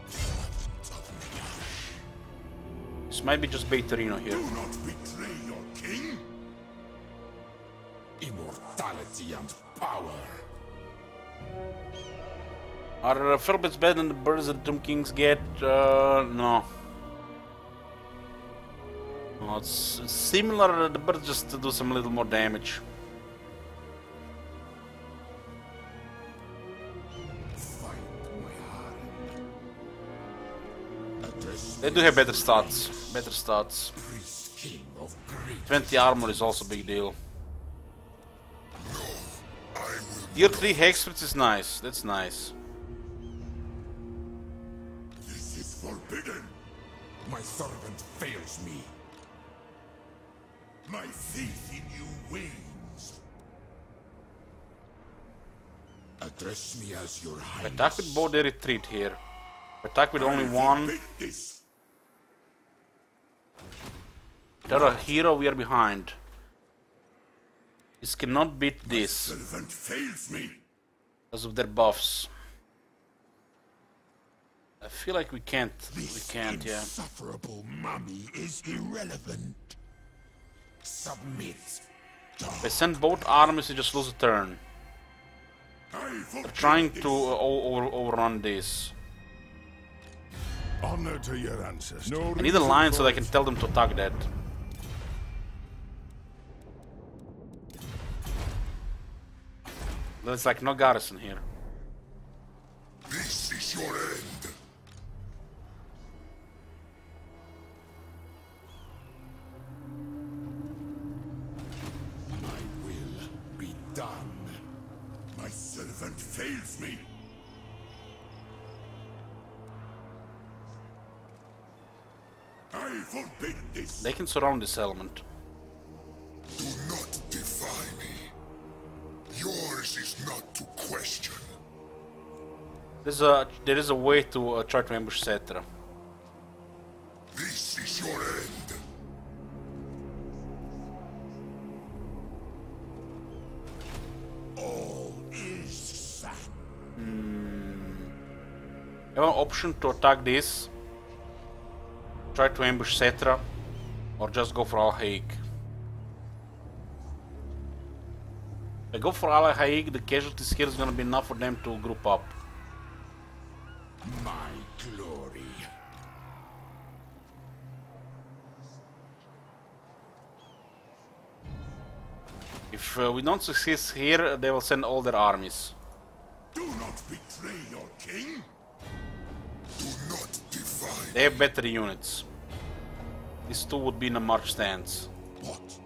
Sons of Nagash. This might be just Baitarino here. Do not betray your king. Immortality and power. Are Felbets better than the birds that Tomb Kings get? No. No, it's similar. The birds just do some little more damage. They do have better stats. Better stats. 20 armor is also a big deal. Tier 3 Hexprits is nice. That's nice. This is forbidden. My servant fails me. My faith in you wanes. Address me as your highness. Attack with both, they retreat here. Attack with only one. They're a hero, we are behind. This cannot beat this. Servant fails me. Because of their buffs. I feel like we can't. We can't, yeah. Insufferable mummy is irrelevant. Submit. If I send both armies, you just lose a turn. They're trying to overrun this. Honor to your ancestors. No I need a line so that I can tell them to attack that. There's like no garrison here. This is your end. My will be done. My servant fails me. I forbid this. They can surround this element. Do not defy me. Yours is not to question. There is a way to try to ambush Cetra. This is your end. All is sack. I have an option to attack this, try to ambush Cetra, or just go for Al-Haik. If I go for Al-Haik, the casualties here is gonna be enough for them to group up. My glory. If we don't succeed here, they will send all their armies. Do not betray your king. Do not defy. They have better units. These two would be in a march stance. What?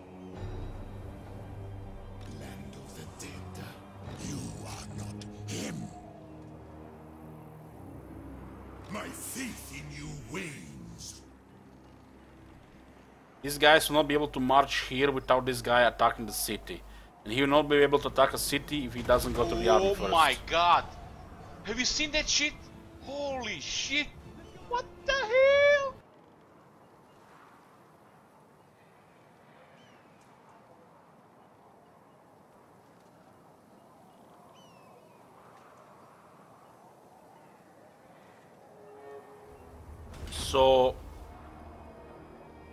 Land of the dead. You are not him. My faith in you wanes. These guys will not be able to march here without this guy attacking the city. And he will not be able to attack a city if he doesn't go to the army first. Oh my god! Have you seen that shit? Holy shit! What the hell? So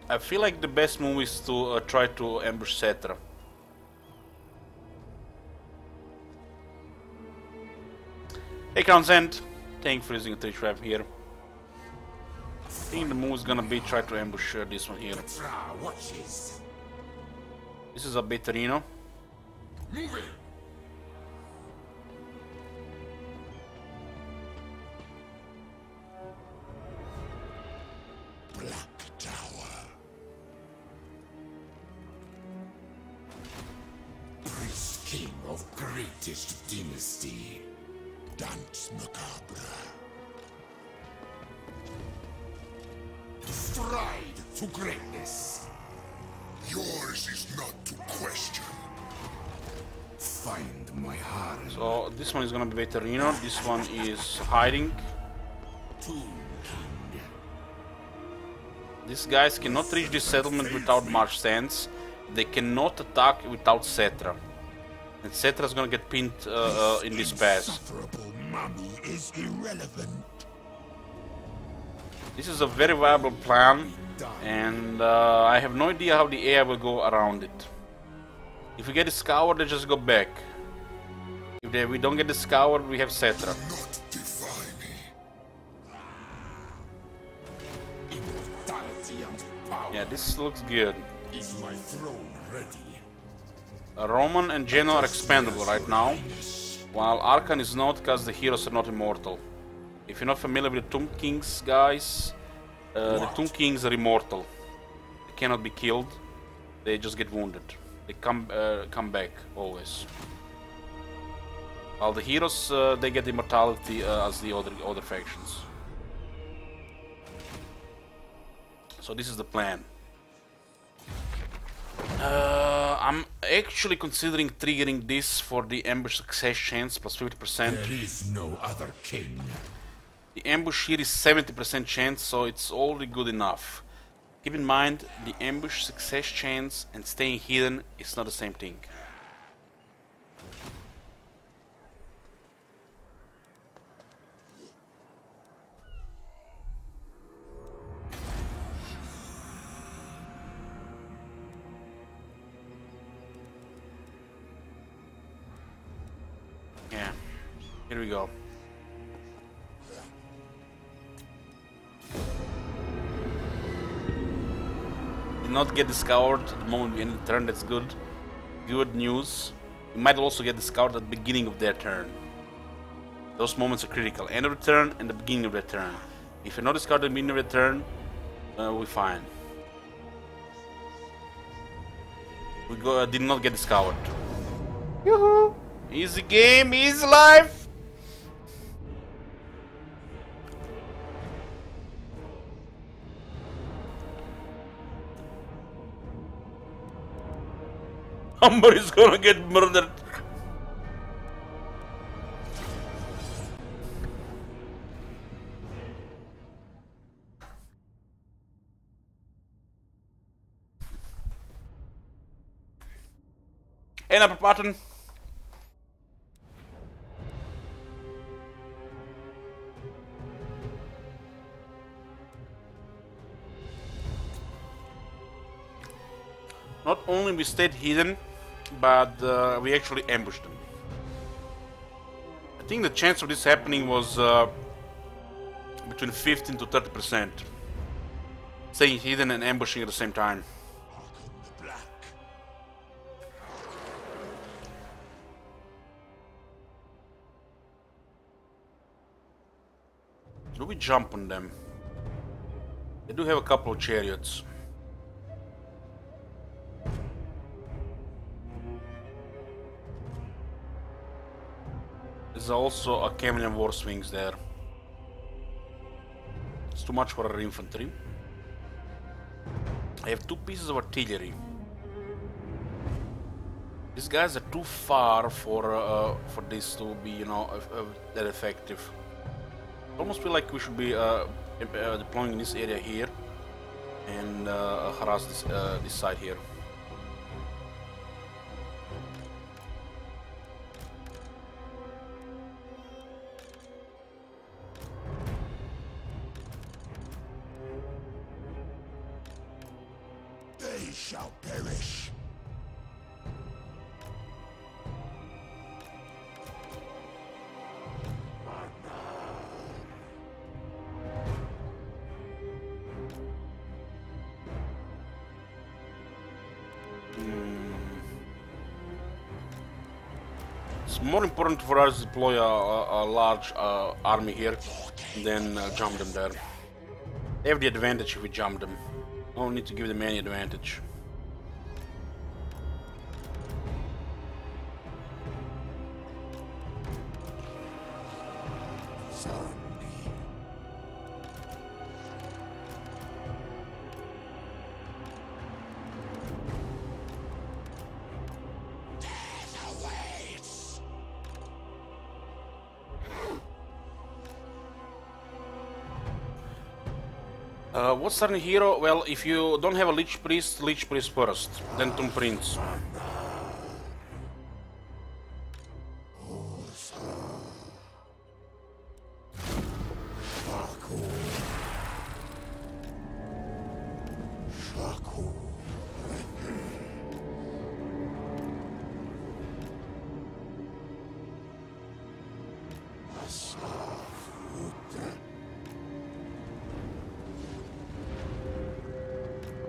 I feel like the best move is to try to ambush Cetra. Hey Crown's End, thank you for using a tree trap here. I think the move is gonna be try to ambush this one here. Watches. This is a Beterino. Move it! Black Tower. Priest King of greatest dynasty. Dance Macabre. Stride to greatness. Yours is not to question. Find my heart. So this one is gonna be Veterino, this one is hiding. These guys cannot reach this settlement without march stance. They cannot attack without Cetra. And Cetra is gonna get pinned in this pass. Insufferable mummy is irrelevant. This is a very viable plan, and I have no idea how the AI will go around it. If we get scoured, they just go back. If we don't get scoured, we have Cetra. Not defy me. Immortality and power. Yeah, this looks good. Is my throne ready? Roman and Geno are expendable right now, while Arkan is not because the heroes are not immortal. If you're not familiar with the Tomb Kings, guys, the Tomb Kings are immortal. They cannot be killed. They just get wounded. They come back always. While the heroes, they get immortality as the other factions. So this is the plan. I'm actually considering triggering this for the ambush success chance plus 50%. There is no other king. The ambush here is 70% chance, so it's already good enough. Keep in mind, the ambush success chance and staying hidden is not the same thing. Yeah, here we go. Did not get discovered at the moment we end the turn, that's good. Good news. We might also get discovered at the beginning of their turn. Those moments are critical. End of the turn and the beginning of their turn. If you're not discovered at the beginning of their turn, we're fine. We did not get discovered. Yoo-hoo! Easy game, easy life! Humber is gonna get murdered. Hey, upper button. Not only we stayed hidden, but we actually ambushed them. I think the chance of this happening was between 15 to 30%. Staying hidden and ambushing at the same time. Do we jump on them? They do have a couple of chariots. There's also a Camelian War Swings there. It's too much for our infantry. I have 2 pieces of artillery. These guys are too far for this to be, you know, that effective. I almost feel like we should be deploying in this area here and harass this side here. They shall perish. It's more important for us to deploy a large army here than jump them there. They have the advantage if we jump them. No need to give them any advantage. What's starting hero? Well, if you don't have a Lich Priest first, then Tomb Prince.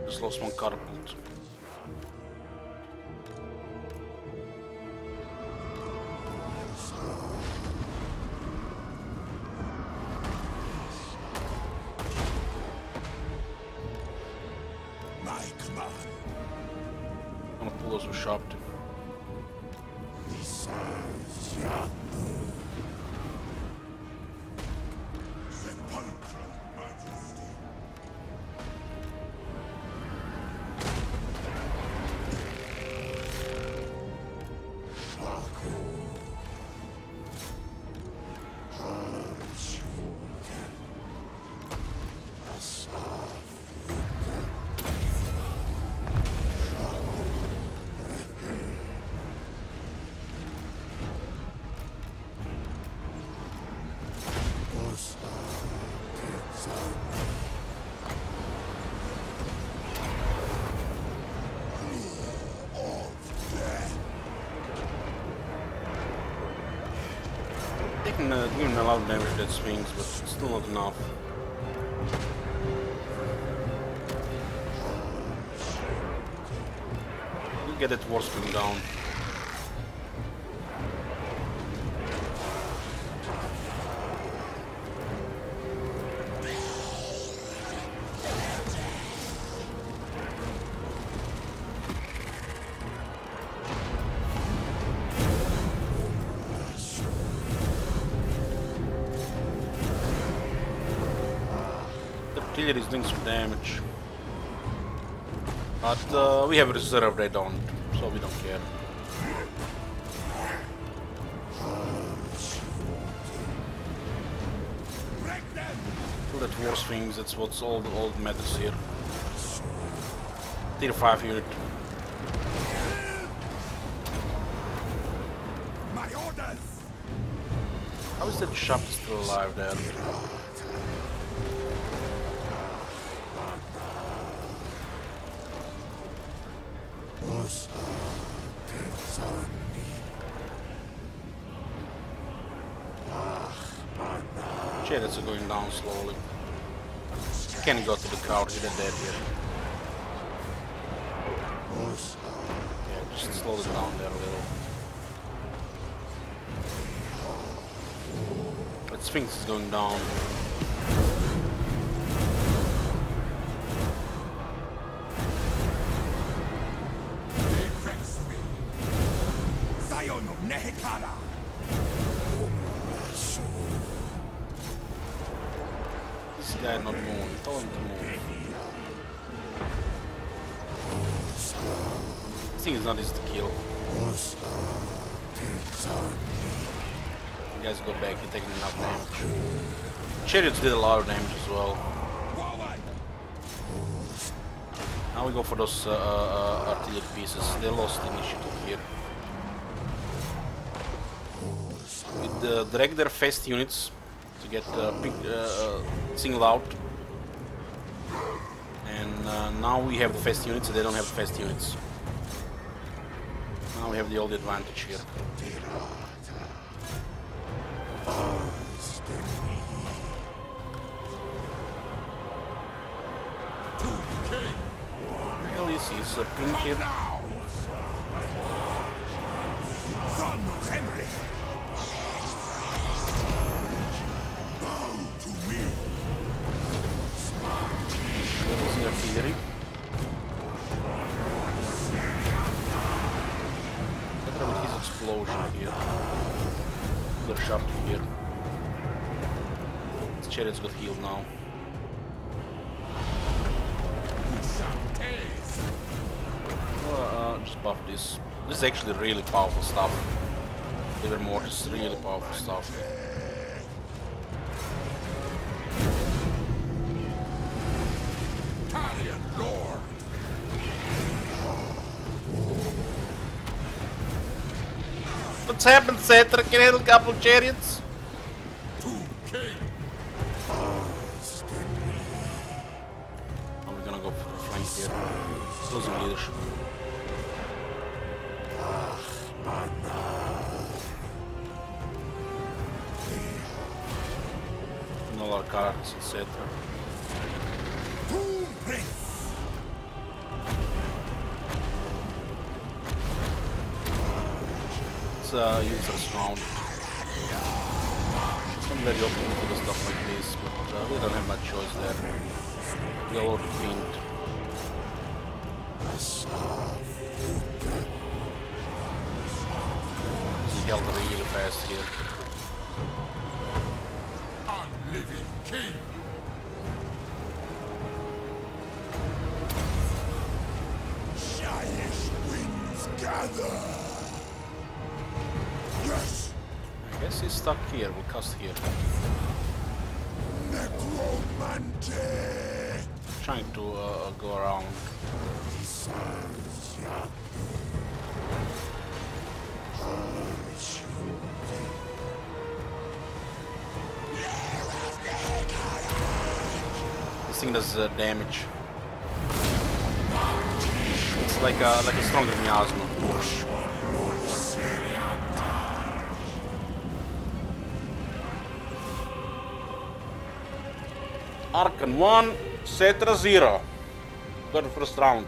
Just lost one catapult. My command. I'm gonna pull those with sharp too. Doing a lot of damage to that swings, but still not enough. You get that war swing down. Artillery is doing some damage, but we have a reserve, they don't, so we don't care. Kill that war swings, that's what's all that matters here. Tier 5 unit. My orders. How is that shop still alive there? Chariots are going down slowly. Can't go to the crowd, they're dead here. Yeah, just slow it down there a little. But Sphinx is going down. Zion of Nehekara. This guy not moving, tell him to move. This thing is not easy to kill. You guys go back, you're taking enough damage. Chariots did a lot of damage as well. Now we go for those artillery pieces. They lost the initiative here. We drag their fast units to get singled out. And now we have the fast units, they don't have the fast units. Now we have the old advantage here. Hell, he's a pink here. Son of Henry. explosion here. They're sharp here. This chariot's got healed now. Just buff this. This is actually really powerful stuff. Even more, just really powerful stuff. Lord. What's happened, Cetra? Can I handle a couple of chariots? We're gonna go for the flank here. Losing leadership. No lot of cards, etc. It's useless round. I'm very open to the stuff like this, but we don't have much choice there. We are already fiend. He held really fast here. Unliving king. Giant winds gather. Yes. I guess he's stuck here. We'll cast here. Necromante. Trying to go around. This thing does damage. It's like a stronger miasma. Arkan 1, Cetra 0. Got the first round.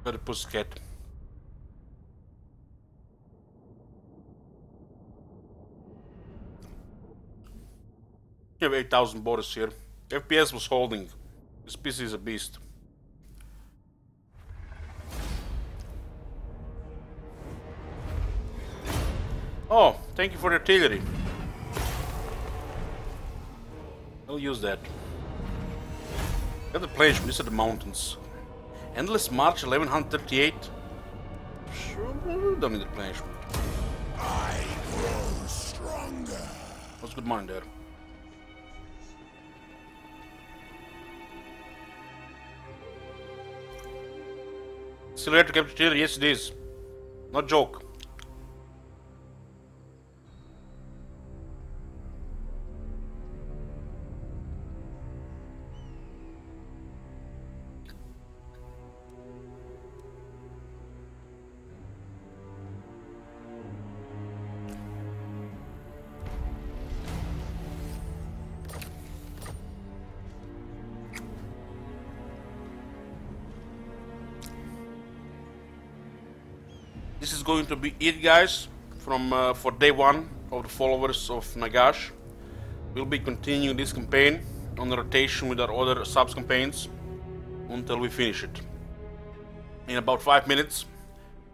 The pussycat. You have 8,000 borders here. FPS was holding. This PC is a beast. Oh, thank you for the artillery. I'll use that. Got the place, these are the mountains. Endless March 1138. Sure, done with replenishment. I grow stronger. What's good money there? Still here to capture tier? Yes, it is. Not joke. This is going to be it, guys, from for day one of the followers of Nagash. We'll be continuing this campaign on rotation with our other subs campaigns until we finish it. In about 5 minutes,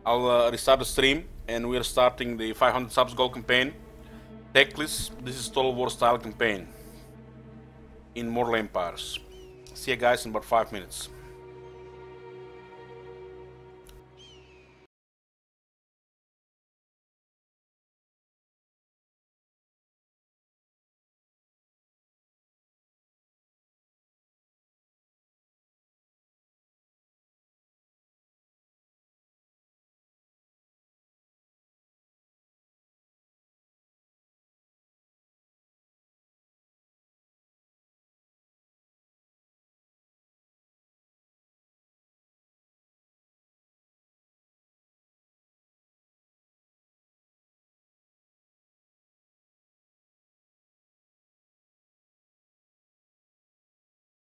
I'll restart the stream, and we are starting the 500 subs goal campaign. Techless, this is Total War style campaign in Mortal Empires. See you guys in about 5 minutes.